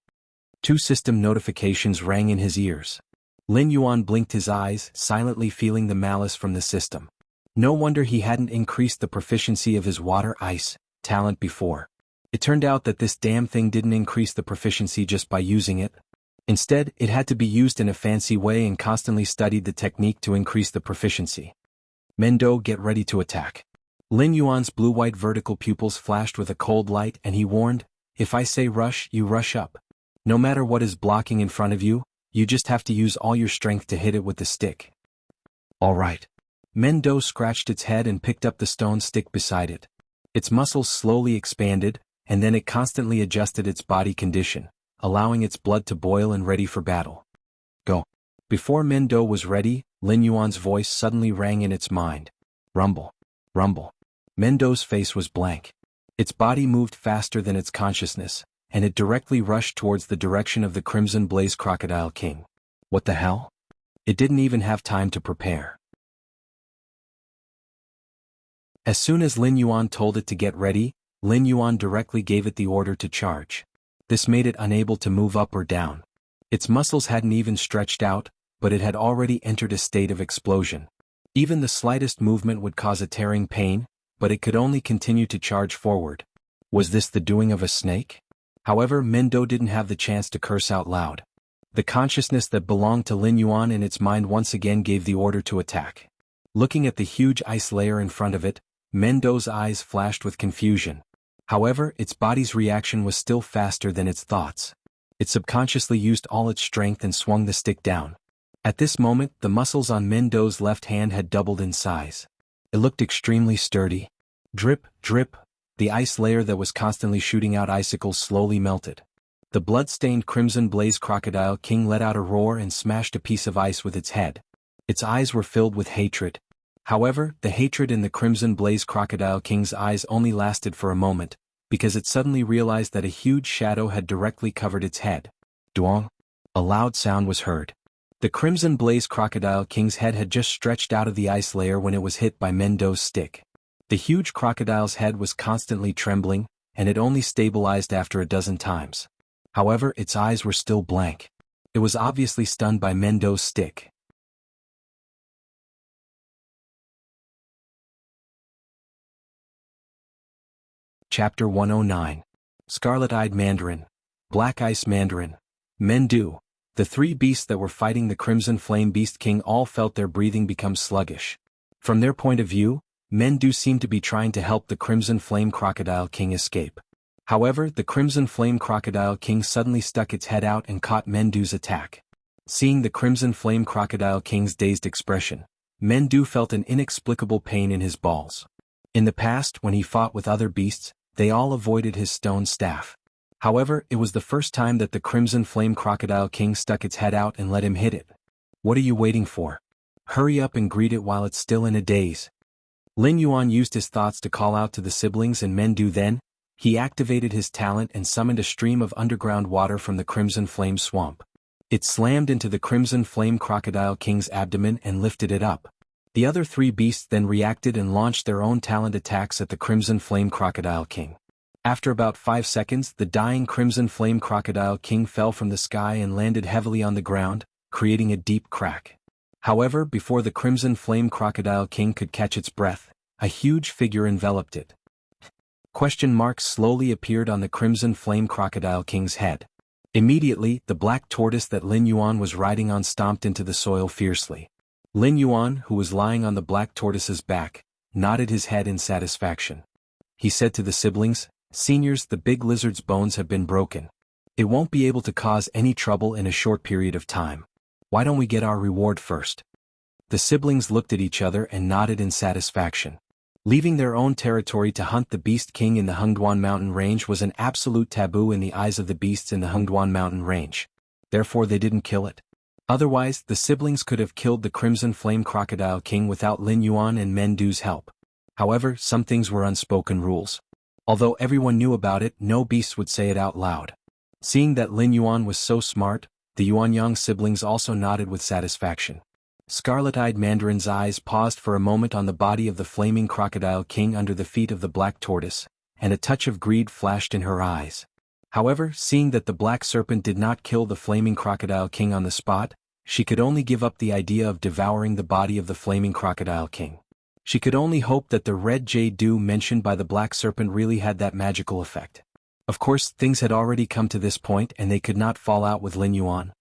Speaker 1: 2 system notifications rang in his ears. Lin Yuan blinked his eyes, silently feeling the malice from the system. No wonder he hadn't increased the proficiency of his water-ice talent before. It turned out that this damn thing didn't increase the proficiency just by using it. Instead, it had to be used in a fancy way and constantly studied the technique to increase the proficiency. Mendo, get ready to attack. Lin Yuan's blue-white vertical pupils flashed with a cold light and he warned, "If I say rush, you rush up. No matter what is blocking in front of you, you just have to use all your strength to hit it with the stick." All right. Mendo scratched its head and picked up the stone stick beside it. Its muscles slowly expanded, and then it constantly adjusted its body condition, allowing its blood to boil and ready for battle. Go. Before Mendo was ready, Lin Yuan's voice suddenly rang in its mind. Rumble. Rumble. Mendo's face was blank. Its body moved faster than its consciousness, and it directly rushed towards the direction of the crimson blaze crocodile king. What the hell? It didn't even have time to prepare. As soon as Lin Yuan told it to get ready, Lin Yuan directly gave it the order to charge. This made it unable to move up or down. Its muscles hadn't even stretched out, but it had already entered a state of explosion. Even the slightest movement would cause a tearing pain, but it could only continue to charge forward. Was this the doing of a snake? However, Mendo didn't have the chance to curse out loud. The consciousness that belonged to Lin Yuan in its mind once again gave the order to attack. Looking at the huge ice layer in front of it, Mendo's eyes flashed with confusion. However, its body's reaction was still faster than its thoughts. It subconsciously used all its strength and swung the stick down. At this moment, the muscles on Mendo's left hand had doubled in size. It looked extremely sturdy. Drip, drip. The ice layer that was constantly shooting out icicles slowly melted. The blood-stained crimson blaze crocodile king let out a roar and smashed a piece of ice with its head. Its eyes were filled with hatred. However, the hatred in the crimson blaze crocodile king's eyes only lasted for a moment, because it suddenly realized that a huge shadow had directly covered its head. Duong! A loud sound was heard. The crimson blaze crocodile king's head had just stretched out of the ice layer when it was hit by Mendo's stick. The huge crocodile's head was constantly trembling, and it only stabilized after a dozen times. However, its eyes were still blank. It was obviously stunned by Mendo's stick. Chapter 109. Scarlet-Eyed Mandarin. Black Ice Mandarin. Mendu. The 3 beasts that were fighting the Crimson Flame Beast King all felt their breathing become sluggish. From their point of view, Mendu seemed to be trying to help the Crimson Flame Crocodile King escape. However, the Crimson Flame Crocodile King suddenly stuck its head out and caught Mendu's attack. Seeing the Crimson Flame Crocodile King's dazed expression, Mendu felt an inexplicable pain in his balls. In the past, when he fought with other beasts, they all avoided his stone staff. However, it was the first time that the Crimson Flame Crocodile King stuck its head out and let him hit it. What are you waiting for? Hurry up and greet it while it's still in a daze. Lin Yuan used his thoughts to call out to the siblings and Mendu then, he activated his talent and summoned a stream of underground water from the Crimson Flame Swamp. It slammed into the Crimson Flame Crocodile King's abdomen and lifted it up. The other 3 beasts then reacted and launched their own talent attacks at the Crimson Flame Crocodile King. After about 5 seconds, the dying Crimson Flame Crocodile King fell from the sky and landed heavily on the ground, creating a deep crack. However, before the Crimson Flame Crocodile King could catch its breath, a huge figure enveloped it. Question marks slowly appeared on the Crimson Flame Crocodile King's head. Immediately, the black tortoise that Lin Yuan was riding on stomped into the soil fiercely. Lin Yuan, who was lying on the black tortoise's back, nodded his head in satisfaction. He said to the siblings, "Seniors, the big lizard's bones have been broken. It won't be able to cause any trouble in a short period of time. Why don't we get our reward first?" The siblings looked at each other and nodded in satisfaction. Leaving their own territory to hunt the Beast King in the Hengduan Mountain Range was an absolute taboo in the eyes of the beasts in the Hengduan Mountain Range. Therefore they didn't kill it. Otherwise, the siblings could have killed the Crimson Flame Crocodile King without Lin Yuan and Mendu's help. However, some things were unspoken rules. Although everyone knew about it, no beast would say it out loud. Seeing that Lin Yuan was so smart, the Yuanyang siblings also nodded with satisfaction. Scarlet-eyed Mandarin's eyes paused for a moment on the body of the Flaming Crocodile King under the feet of the Black Tortoise, and a touch of greed flashed in her eyes. However, seeing that the Black Serpent did not kill the Flaming Crocodile King on the spot, she could only give up the idea of devouring the body of the Flaming Crocodile King. She could only hope that the red jade dew mentioned by the Black Serpent really had that magical effect. Of course, things had already come to this point and they could not fall out with Lin Yuan.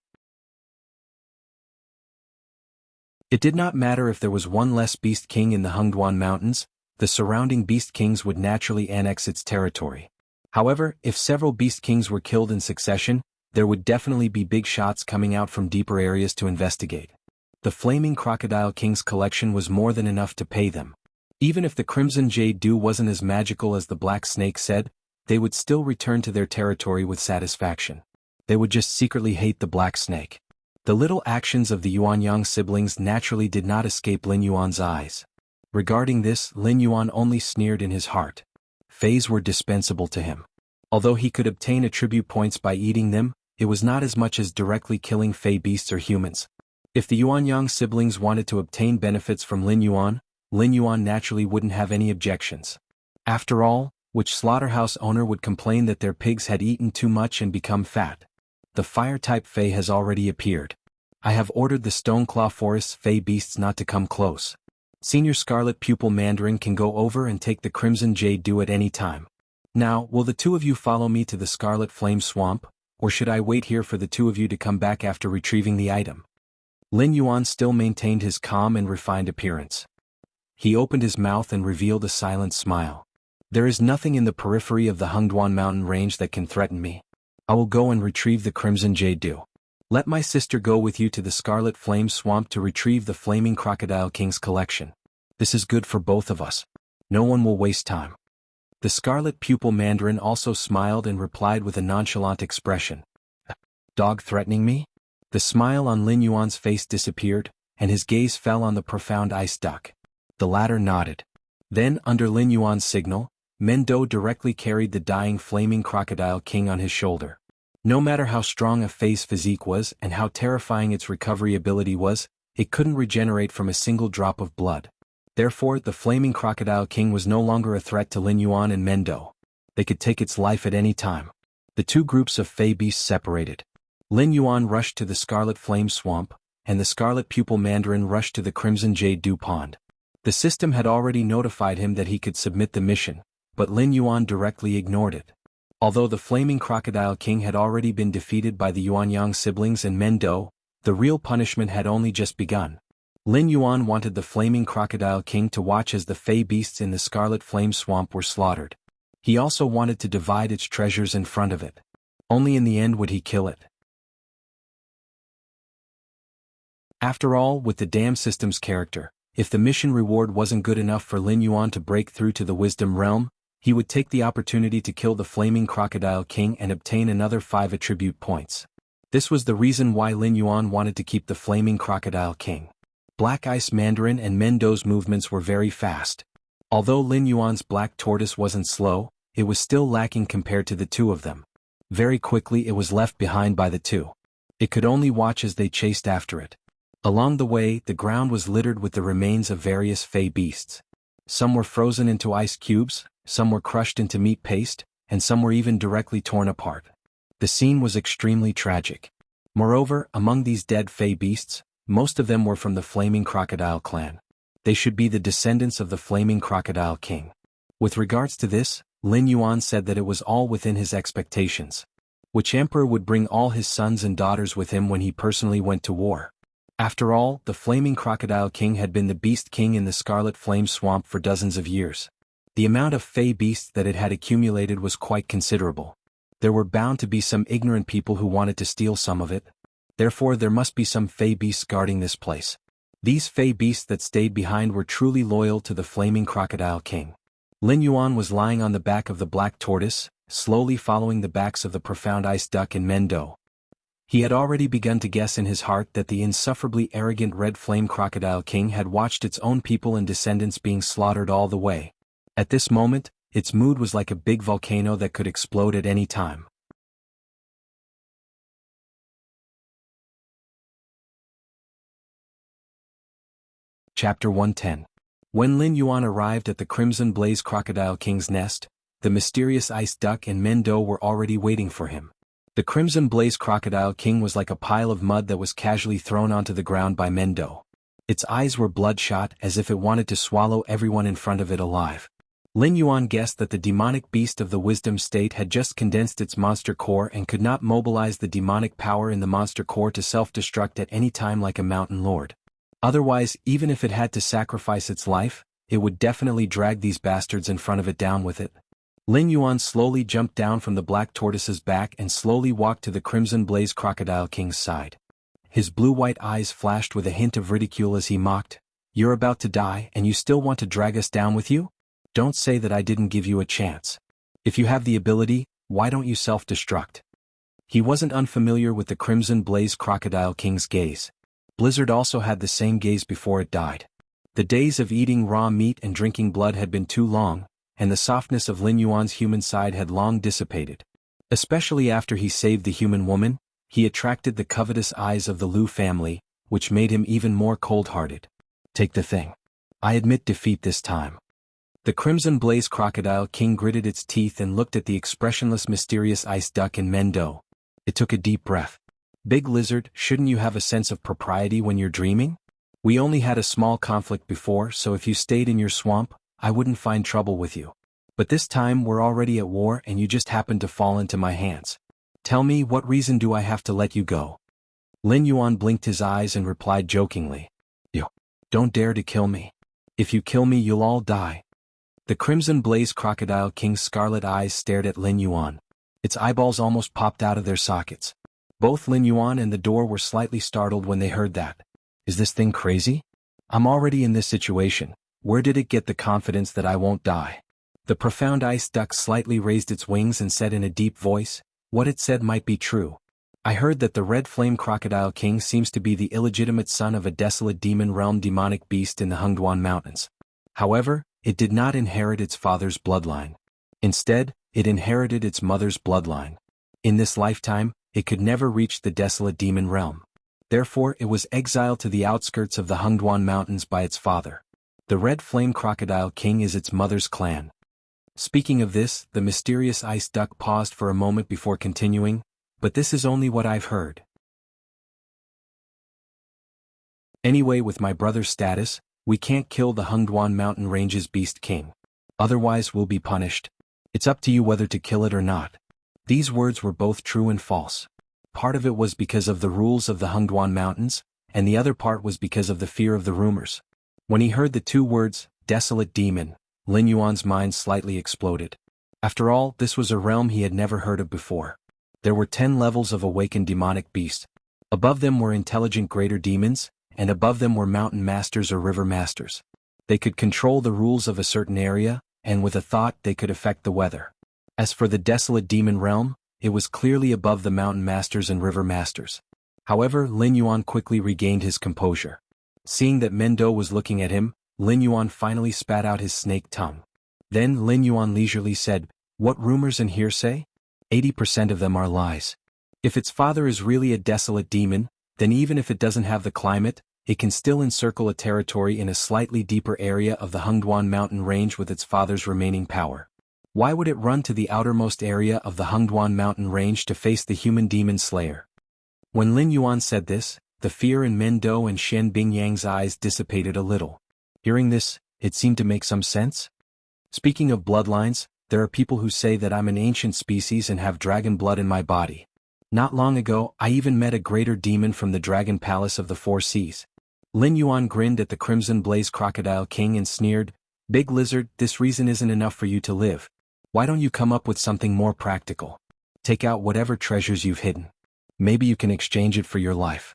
Speaker 1: It did not matter if there was one less Beast King in the Hengduan Mountains, the surrounding Beast Kings would naturally annex its territory. However, if several Beast Kings were killed in succession, there would definitely be big shots coming out from deeper areas to investigate. The Flaming Crocodile King's collection was more than enough to pay them. Even if the Crimson Jade Dew wasn't as magical as the Black Snake said, they would still return to their territory with satisfaction. They would just secretly hate the Black Snake. The little actions of the Yuanyang siblings naturally did not escape Lin Yuan's eyes. Regarding this, Lin Yuan only sneered in his heart. Fays were dispensable to him. Although he could obtain attribute points by eating them, it was not as much as directly killing Fey beasts or humans. If the Yuanyang siblings wanted to obtain benefits from Lin Yuan naturally wouldn't have any objections. After all, which slaughterhouse owner would complain that their pigs had eaten too much and become fat? The Fire-type Fey has already appeared. I have ordered the Stoneclaw Forest's Fey beasts not to come close. Senior Scarlet Pupil Mandarin can go over and take the Crimson Jade Dew at any time. Now, will the two of you follow me to the Scarlet Flame Swamp, or should I wait here for the two of you to come back after retrieving the item? Lin Yuan still maintained his calm and refined appearance. He opened his mouth and revealed a silent smile. There is nothing in the periphery of the Hengduan Mountain Range that can threaten me. I will go and retrieve the Crimson Jade Dew. Let my sister go with you to the Scarlet Flame Swamp to retrieve the Flaming Crocodile King's collection. This is good for both of us. No one will waste time. The Scarlet Pupil Mandarin also smiled and replied with a nonchalant expression. Dog threatening me? The smile on Lin Yuan's face disappeared, and his gaze fell on the profound ice duck. The latter nodded. Then, under Lin Yuan's signal, Mendo directly carried the dying Flaming Crocodile King on his shoulder. No matter how strong a Fey's physique was and how terrifying its recovery ability was, it couldn't regenerate from a single drop of blood. Therefore, the Flaming Crocodile King was no longer a threat to Lin Yuan and Mendo. They could take its life at any time. The two groups of Fey beasts separated. Lin Yuan rushed to the Scarlet Flame Swamp, and the Scarlet Pupil Mandarin rushed to the Crimson Jade Dew Pond. The system had already notified him that he could submit the mission, but Lin Yuan directly ignored it. Although the Flaming Crocodile King had already been defeated by the Yuanyang siblings and Mendo, the real punishment had only just begun. Lin Yuan wanted the Flaming Crocodile King to watch as the Fey beasts in the Scarlet Flame Swamp were slaughtered. He also wanted to divide its treasures in front of it. Only in the end would he kill it. After all, with the dam system's character, if the mission reward wasn't good enough for Lin Yuan to break through to the Wisdom Realm, he would take the opportunity to kill the Flaming Crocodile King and obtain another 5 attribute points. This was the reason why Lin Yuan wanted to keep the Flaming Crocodile King. Black Ice Mandarin and Mendo's movements were very fast. Although Lin Yuan's Black Tortoise wasn't slow, it was still lacking compared to the two of them. Very quickly it was left behind by the two. It could only watch as they chased after it. Along the way, the ground was littered with the remains of various Fey beasts. Some were frozen into ice cubes, some were crushed into meat paste, and some were even directly torn apart. The scene was extremely tragic. Moreover, among these dead Fey beasts, most of them were from the Flaming Crocodile clan. They should be the descendants of the Flaming Crocodile King. With regards to this, Lin Yuan said that it was all within his expectations. Which emperor would bring all his sons and daughters with him when he personally went to war? After all, the Flaming Crocodile King had been the Beast King in the Scarlet Flame Swamp for dozens of years. The amount of fey beasts that it had accumulated was quite considerable. There were bound to be some ignorant people who wanted to steal some of it. Therefore there must be some fey beasts guarding this place. These fey beasts that stayed behind were truly loyal to the Flaming Crocodile King. Lin Yuan was lying on the back of the black tortoise, slowly following the backs of the profound ice duck and Mendo. He had already begun to guess in his heart that the insufferably arrogant Red Flame Crocodile King had watched its own people and descendants being slaughtered all the way. At this moment, its mood was like a big volcano that could explode at any time. Chapter 110. When Lin Yuan arrived at the Crimson Blaze Crocodile King's nest, the mysterious ice duck and Mendo were already waiting for him. The Crimson Blaze Crocodile King was like a pile of mud that was casually thrown onto the ground by Mendo. Its eyes were bloodshot as if it wanted to swallow everyone in front of it alive. Lin Yuan guessed that the demonic beast of the wisdom state had just condensed its monster core and could not mobilize the demonic power in the monster core to self-destruct at any time like a mountain lord. Otherwise, even if it had to sacrifice its life, it would definitely drag these bastards in front of it down with it. Lin Yuan slowly jumped down from the black tortoise's back and slowly walked to the Crimson Blaze Crocodile King's side. His blue-white eyes flashed with a hint of ridicule as he mocked, "You're about to die and you still want to drag us down with you? Don't say that I didn't give you a chance. If you have the ability, why don't you self-destruct?" He wasn't unfamiliar with the Crimson Blaze Crocodile King's gaze. Blizzard also had the same gaze before it died. The days of eating raw meat and drinking blood had been too long, and the softness of Lin Yuan's human side had long dissipated. Especially after he saved the human woman, he attracted the covetous eyes of the Liu family, which made him even more cold-hearted. "Take the thing. I admit defeat this time." The Crimson Blaze Crocodile King gritted its teeth and looked at the expressionless mysterious ice duck and Mendo. It took a deep breath. "Big Lizard, shouldn't you have a sense of propriety when you're dreaming? We only had a small conflict before, so if you stayed in your swamp, I wouldn't find trouble with you. But this time we're already at war and you just happened to fall into my hands. Tell me, what reason do I have to let you go?" Lin Yuan blinked his eyes and replied jokingly, "You don't dare to kill me. If you kill me you'll all die." The Crimson Blaze Crocodile King's scarlet eyes stared at Lin Yuan. Its eyeballs almost popped out of their sockets. Both Lin Yuan and the door were slightly startled when they heard that. "Is this thing crazy? I'm already in this situation. Where did it get the confidence that I won't die?" The profound ice duck slightly raised its wings and said in a deep voice, what it said might be true. "I heard that the Red Flame Crocodile King seems to be the illegitimate son of a desolate demon realm demonic beast in the Hengduan Mountains. However, it did not inherit its father's bloodline. Instead, it inherited its mother's bloodline. In this lifetime, it could never reach the desolate demon realm. Therefore it was exiled to the outskirts of the Hengduan Mountains by its father. The Red Flame Crocodile King is its mother's clan." Speaking of this, the mysterious ice duck paused for a moment before continuing, "But this is only what I've heard. Anyway, with my brother's status, we can't kill the Hengduan Mountain Range's Beast King. Otherwise we'll be punished. It's up to you whether to kill it or not." These words were both true and false. Part of it was because of the rules of the Hengduan Mountains, and the other part was because of the fear of the rumors. When he heard the two words, "desolate demon," Lin Yuan's mind slightly exploded. After all, this was a realm he had never heard of before. There were 10 levels of awakened demonic beasts. Above them were intelligent greater demons, and above them were mountain masters or river masters. They could control the rules of a certain area, and with a thought they could affect the weather. As for the desolate demon realm, it was clearly above the mountain masters and river masters. However, Lin Yuan quickly regained his composure. Seeing that Mendo was looking at him, Lin Yuan finally spat out his snake tongue. Then Lin Yuan leisurely said, "What rumors and hearsay? 80% of them are lies. If its father is really a desolate demon, then even if it doesn't have the climate, it can still encircle a territory in a slightly deeper area of the Hengduan mountain range with its father's remaining power. Why would it run to the outermost area of the Hengduan mountain range to face the human demon slayer?" When Lin Yuan said this, the fear in Mendo and Shen Bingyang's eyes dissipated a little. Hearing this, it seemed to make some sense. Speaking of bloodlines, there are people who say that I'm an ancient species and have dragon blood in my body. Not long ago, I even met a greater demon from the Dragon Palace of the Four Seas. Lin Yuan grinned at the Crimson Blaze Crocodile King and sneered, "Big Lizard, this reason isn't enough for you to live. Why don't you come up with something more practical? Take out whatever treasures you've hidden. Maybe you can exchange it for your life."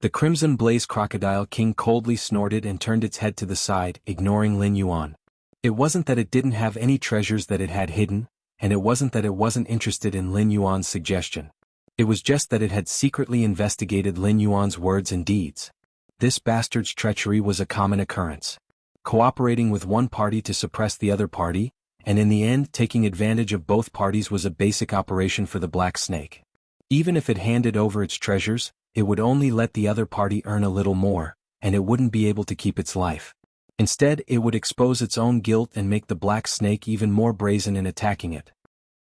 Speaker 1: The Crimson Blaze Crocodile King coldly snorted and turned its head to the side, ignoring Lin Yuan. It wasn't that it didn't have any treasures that it had hidden, and it wasn't that it wasn't interested in Lin Yuan's suggestion. It was just that it had secretly investigated Lin Yuan's words and deeds. This bastard's treachery was a common occurrence. Cooperating with one party to suppress the other party, and in the end taking advantage of both parties was a basic operation for the Black Snake. Even if it handed over its treasures, it would only let the other party earn a little more, and it wouldn't be able to keep its life. Instead, it would expose its own guilt and make the Black Snake even more brazen in attacking it.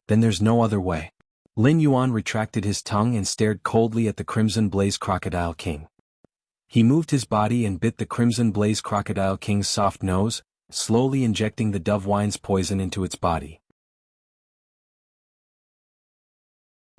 Speaker 1: Then there's no other way. Lin Yuan retracted his tongue and stared coldly at the Crimson Blaze Crocodile King. He moved his body and bit the Crimson Blaze Crocodile King's soft nose, slowly injecting the dove wine's poison into its body.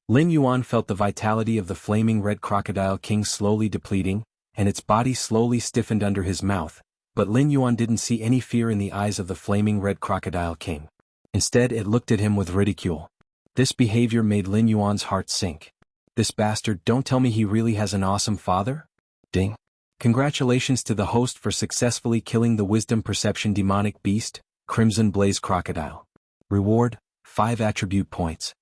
Speaker 1: Lin Yuan felt the vitality of the flaming red Crocodile King slowly depleting, and its body slowly stiffened under his mouth, but Lin Yuan didn't see any fear in the eyes of the flaming red Crocodile King. Instead, it looked at him with ridicule. This behavior made Lin Yuan's heart sink. This bastard, don't tell me he really has an awesome father? Ding. Congratulations to the host for successfully killing the Wisdom Perception demonic beast, Crimson Blaze Crocodile. Reward, 5 attribute points.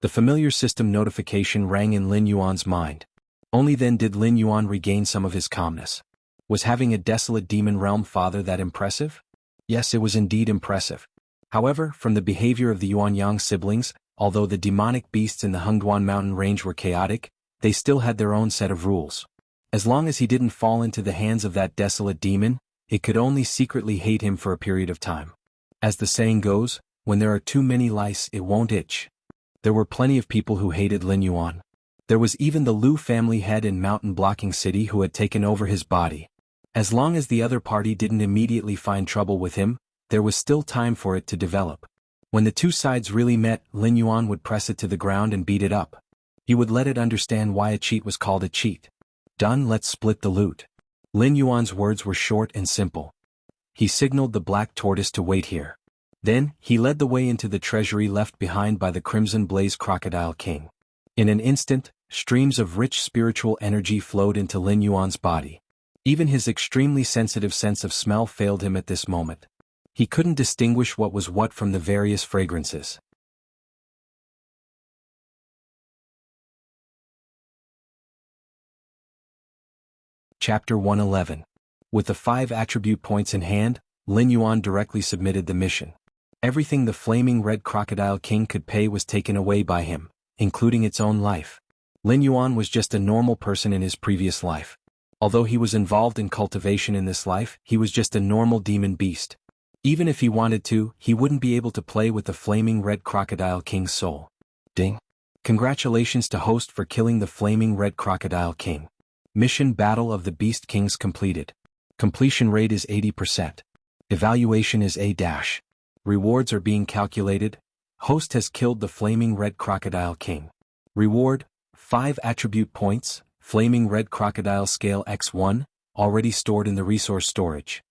Speaker 1: The familiar system notification rang in Lin Yuan's mind. Only then did Lin Yuan regain some of his calmness. Was having a desolate demon realm father that impressive? Yes, it was indeed impressive. However, from the behavior of the Yuanyang siblings, although the demonic beasts in the Hengduan mountain range were chaotic, they still had their own set of rules. As long as he didn't fall into the hands of that desolate demon, it could only secretly hate him for a period of time. As the saying goes, when there are too many lice it won't itch. There were plenty of people who hated Lin Yuan. There was even the Lu family head in Mountain Blocking City who had taken over his body. As long as the other party didn't immediately find trouble with him, there was still time for it to develop. When the two sides really met, Lin Yuan would press it to the ground and beat it up. He would let it understand why a cheat was called a cheat. Done, let's split the loot. Lin Yuan's words were short and simple. He signaled the black tortoise to wait here. Then, he led the way into the treasury left behind by the Crimson Blaze Crocodile King. In an instant, streams of rich spiritual energy flowed into Lin Yuan's body. Even his extremely sensitive sense of smell failed him at this moment. He couldn't distinguish what was what from the various fragrances. Chapter 111. With the 5 attribute points in hand, Lin Yuan directly submitted the mission. Everything the flaming red Crocodile King could pay was taken away by him, including its own life. Lin Yuan was just a normal person in his previous life. Although he was involved in cultivation in this life, he was just a normal demon beast. Even if he wanted to, he wouldn't be able to play with the flaming red Crocodile King's soul. Ding. Congratulations to host for killing the flaming red Crocodile King. Mission Battle of the Beast Kings completed. Completion rate is 80%. Evaluation is A-. Rewards are being calculated. Host has killed the flaming red Crocodile King. Reward, 5 attribute points, Flaming Red Crocodile Scale X1, already stored in the resource storage.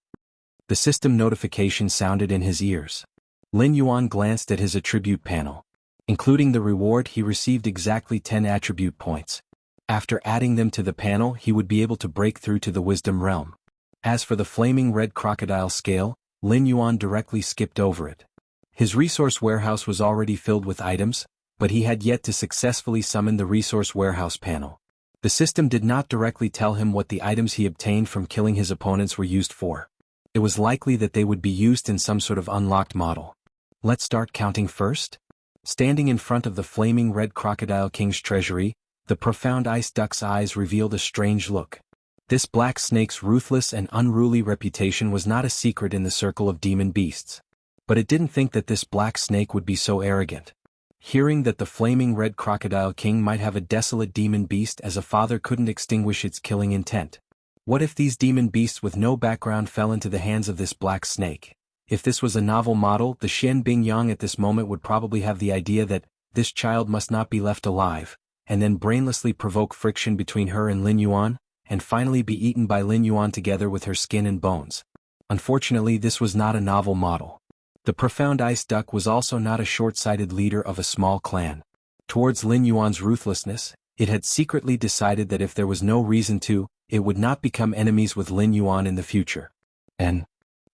Speaker 1: The system notification sounded in his ears. Lin Yuan glanced at his attribute panel. Including the reward, he received exactly 10 attribute points. After adding them to the panel, he would be able to break through to the Wisdom Realm. As for the Flaming Red Crocodile Scale, Lin Yuan directly skipped over it. His resource warehouse was already filled with items, but he had yet to successfully summon the resource warehouse panel. The system did not directly tell him what the items he obtained from killing his opponents were used for. It was likely that they would be used in some sort of unlocked model. Let's start counting first. Standing in front of the flaming red Crocodile King's treasury, the profound ice duck's eyes revealed a strange look. This black snake's ruthless and unruly reputation was not a secret in the circle of demon beasts. But it didn't think that this black snake would be so arrogant. Hearing that the flaming red Crocodile King might have a desolate demon beast as a father couldn't extinguish its killing intent. What if these demon beasts with no background fell into the hands of this black snake? If this was a novel model, the Xian Bingyang at this moment would probably have the idea that this child must not be left alive, and then brainlessly provoke friction between her and Lin Yuan, and finally be eaten by Lin Yuan together with her skin and bones. Unfortunately, this was not a novel model. The profound ice duck was also not a short-sighted leader of a small clan. Towards Lin Yuan's ruthlessness, it had secretly decided that if there was no reason to, it would not become enemies with Lin Yuan in the future. And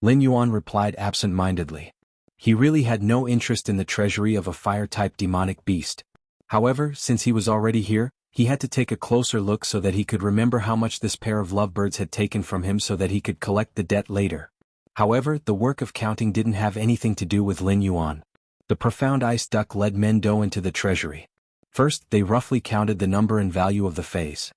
Speaker 1: Lin Yuan replied absent-mindedly. He really had no interest in the treasury of a fire-type demonic beast. However, since he was already here, he had to take a closer look so that he could remember how much this pair of lovebirds had taken from him so that he could collect the debt later. However, the work of counting didn't have anything to do with Lin Yuan. The profound ice duck led Mendo into the treasury. First, they roughly counted the number and value of the phase.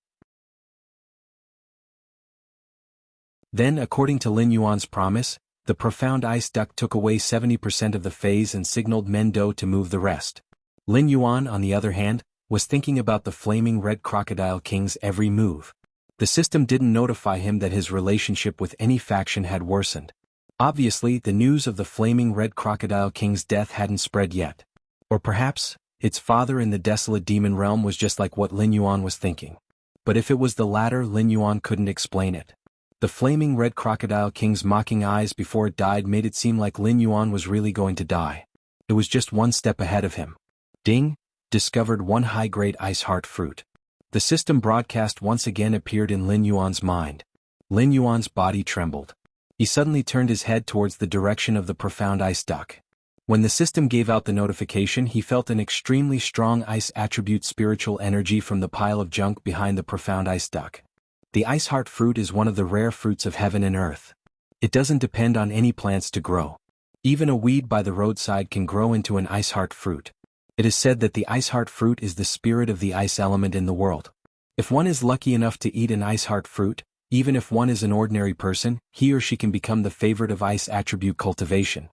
Speaker 1: Then, according to Lin Yuan's promise, the profound ice duck took away 70% of the phase and signaled Mendo to move the rest. Lin Yuan, on the other hand, was thinking about the flaming red crocodile king's every move. The system didn't notify him that his relationship with any faction had worsened. Obviously, the news of the flaming red crocodile king's death hadn't spread yet. Or perhaps, its father in the desolate demon realm was just like what Lin Yuan was thinking. But if it was the latter, Lin Yuan couldn't explain it. The flaming red crocodile king's mocking eyes before it died made it seem like Lin Yuan was really going to die. It was just one step ahead of him. Ding! Discovered one high-grade ice heart fruit. The system broadcast once again appeared in Lin Yuan's mind. Lin Yuan's body trembled. He suddenly turned his head towards the direction of the profound ice duck. When the system gave out the notification, he felt an extremely strong ice attribute spiritual energy from the pile of junk behind the profound ice duck. The ice heart fruit is one of the rare fruits of heaven and earth. It doesn't depend on any plants to grow. Even a weed by the roadside can grow into an ice heart fruit. It is said that the ice heart fruit is the spirit of the ice element in the world. If one is lucky enough to eat an ice heart fruit, even if one is an ordinary person, he or she can become the favorite of ice attribute cultivation.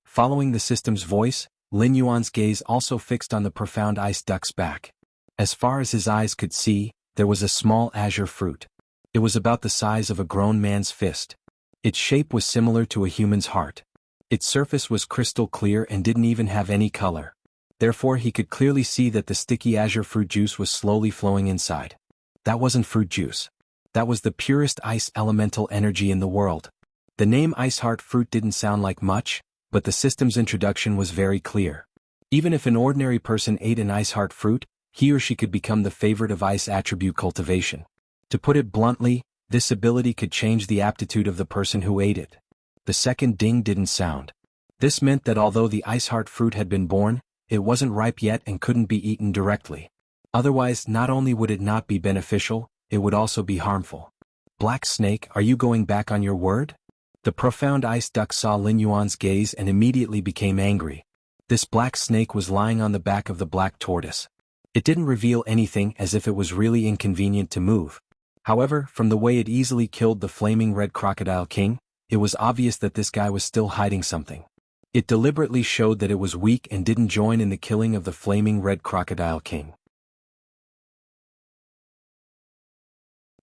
Speaker 1: Following the system's voice, Lin Yuan's gaze also fixed on the profound ice duck's back. As far as his eyes could see, there was a small azure fruit. It was about the size of a grown man's fist. Its shape was similar to a human's heart. Its surface was crystal clear and didn't even have any color. Therefore, he could clearly see that the sticky azure fruit juice was slowly flowing inside. That wasn't fruit juice. That was the purest ice elemental energy in the world. The name Ice Heart Fruit didn't sound like much, but the system's introduction was very clear. Even if an ordinary person ate an Ice Heart Fruit, he or she could become the favorite of ice attribute cultivation. To put it bluntly, this ability could change the aptitude of the person who ate it. The second ding didn't sound. This meant that although the Ice Heart Fruit had been born, it wasn't ripe yet and couldn't be eaten directly. Otherwise, not only would it not be beneficial, it would also be harmful. Black Snake, are you going back on your word? The profound ice duck saw Lin Yuan's gaze and immediately became angry. This black snake was lying on the back of the black tortoise. It didn't reveal anything as if it was really inconvenient to move. However, from the way it easily killed the flaming red crocodile king, it was obvious that this guy was still hiding something. It deliberately showed that it was weak and didn't join in the killing of the flaming red crocodile king.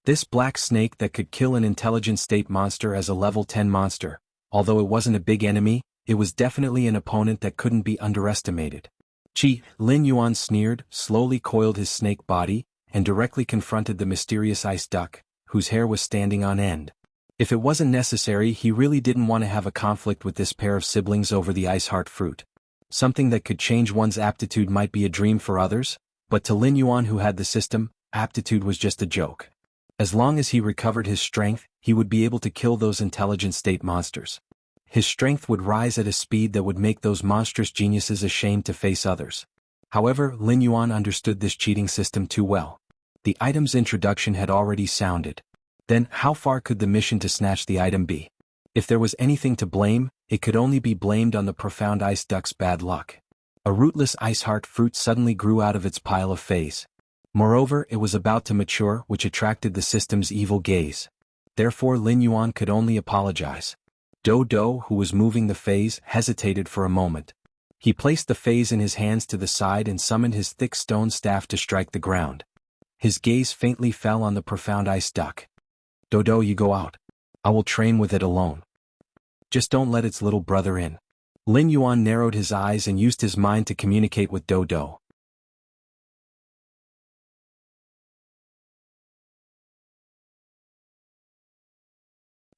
Speaker 1: This black snake that could kill an intelligent state monster as a level 10 monster, although it wasn't a big enemy, it was definitely an opponent that couldn't be underestimated. Chi, Lin Yuan sneered, slowly coiled his snake body, and directly confronted the mysterious ice duck, whose hair was standing on end. If it wasn't necessary, he really didn't want to have a conflict with this pair of siblings over the ice heart fruit. Something that could change one's aptitude might be a dream for others, but to Lin Yuan who had the system, aptitude was just a joke. As long as he recovered his strength, he would be able to kill those intelligent state monsters. His strength would rise at a speed that would make those monstrous geniuses ashamed to face others. However, Lin Yuan understood this cheating system too well. The item's introduction had already sounded. Then, how far could the mission to snatch the item be? If there was anything to blame, it could only be blamed on the profound ice duck's bad luck. A rootless ice heart fruit suddenly grew out of its pile of phase. Moreover, it was about to mature, which attracted the system's evil gaze. Therefore, Lin Yuan could only apologize. Do, who was moving the phase, hesitated for a moment. He placed the phase in his hands to the side and summoned his thick stone staff to strike the ground. His gaze faintly fell on the profound ice duck. Do, you go out. I will train with it alone. Just don't let its little brother in. Lin Yuan narrowed his eyes and used his mind to communicate with Dodo.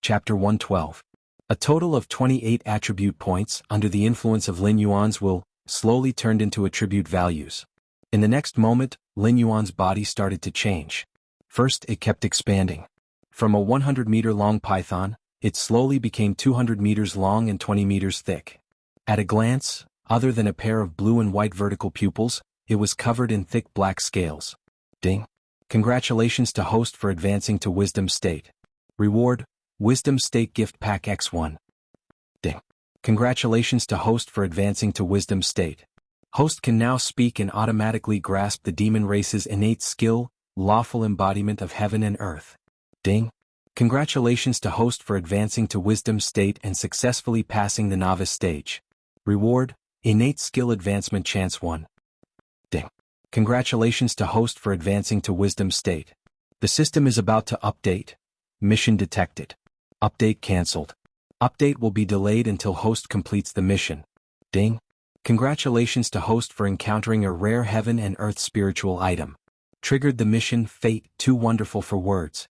Speaker 1: Chapter 112. A total of 28 attribute points under the influence of Lin Yuan's will slowly turned into attribute values. In the next moment, Lin Yuan's body started to change. First, it kept expanding. From a 100-meter-long python, it slowly became 200 meters long and 20 meters thick. At a glance, other than a pair of blue and white vertical pupils, it was covered in thick black scales. Ding. Congratulations to host for advancing to Wisdom State. Reward, Wisdom State Gift Pack X1. Ding. Congratulations to host for advancing to Wisdom State. Host can now speak and automatically grasp the demon race's innate skill, lawful embodiment of heaven and earth. Ding. Congratulations to host for advancing to Wisdom State and successfully passing the novice stage. Reward, innate skill advancement chance 1. Ding. Congratulations to host for advancing to Wisdom State. The system is about to update. Mission detected. Update cancelled. Update will be delayed until host completes the mission. Ding. Congratulations to host for encountering a rare heaven and earth spiritual item. Triggered the mission Fate, too wonderful for words.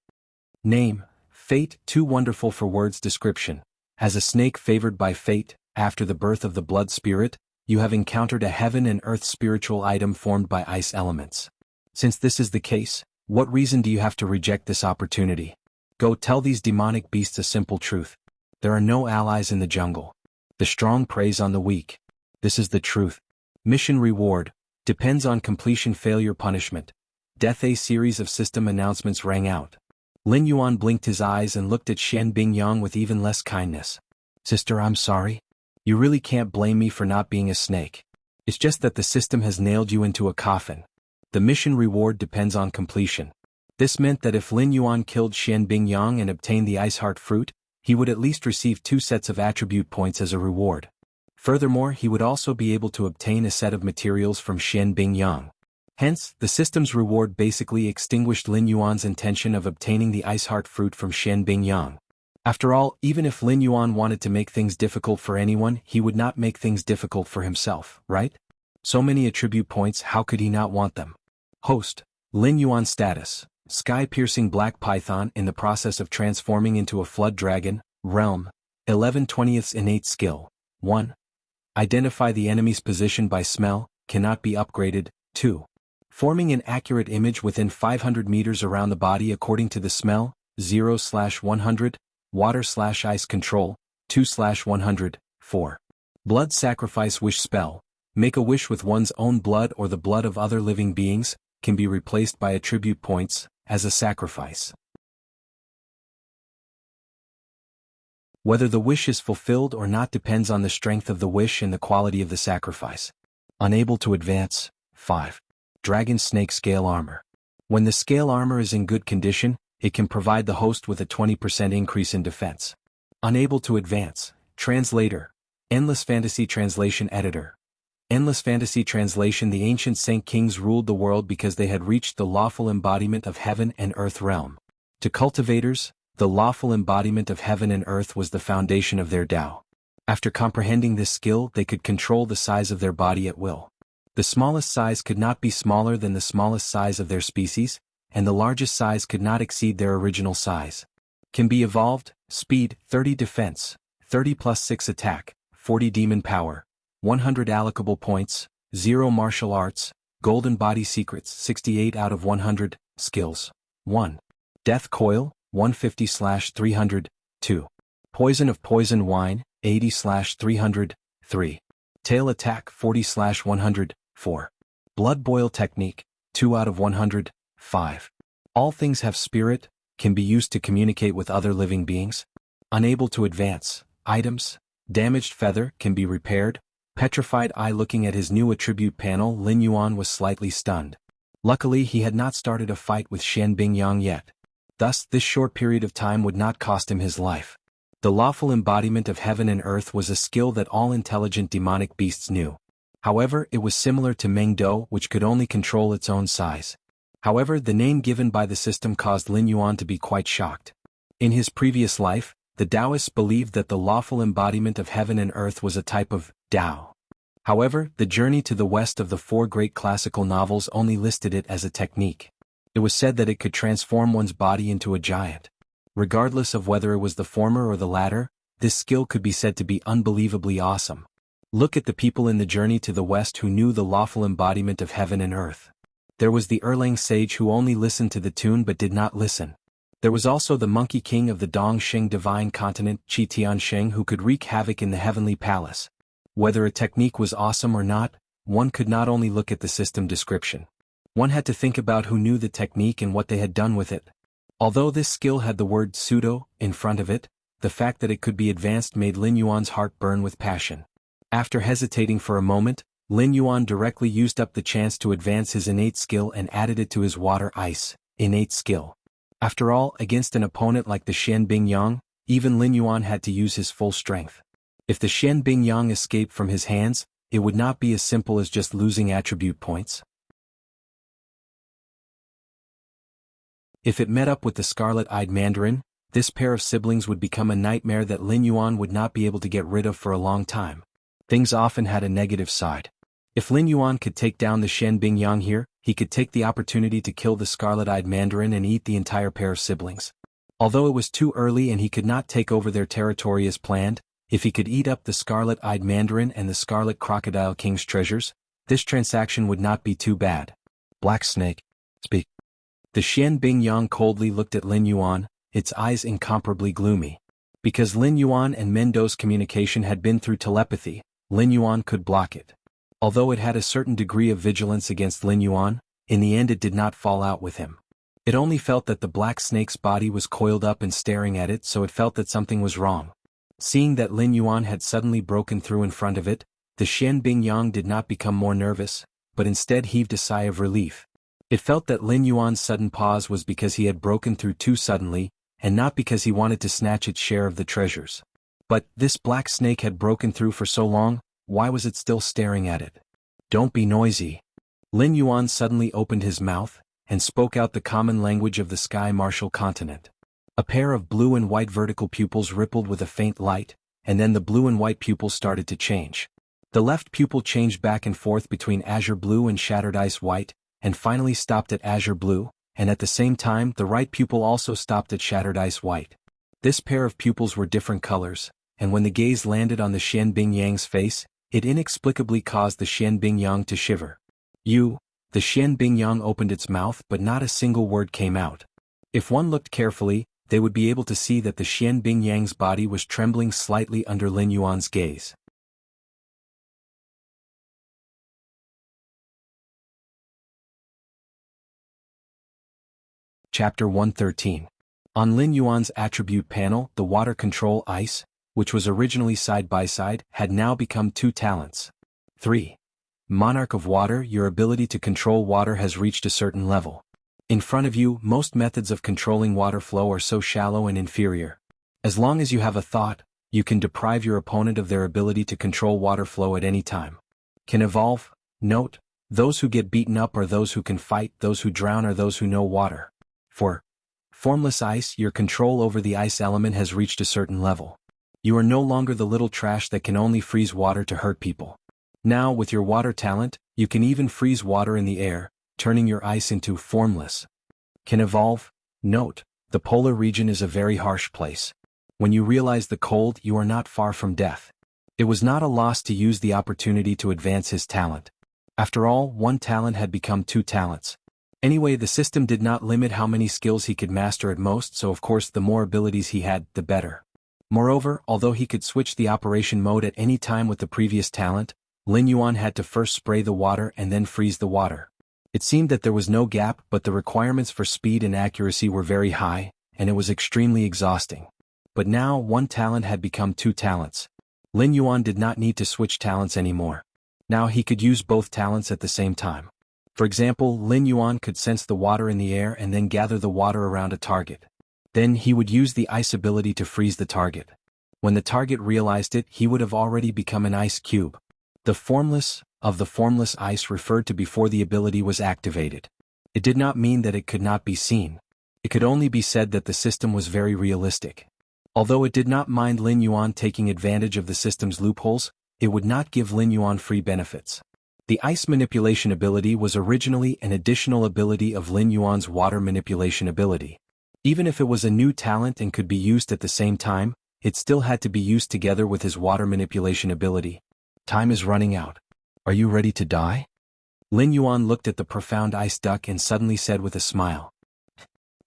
Speaker 1: Name, Fate, too wonderful for words. Description. As a snake favored by fate, after the birth of the blood spirit, you have encountered a heaven and earth spiritual item formed by ice elements. Since this is the case, what reason do you have to reject this opportunity? Go tell these demonic beasts a simple truth. There are no allies in the jungle. The strong preys on the weak. This is the truth. Mission reward, depends on completion failure punishment. Death. A series of system announcements rang out. Lin Yuan blinked his eyes and looked at Shen Bingyang with even less kindness. Sister, I'm sorry. You really can't blame me for not being a snake. It's just that the system has nailed you into a coffin. The mission reward depends on completion. This meant that if Lin Yuan killed Shen Bingyang and obtained the Ice Heart Fruit, he would at least receive 2 sets of attribute points as a reward. Furthermore, he would also be able to obtain a set of materials from Shen Bingyang. Hence, the system's reward basically extinguished Lin Yuan's intention of obtaining the Ice Heart Fruit from Shen Bingyang. After all, even if Lin Yuan wanted to make things difficult for anyone, he would not make things difficult for himself, right? So many attribute points, how could he not want them? Host, Lin Yuan status. Sky-piercing black python in the process of transforming into a flood dragon. Realm, 11/20 innate skill. 1. Identify the enemy's position by smell, cannot be upgraded. 2. Forming an accurate image within 500 meters around the body according to the smell. 0/100. Water/ice control. 2/100. 4. Blood sacrifice wish spell. Make a wish with one's own blood or the blood of other living beings, can be replaced by attribute points, as a sacrifice. Whether the wish is fulfilled or not depends on the strength of the wish and the quality of the sacrifice. Unable to advance. 5. Dragon Snake Scale Armor. When the scale armor is in good condition, it can provide the host with a 20% increase in defense. Unable to advance. Translator. Endless Fantasy Translation Editor. Endless Fantasy Translation. The ancient Saint Kings ruled the world because they had reached the lawful embodiment of heaven and earth realm. To cultivators, the lawful embodiment of heaven and earth was the foundation of their Tao. After comprehending this skill, they could control the size of their body at will. The smallest size could not be smaller than the smallest size of their species, and the largest size could not exceed their original size. Can be evolved. Speed, 30 defense, 30 plus 6 attack, 40 demon power, 100 allocable points, 0 martial arts, golden body secrets 68 out of 100, skills. 1. Death coil, 150/300, 2. Poison of poison wine, 80/300, 3. Tail attack 40/100, 4. Blood boil technique, 2 out of 100, 5. All things have spirit, can be used to communicate with other living beings. Unable to advance, items, damaged feather can be repaired. Petrified eye. Looking at his new attribute panel, Lin Yuan was slightly stunned. Luckily he had not started a fight with Shen Bingyang yet. Thus, this short period of time would not cost him his life. The lawful embodiment of heaven and earth was a skill that all intelligent demonic beasts knew. However, it was similar to Mengdo, which could only control its own size. However, the name given by the system caused Lin Yuan to be quite shocked. In his previous life, The Taoists believed that the lawful embodiment of heaven and earth was a type of Tao. However, the Journey to the West of the four great classical novels only listed it as a technique. It was said that it could transform one's body into a giant. Regardless of whether it was the former or the latter, this skill could be said to be unbelievably awesome. Look at the people in the Journey to the West who knew the lawful embodiment of heaven and earth. There was the Erlang sage who only listened to the tune but did not listen. There was also the monkey king of the Dongxing divine continent, Qi Tianxing, who could wreak havoc in the heavenly palace. Whether a technique was awesome or not, one could not only look at the system description. One had to think about who knew the technique and what they had done with it. Although this skill had the word pseudo in front of it, the fact that it could be advanced made Lin Yuan's heart burn with passion. After hesitating for a moment, Lin Yuan directly used up the chance to advance his innate skill and added it to his water ice innate skill. After all, against an opponent like the Xian Bing Yang, even Lin Yuan had to use his full strength. If the Xian Bing Yang escaped from his hands, it would not be as simple as just losing attribute points. If it met up with the scarlet-eyed mandarin, this pair of siblings would become a nightmare that Lin Yuan would not be able to get rid of for a long time. Things often had a negative side. If Lin Yuan could take down the Xian Bing Yang here, he could take the opportunity to kill the scarlet-eyed mandarin and eat the entire pair of siblings. Although it was too early and he could not take over their territory as planned, if he could eat up the scarlet-eyed mandarin and the scarlet crocodile king's treasures, this transaction would not be too bad. Black Snake, speak. The Xian Bing Yang coldly looked at Lin Yuan, its eyes incomparably gloomy. Because Lin Yuan and Mendo's communication had been through telepathy, Lin Yuan could block it. Although it had a certain degree of vigilance against Lin Yuan, in the end it did not fall out with him. It only felt that the black snake's body was coiled up and staring at it, so it felt that something was wrong. Seeing that Lin Yuan had suddenly broken through in front of it, the Xian Bing Yang did not become more nervous, but instead heaved a sigh of relief. It felt that Lin Yuan's sudden pause was because he had broken through too suddenly, and not because he wanted to snatch its share of the treasures. But this black snake had broken through for so long, why was it still staring at it? Don't be noisy. Lin Yuan suddenly opened his mouth, and spoke out the common language of the Sky Martial continent. A pair of blue and white vertical pupils rippled with a faint light, and then the blue and white pupils started to change. The left pupil changed back and forth between azure blue and shattered ice white, and finally stopped at azure blue, and at the same time the right pupil also stopped at shattered ice white. This pair of pupils were different colors, and when the gaze landed on the Xian Bing Yang's face, it inexplicably caused the Xian Bing Yang to shiver. The Xian Bing Yang opened its mouth but not a single word came out. If one looked carefully, they would be able to see that the Xian Bing Yang's body was trembling slightly under Lin Yuan's gaze. Chapter 113. On Lin Yuan's attribute panel, the water control ice, which was originally side by side, had now become 2 talents. 3. Monarch of Water, your ability to control water has reached a certain level. In front of you, most methods of controlling water flow are so shallow and inferior. As long as you have a thought, you can deprive your opponent of their ability to control water flow at any time. Can evolve. Note, those who get beaten up are those who can fight, those who drown are those who know water. 4. Formless ice, your control over the ice element has reached a certain level. You are no longer the little trash that can only freeze water to hurt people. Now, with your water talent, you can even freeze water in the air, turning your ice into formless. Can evolve. Note, the polar region is a very harsh place. When you realize the cold, you are not far from death. It was not a loss to use the opportunity to advance his talent. After all, 1 talent had become 2 talents. Anyway, the system did not limit how many skills he could master at most, so of course the more abilities he had, the better. Moreover, although he could switch the operation mode at any time with the previous talent, Lin Yuan had to first spray the water and then freeze the water. It seemed that there was no gap, but the requirements for speed and accuracy were very high, and it was extremely exhausting. But now 1 talent had become 2 talents. Lin Yuan did not need to switch talents anymore. Now he could use both talents at the same time. For example, Lin Yuan could sense the water in the air and then gather the water around a target. Then he would use the ice ability to freeze the target. When the target realized it, he would have already become an ice cube. The formless of the formless ice referred to before the ability was activated. It did not mean that it could not be seen. It could only be said that the system was very realistic. Although it did not mind Lin Yuan taking advantage of the system's loopholes, it would not give Lin Yuan free benefits. The ice manipulation ability was originally an additional ability of Lin Yuan's water manipulation ability. Even if it was a new talent and could be used at the same time, it still had to be used together with his water manipulation ability. Time is running out. Are you ready to die? Lin Yuan looked at the profound ice duck and suddenly said with a smile.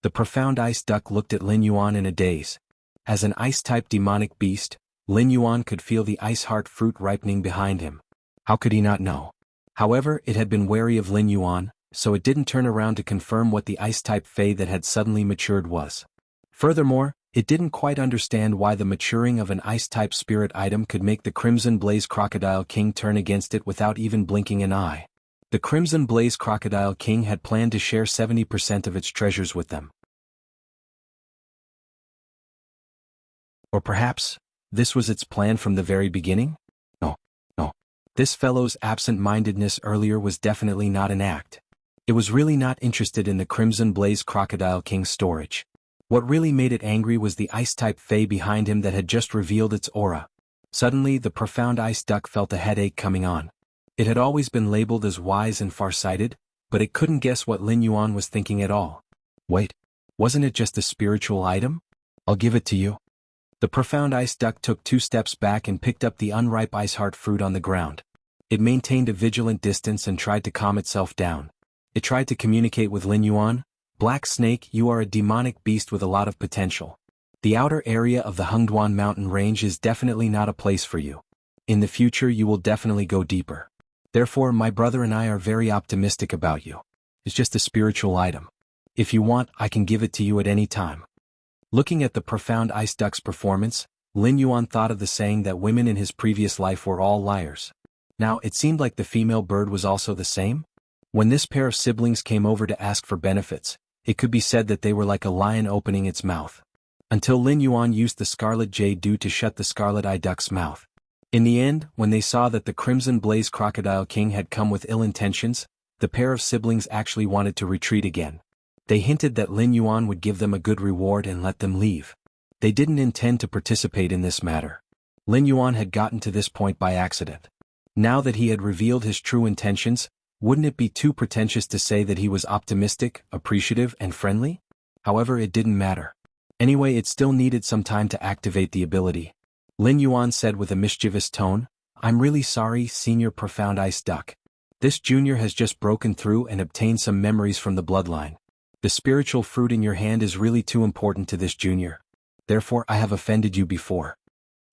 Speaker 1: The profound ice duck looked at Lin Yuan in a daze. As an ice-type demonic beast, Lin Yuan could feel the ice heart fruit ripening behind him. How could he not know? However, it had been wary of Lin Yuan, so it didn't turn around to confirm what the ice-type fey that had suddenly matured was. Furthermore, it didn't quite understand why the maturing of an ice-type spirit item could make the Crimson Blaze Crocodile King turn against it without even blinking an eye. The Crimson Blaze Crocodile King had planned to share 70% of its treasures with them. Or perhaps, this was its plan from the very beginning? No. This fellow's absent-mindedness earlier was definitely not an act. It was really not interested in the Crimson Blaze Crocodile King's storage. What really made it angry was the ice-type fey behind him that had just revealed its aura. Suddenly, the profound ice duck felt a headache coming on. It had always been labeled as wise and far-sighted, but it couldn't guess what Lin Yuan was thinking at all. Wait, wasn't it just a spiritual item? I'll give it to you. The profound ice duck took 2 steps back and picked up the unripe ice heart fruit on the ground. It maintained a vigilant distance and tried to calm itself down. It tried to communicate with Lin Yuan. Black Snake, you are a demonic beast with a lot of potential. The outer area of the Hengduan mountain range is definitely not a place for you. In the future you will definitely go deeper. Therefore my brother and I are very optimistic about you. It's just a spiritual item. If you want, I can give it to you at any time. Looking at the profound ice duck's performance, Lin Yuan thought of the saying that women in his previous life were all liars. Now it seemed like the female bird was also the same. When this pair of siblings came over to ask for benefits, it could be said that they were like a lion opening its mouth. Until Lin Yuan used the Scarlet Jade Dew to shut the Scarlet Eye Duck's mouth. In the end, when they saw that the Crimson Blaze Crocodile King had come with ill intentions, the pair of siblings actually wanted to retreat again. They hinted that Lin Yuan would give them a good reward and let them leave. They didn't intend to participate in this matter. Lin Yuan had gotten to this point by accident. Now that he had revealed his true intentions, wouldn't it be too pretentious to say that he was optimistic, appreciative, and friendly? However, it didn't matter. Anyway, it still needed some time to activate the ability. Lin Yuan said with a mischievous tone, I'm really sorry, Senior Profound Ice Duck. This junior has just broken through and obtained some memories from the bloodline. The spiritual fruit in your hand is really too important to this junior. Therefore I have offended you before.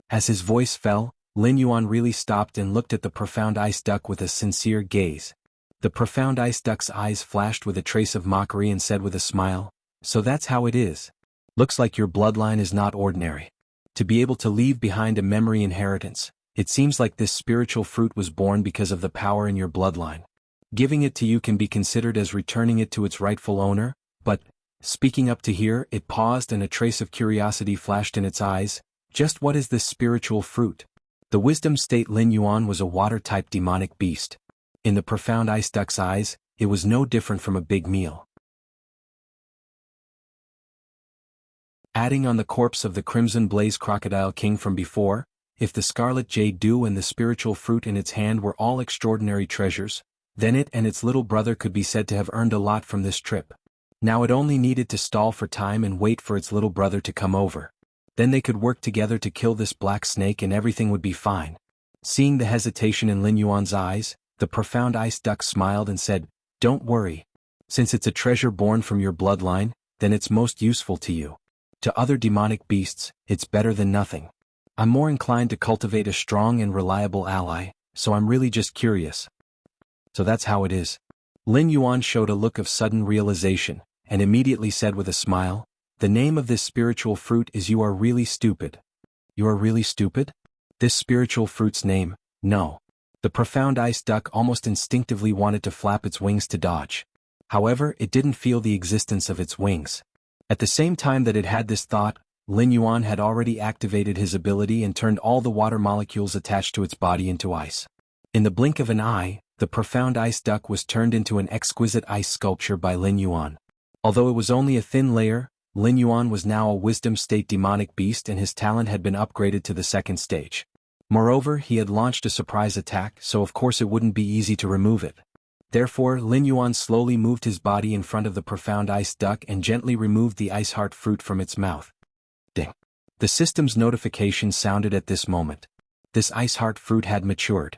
Speaker 1: As his voice fell, Lin Yuan really stopped and looked at the profound ice duck with a sincere gaze. The profound ice duck's eyes flashed with a trace of mockery and said with a smile, so that's how it is. Looks like your bloodline is not ordinary. To be able to leave behind a memory inheritance, it seems like this spiritual fruit was born because of the power in your bloodline. Giving it to you can be considered as returning it to its rightful owner, but, speaking up to here, it paused and a trace of curiosity flashed in its eyes. Just what is this spiritual fruit? The wisdom state Lin Yuan was a water-type demonic beast. In the profound ice duck's eyes, it was no different from a big meal. Adding on the corpse of the Crimson Blaze Crocodile King from before, if the Scarlet Jade Dew and the spiritual fruit in its hand were all extraordinary treasures, then it and its little brother could be said to have earned a lot from this trip. Now it only needed to stall for time and wait for its little brother to come over. Then they could work together to kill this black snake and everything would be fine. Seeing the hesitation in Lin Yuan's eyes, the profound ice duck smiled and said, Don't worry. Since it's a treasure born from your bloodline, then it's most useful to you. To other demonic beasts, it's better than nothing. I'm more inclined to cultivate a strong and reliable ally, so I'm really just curious. So that's how it is. Lin Yuan showed a look of sudden realization, and immediately said with a smile, The name of this spiritual fruit is You Are Really Stupid. You are really stupid? This spiritual fruit's name, no. The profound ice duck almost instinctively wanted to flap its wings to dodge. However, it didn't feel the existence of its wings. At the same time that it had this thought, Lin Yuan had already activated his ability and turned all the water molecules attached to its body into ice. In the blink of an eye, the profound ice duck was turned into an exquisite ice sculpture by Lin Yuan. Although it was only a thin layer, Lin Yuan was now a wisdom state demonic beast and his talent had been upgraded to the second stage. Moreover, he had launched a surprise attack, so of course it wouldn't be easy to remove it. Therefore, Lin Yuan slowly moved his body in front of the profound ice duck and gently removed the ice heart fruit from its mouth. Ding! The system's notification sounded at this moment. This ice heart fruit had matured.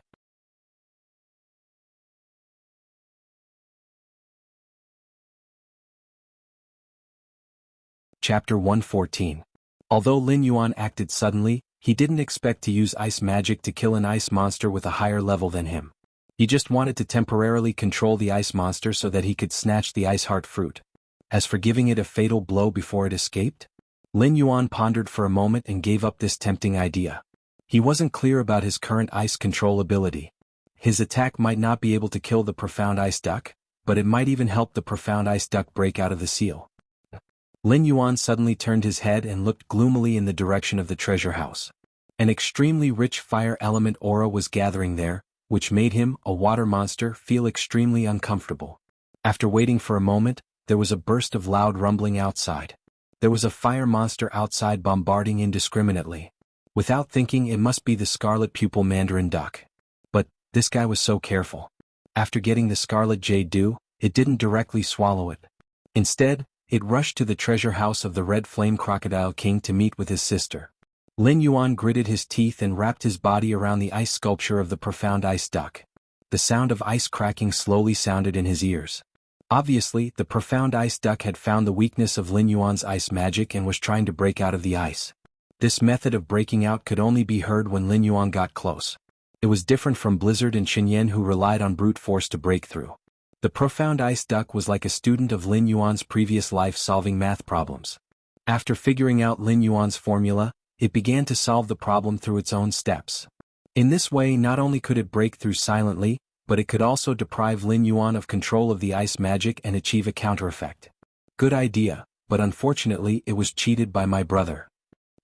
Speaker 1: Chapter 114. Although Lin Yuan acted suddenly, he didn't expect to use ice magic to kill an ice monster with a higher level than him. He just wanted to temporarily control the ice monster so that he could snatch the ice heart fruit. As for giving it a fatal blow before it escaped? Lin Yuan pondered for a moment and gave up this tempting idea. He wasn't clear about his current ice control ability. His attack might not be able to kill the profound ice duck, but it might even help the profound ice duck break out of the seal. Lin Yuan suddenly turned his head and looked gloomily in the direction of the treasure house. An extremely rich fire element aura was gathering there, which made him, a water monster, feel extremely uncomfortable. After waiting for a moment, there was a burst of loud rumbling outside. There was a fire monster outside bombarding indiscriminately. Without thinking, it must be the scarlet pupil mandarin duck. But this guy was so careful. After getting the scarlet jade dew, it didn't directly swallow it. Instead, it rushed to the treasure house of the red flame crocodile king to meet with his sister. Lin Yuan gritted his teeth and wrapped his body around the ice sculpture of the profound ice duck. The sound of ice cracking slowly sounded in his ears. Obviously, the profound ice duck had found the weakness of Lin Yuan's ice magic and was trying to break out of the ice. This method of breaking out could only be heard when Lin Yuan got close. It was different from Blizzard and Xinyan, who relied on brute force to break through. The profound ice duck was like a student of Lin Yuan's previous life solving math problems. After figuring out Lin Yuan's formula, it began to solve the problem through its own steps. In this way, not only could it break through silently, but it could also deprive Lin Yuan of control of the ice magic and achieve a counter-effect. Good idea, but unfortunately it was cheated by my brother.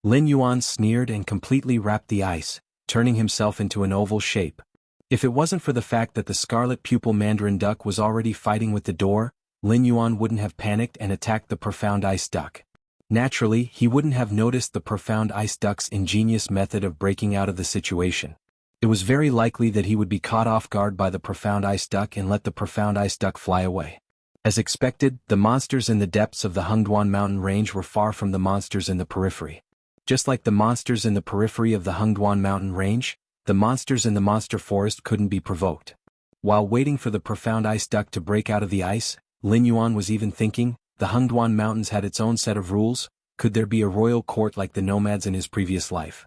Speaker 1: Lin Yuan sneered and completely wrapped the ice, turning himself into an oval shape. If it wasn't for the fact that the scarlet pupil mandarin duck was already fighting with the door, Lin Yuan wouldn't have panicked and attacked the profound ice duck. Naturally, he wouldn't have noticed the profound ice duck's ingenious method of breaking out of the situation. It was very likely that he would be caught off guard by the profound ice duck and let the profound ice duck fly away. As expected, the monsters in the depths of the Hengduan mountain range were far from the monsters in the periphery. Just like the monsters in the periphery of the Hengduan mountain range, the monsters in the monster forest couldn't be provoked. While waiting for the profound ice duck to break out of the ice, Lin Yuan was even thinking, the Hengduan mountains had its own set of rules. Could there be a royal court like the nomads in his previous life?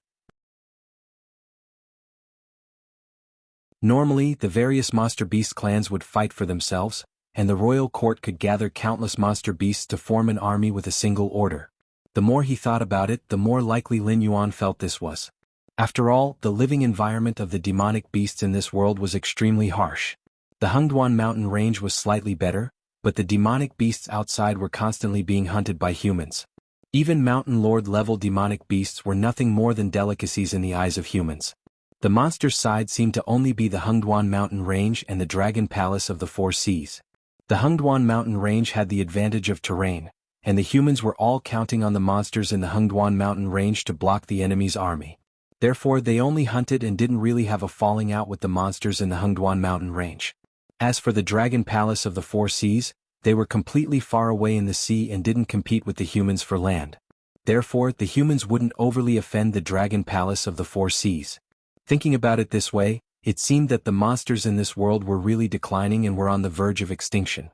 Speaker 1: Normally, the various monster beast clans would fight for themselves, and the royal court could gather countless monster beasts to form an army with a single order. The more he thought about it, the more likely Lin Yuan felt this was. After all, the living environment of the demonic beasts in this world was extremely harsh. The Hengduan mountain range was slightly better, but the demonic beasts outside were constantly being hunted by humans. Even mountain lord level demonic beasts were nothing more than delicacies in the eyes of humans. The monster's side seemed to only be the Hengduan mountain range and the dragon palace of the four seas. The Hengduan mountain range had the advantage of terrain, and the humans were all counting on the monsters in the Hengduan mountain range to block the enemy's army. Therefore, they only hunted and didn't really have a falling out with the monsters in the Hengduan mountain range. As for the dragon palace of the four seas, they were completely far away in the sea and didn't compete with the humans for land. Therefore, the humans wouldn't overly offend the dragon palace of the four seas. Thinking about it this way, it seemed that the monsters in this world were really declining and were on the verge of extinction.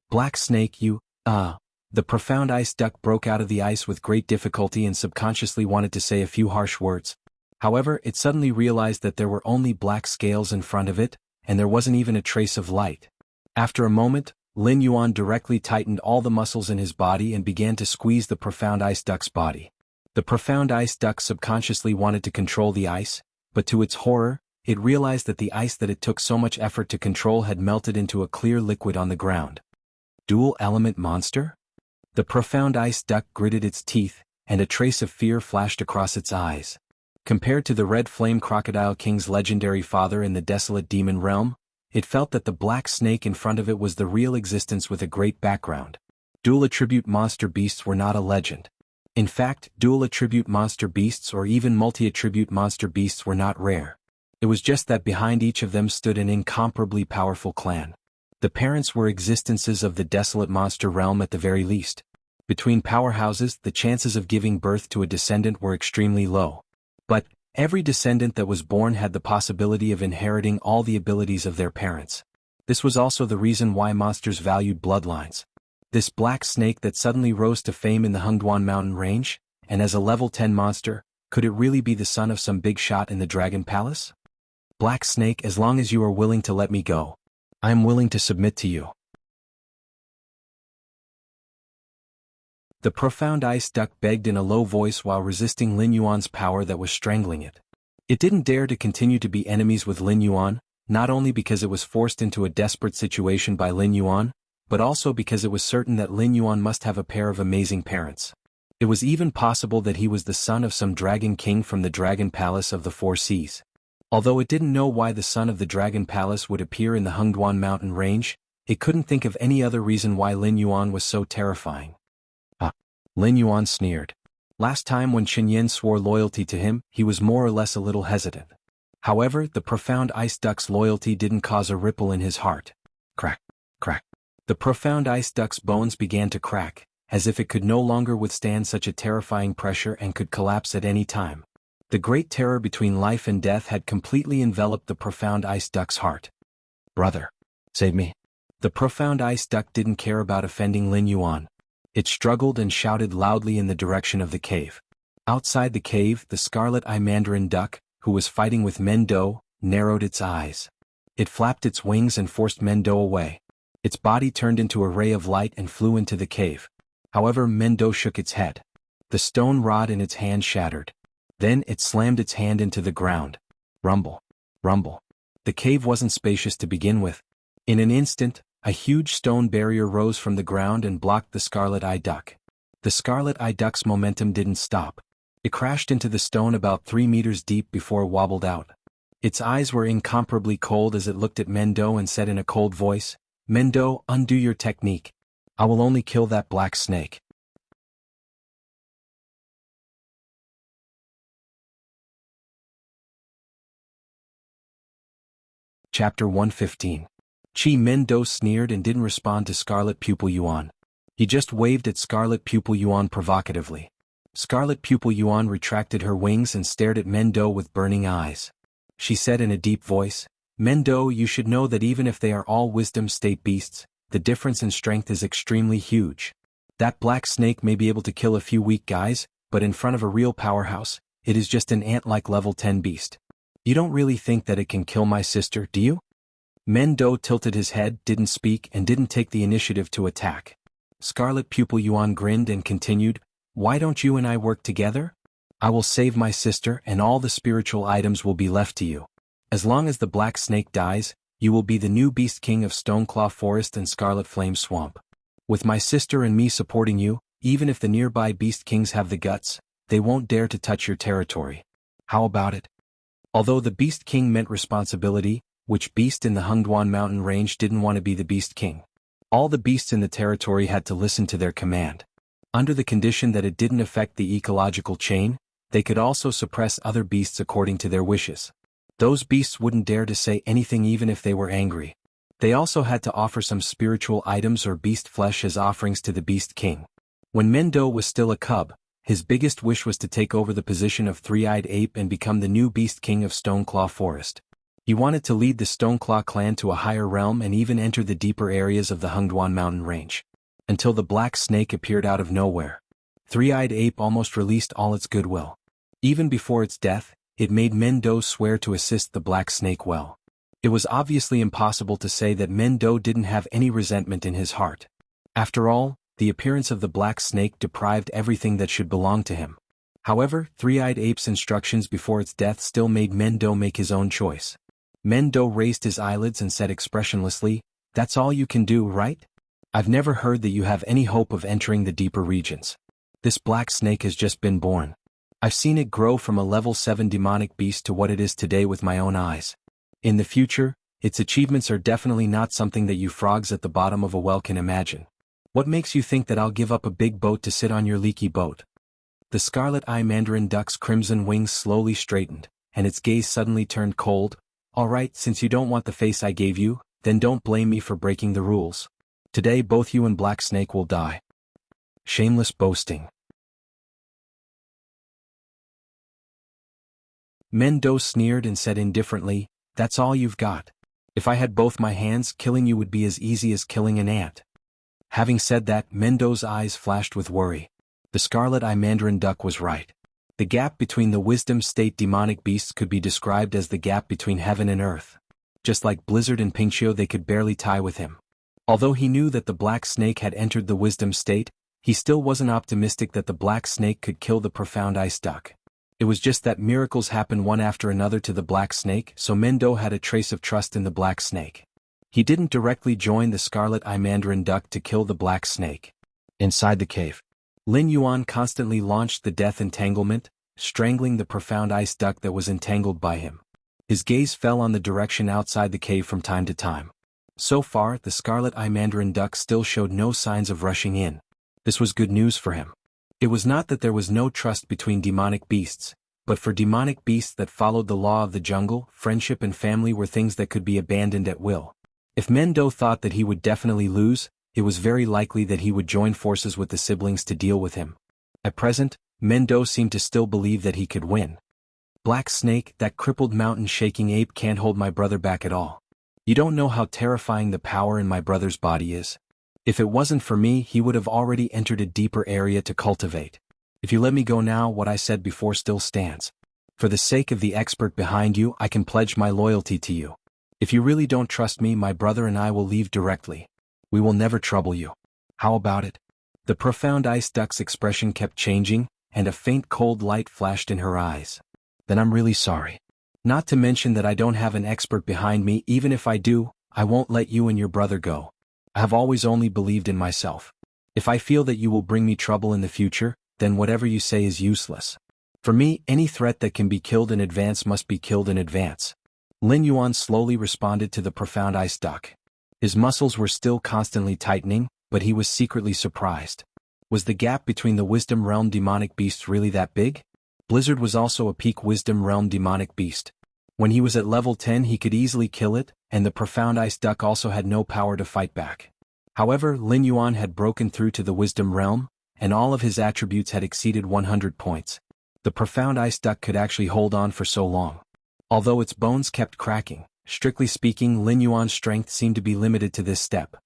Speaker 1: Black Snake, the profound ice duck broke out of the ice with great difficulty and subconsciously wanted to say a few harsh words. However, it suddenly realized that there were only black scales in front of it, and there wasn't even a trace of light. After a moment, Lin Yuan directly tightened all the muscles in his body and began to squeeze the profound ice duck's body. The profound ice duck subconsciously wanted to control the ice, but to its horror, it realized that the ice that it took so much effort to control had melted into a clear liquid on the ground. Dual element monster? The profound ice duck gritted its teeth, and a trace of fear flashed across its eyes. Compared to the red flame crocodile king's legendary father in the desolate demon realm, it felt that the black snake in front of it was the real existence with a great background. Dual attribute monster beasts were not a legend. In fact, dual attribute monster beasts or even multi-attribute monster beasts were not rare. It was just that behind each of them stood an incomparably powerful clan. The parents were existences of the desolate monster realm at the very least. Between powerhouses, the chances of giving birth to a descendant were extremely low. But every descendant that was born had the possibility of inheriting all the abilities of their parents. This was also the reason why monsters valued bloodlines. This black snake that suddenly rose to fame in the Hungduan mountain range, and as a level 10 monster, could it really be the son of some big shot in the Dragon Palace? Black Snake, as long as you are willing to let me go, I am willing to submit to you. The profound ice duck begged in a low voice while resisting Lin Yuan's power that was strangling it. It didn't dare to continue to be enemies with Lin Yuan, not only because it was forced into a desperate situation by Lin Yuan, but also because it was certain that Lin Yuan must have a pair of amazing parents. It was even possible that he was the son of some dragon king from the Dragon Palace of the Four Seas. Although it didn't know why the son of the Dragon Palace would appear in the Hungduan mountain range, it couldn't think of any other reason why Lin Yuan was so terrifying. Lin Yuan sneered. Last time when Qin Yin swore loyalty to him, he was more or less a little hesitant. However, the profound ice duck's loyalty didn't cause a ripple in his heart. Crack, crack. The profound ice duck's bones began to crack, as if it could no longer withstand such a terrifying pressure and could collapse at any time. The great terror between life and death had completely enveloped the profound ice duck's heart. Brother, save me. The profound ice duck didn't care about offending Lin Yuan. It struggled and shouted loudly in the direction of the cave. Outside the cave, the scarlet-eye mandarin duck, who was fighting with Mendo, narrowed its eyes. It flapped its wings and forced Mendo away. Its body turned into a ray of light and flew into the cave. However, Mendo shook its head. The stone rod in its hand shattered. Then it slammed its hand into the ground. Rumble. Rumble. The cave wasn't spacious to begin with. In an instant, a huge stone barrier rose from the ground and blocked the scarlet-eye duck. The scarlet-eye duck's momentum didn't stop. It crashed into the stone about 3 meters deep before it wobbled out. Its eyes were incomparably cold as it looked at Mendo and said in a cold voice, "Mendo, undo your technique. I will only kill that black snake." Chapter 115. Qi Mendo sneered and didn't respond to Scarlet Pupil Yuan. He just waved at Scarlet Pupil Yuan provocatively. Scarlet Pupil Yuan retracted her wings and stared at Mendo with burning eyes. She said in a deep voice, "Mendo, you should know that even if they are all wisdom state beasts, the difference in strength is extremely huge. That black snake may be able to kill a few weak guys, but in front of a real powerhouse, it is just an ant-like level 10 beast. You don't really think that it can kill my sister, do you?" Mendo tilted his head, didn't speak, and didn't take the initiative to attack. Scarlet Pupil Yuan grinned and continued, "Why don't you and I work together? I will save my sister and all the spiritual items will be left to you. As long as the black snake dies, you will be the new beast king of Stoneclaw Forest and Scarlet Flame Swamp. With my sister and me supporting you, even if the nearby beast kings have the guts, they won't dare to touch your territory. How about it?" Although the beast king meant responsibility, which beast in the Hungduan mountain range didn't want to be the beast king? All the beasts in the territory had to listen to their command. Under the condition that it didn't affect the ecological chain, they could also suppress other beasts according to their wishes. Those beasts wouldn't dare to say anything even if they were angry. They also had to offer some spiritual items or beast flesh as offerings to the beast king. When Mendo was still a cub, his biggest wish was to take over the position of Three-Eyed Ape and become the new beast king of Stoneclaw Forest. He wanted to lead the Stoneclaw clan to a higher realm and even enter the deeper areas of the Hungduan mountain range. Until the black snake appeared out of nowhere. Three-Eyed Ape almost released all its goodwill. Even before its death, it made Mendo swear to assist the black snake well. It was obviously impossible to say that Mendo didn't have any resentment in his heart. After all, the appearance of the black snake deprived everything that should belong to him. However, Three-Eyed Ape's instructions before its death still made Mendo make his own choice. Mendo raised his eyelids and said expressionlessly, "That's all you can do, right? I've never heard that you have any hope of entering the deeper regions. This black snake has just been born. I've seen it grow from a level 7 demonic beast to what it is today with my own eyes. In the future, its achievements are definitely not something that you frogs at the bottom of a well can imagine. What makes you think that I'll give up a big boat to sit on your leaky boat? The scarlet-eye mandarin duck's crimson wings slowly straightened, and its gaze suddenly turned cold. All right, since you don't want the face I gave you, then don't blame me for breaking the rules. Today both you and Black Snake will die. Shameless boasting. Mendo sneered and said indifferently, "That's all you've got. If I had both my hands, killing you would be as easy as killing an ant." Having said that, Mendo's eyes flashed with worry. The scarlet-eye mandarin duck was right. The gap between the wisdom state demonic beasts could be described as the gap between heaven and earth. Just like Blizzard and Pinchio, they could barely tie with him. Although he knew that the Black Snake had entered the wisdom state, he still wasn't optimistic that the Black Snake could kill the profound ice duck. It was just that miracles happen one after another to the Black Snake, so Mendo had a trace of trust in the Black Snake. He didn't directly join the scarlet-eye mandarin duck to kill the Black Snake. Inside the cave, Lin Yuan constantly launched the death entanglement, strangling the profound ice duck that was entangled by him. His gaze fell on the direction outside the cave from time to time. So far, the scarlet-eye mandarin duck still showed no signs of rushing in. This was good news for him. It was not that there was no trust between demonic beasts, but for demonic beasts that followed the law of the jungle, friendship and family were things that could be abandoned at will. If Mendo thought that he would definitely lose, it was very likely that he would join forces with the siblings to deal with him. At present, Mendo seemed to still believe that he could win. Black Snake, that crippled mountain-shaking ape can't hold my brother back at all. You don't know how terrifying the power in my brother's body is. If it wasn't for me, he would have already entered a deeper area to cultivate. If you let me go now, what I said before still stands. For the sake of the expert behind you, I can pledge my loyalty to you. If you really don't trust me, my brother and I will leave directly. We will never trouble you. How about it? The profound ice duck's expression kept changing, and a faint cold light flashed in her eyes. Then I'm really sorry. Not to mention that I don't have an expert behind me. Even if I do, I won't let you and your brother go. I have always only believed in myself. If I feel that you will bring me trouble in the future, then whatever you say is useless. For me, any threat that can be killed in advance must be killed in advance. Lin Yuan slowly responded to the profound ice duck. His muscles were still constantly tightening, but he was secretly surprised. Was the gap between the Wisdom Realm demonic beasts really that big? Blizzard was also a peak Wisdom Realm demonic beast. When he was at level 10 he could easily kill it, and the profound ice duck also had no power to fight back. However, Lin Yuan had broken through to the Wisdom Realm, and all of his attributes had exceeded 100 points. The profound ice duck could actually hold on for so long. Although its bones kept cracking, strictly speaking, Lin Yuan's strength seemed to be limited to this step.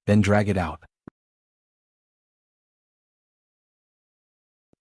Speaker 1: Then drag it out.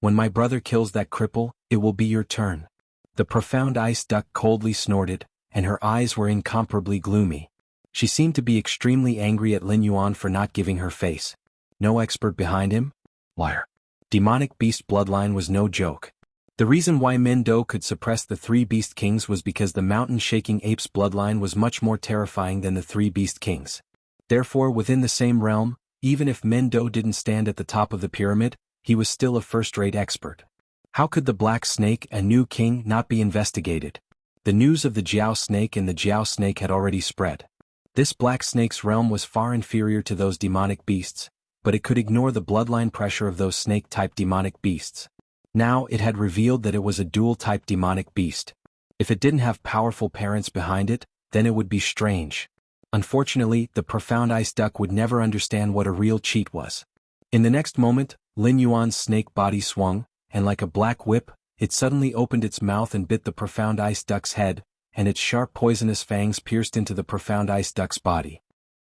Speaker 1: When my brother kills that cripple, it will be your turn. The profound ice duck coldly snorted, and her eyes were incomparably gloomy. She seemed to be extremely angry at Lin Yuan for not giving her face. No expert behind him? Liar. Demonic beast bloodline was no joke. The reason why Mendo could suppress the three beast kings was because the mountain-shaking ape's bloodline was much more terrifying than the three beast kings. Therefore, within the same realm, even if Mendo didn't stand at the top of the pyramid, he was still a first-rate expert. How could the Black Snake, a new king, not be investigated? The news of the Jiao Snake and the Jiao Snake had already spread. This Black Snake's realm was far inferior to those demonic beasts, but it could ignore the bloodline pressure of those snake-type demonic beasts. Now it had revealed that it was a dual-type demonic beast. If it didn't have powerful parents behind it, then it would be strange. Unfortunately, the profound ice duck would never understand what a real cheat was. In the next moment, Lin Yuan's snake body swung, and like a black whip, it suddenly opened its mouth and bit the profound ice duck's head, and its sharp poisonous fangs pierced into the profound ice duck's body.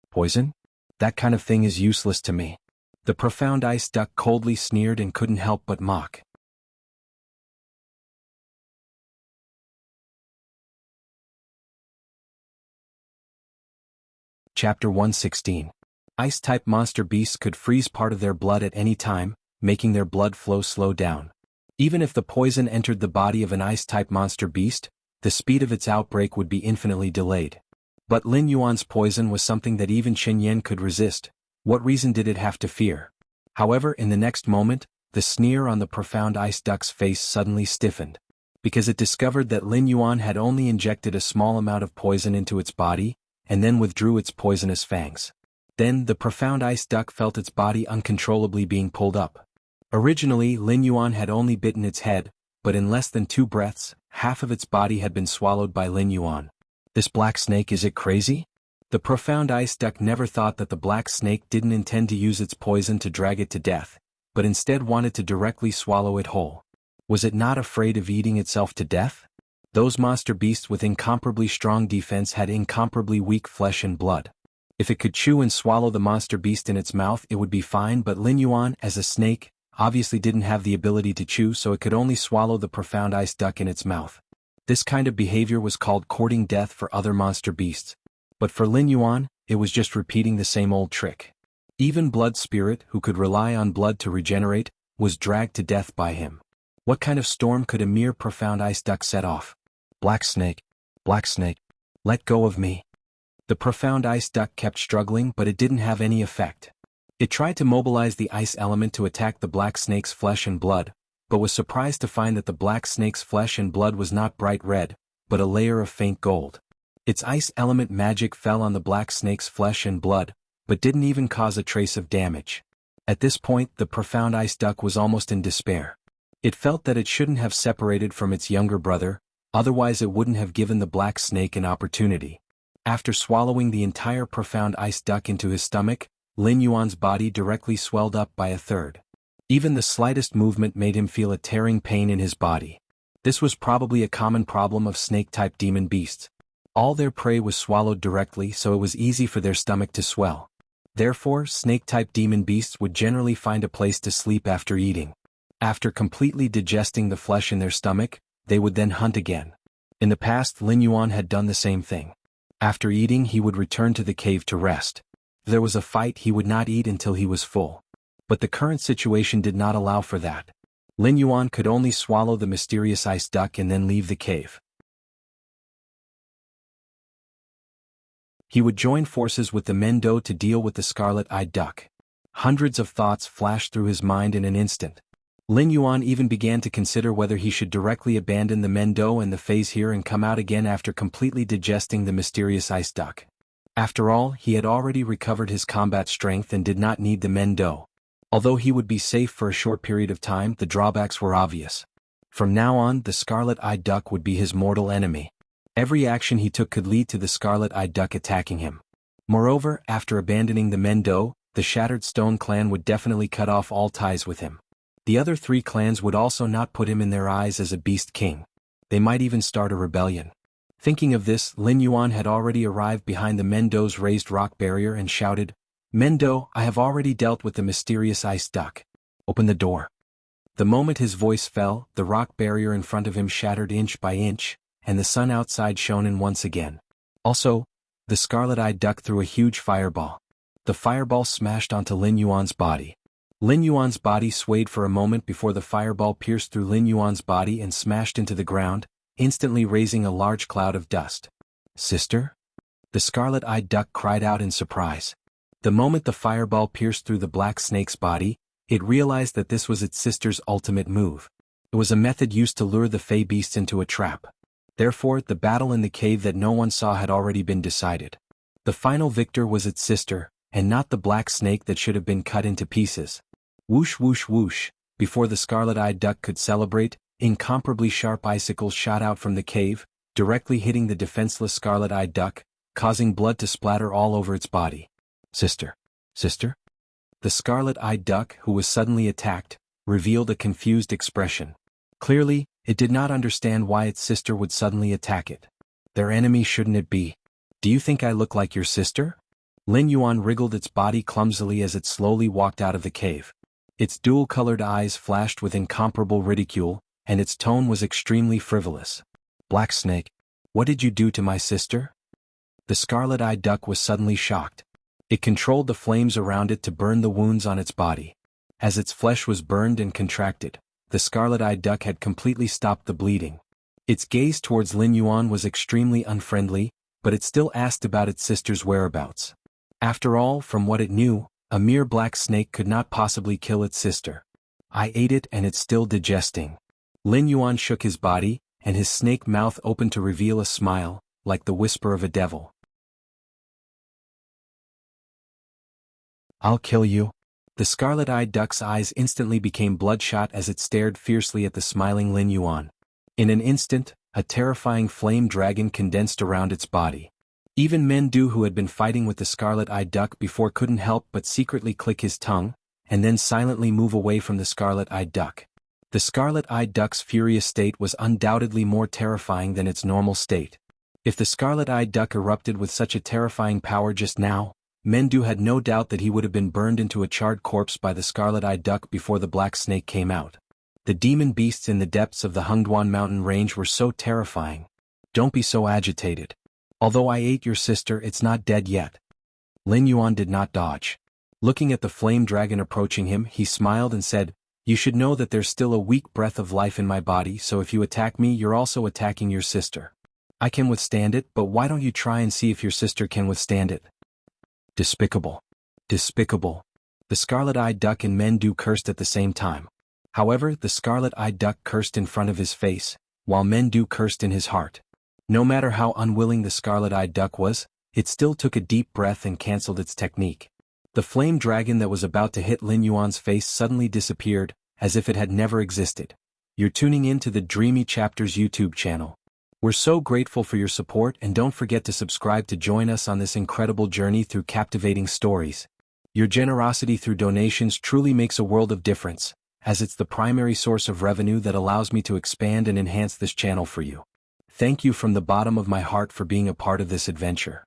Speaker 1: Poison? That kind of thing is useless to me. The profound ice duck coldly sneered and couldn't help but mock. Chapter 116. Ice-type monster beasts could freeze part of their blood at any time, making their blood flow slow down. Even if the poison entered the body of an ice-type monster beast, the speed of its outbreak would be infinitely delayed. But Lin Yuan's poison was something that even Chen Yan could resist. What reason did it have to fear? However, in the next moment, the sneer on the profound ice duck's face suddenly stiffened. Because it discovered that Lin Yuan had only injected a small amount of poison into its body, and then withdrew its poisonous fangs. Then the profound ice duck felt its body uncontrollably being pulled up. Originally, Lin Yuan had only bitten its head, but in less than 2 breaths, half of its body had been swallowed by Lin Yuan. This black snake, is it crazy? The profound ice duck never thought that the black snake didn't intend to use its poison to drag it to death, but instead wanted to directly swallow it whole. Was it not afraid of eating itself to death? Those monster beasts with incomparably strong defense had incomparably weak flesh and blood. If it could chew and swallow the monster beast in its mouth, it would be fine, but Lin Yuan, as a snake, obviously didn't have the ability to chew, so it could only swallow the profound ice duck in its mouth. This kind of behavior was called courting death for other monster beasts. But for Lin Yuan, it was just repeating the same old trick. Even Blood Spirit, who could rely on blood to regenerate, was dragged to death by him. What kind of storm could a mere profound ice duck set off? Black snake, let go of me. The profound ice duck kept struggling, but it didn't have any effect. It tried to mobilize the ice element to attack the black snake's flesh and blood, but was surprised to find that the black snake's flesh and blood was not bright red, but a layer of faint gold. Its ice element magic fell on the black snake's flesh and blood, but didn't even cause a trace of damage. At this point, the profound ice duck was almost in despair. It felt that it shouldn't have separated from its younger brother, otherwise it wouldn't have given the black snake an opportunity. After swallowing the entire profound ice duck into his stomach, Lin Yuan's body directly swelled up by 1/3. Even the slightest movement made him feel a tearing pain in his body. This was probably a common problem of snake-type demon beasts. All their prey was swallowed directly, so it was easy for their stomach to swell. Therefore, snake-type demon beasts would generally find a place to sleep after eating. After completely digesting the flesh in their stomach, they would then hunt again. In the past, Lin Yuan had done the same thing. After eating, he would return to the cave to rest. If there was a fight, he would not eat until he was full. But the current situation did not allow for that. Lin Yuan could only swallow the mysterious ice duck and then leave the cave. He would join forces with the Mendo to deal with the scarlet-eyed duck. Hundreds of thoughts flashed through his mind in an instant. Lin Yuan even began to consider whether he should directly abandon the Mendo and the phase here and come out again after completely digesting the mysterious ice duck. After all, he had already recovered his combat strength and did not need the Mendo. Although he would be safe for a short period of time, the drawbacks were obvious. From now on, the scarlet-eyed duck would be his mortal enemy. Every action he took could lead to the scarlet-eyed duck attacking him. Moreover, after abandoning the Mendo, the Shattered Stone clan would definitely cut off all ties with him. The other 3 clans would also not put him in their eyes as a beast king. They might even start a rebellion. Thinking of this, Lin Yuan had already arrived behind the Mendo's raised rock barrier and shouted, "Mendo, I have already dealt with the mysterious ice duck. Open the door." The moment his voice fell, the rock barrier in front of him shattered inch by inch, and the sun outside shone in once again. Also, the scarlet-eyed duck threw a huge fireball. The fireball smashed onto Lin Yuan's body. Lin Yuan's body swayed for a moment before the fireball pierced through Lin Yuan's body and smashed into the ground, instantly raising a large cloud of dust. "Sister?" The scarlet-eyed duck cried out in surprise. The moment the fireball pierced through the black snake's body, it realized that this was its sister's ultimate move. It was a method used to lure the fey beasts into a trap. Therefore, the battle in the cave that no one saw had already been decided. The final victor was its sister, and not the black snake that should have been cut into pieces. Whoosh whoosh whoosh, before the scarlet-eyed duck could celebrate, incomparably sharp icicles shot out from the cave, directly hitting the defenseless scarlet-eyed duck, causing blood to splatter all over its body. "Sister? Sister?" The scarlet-eyed duck, who was suddenly attacked, revealed a confused expression. Clearly, it did not understand why its sister would suddenly attack it. Their enemy, shouldn't it be? "Do you think I look like your sister?" Lin Yuan wriggled its body clumsily as it slowly walked out of the cave. Its dual-colored eyes flashed with incomparable ridicule, and its tone was extremely frivolous. "Black snake, what did you do to my sister?" The scarlet-eyed duck was suddenly shocked. It controlled the flames around it to burn the wounds on its body. As its flesh was burned and contracted, the scarlet-eyed duck had completely stopped the bleeding. Its gaze towards Lin Yuan was extremely unfriendly, but it still asked about its sister's whereabouts. After all, from what it knew, a mere black snake could not possibly kill its sister. "I ate it and it's still digesting." Lin Yuan shook his body, and his snake mouth opened to reveal a smile, like the whisper of a devil. I'll kill you. The scarlet-eyed duck's eyes instantly became bloodshot as it stared fiercely at the smiling Lin Yuan. In an instant, a terrifying flame dragon condensed around its body. Even Mendu, who had been fighting with the scarlet-eyed duck before, couldn't help but secretly click his tongue, and then silently move away from the scarlet-eyed duck. The scarlet-eyed duck's furious state was undoubtedly more terrifying than its normal state. If the scarlet-eyed duck erupted with such a terrifying power just now, Mendu had no doubt that he would have been burned into a charred corpse by the scarlet-eyed duck before the black snake came out. The demon beasts in the depths of the Hengduan mountain range were so terrifying. Don't be so agitated. Although I ate your sister, it's not dead yet. Lin Yuan did not dodge. Looking at the flame dragon approaching him, he smiled and said, "You should know that there's still a weak breath of life in my body, so if you attack me, you're also attacking your sister. I can withstand it, but why don't you try and see if your sister can withstand it?" Despicable. Despicable. The scarlet-eyed duck and Mendu cursed at the same time. However, the scarlet-eyed duck cursed in front of his face, while Mendu cursed in his heart. No matter how unwilling the scarlet-eyed duck was, it still took a deep breath and cancelled its technique. The flame dragon that was about to hit Lin Yuan's face suddenly disappeared, as if it had never existed. You're tuning in to the Dreamy Chapters YouTube channel. We're so grateful for your support, and don't forget to subscribe to join us on this incredible journey through captivating stories. Your generosity through donations truly makes a world of difference, as it's the primary source of revenue that allows me to expand and enhance this channel for you. Thank you from the bottom of my heart for being a part of this adventure.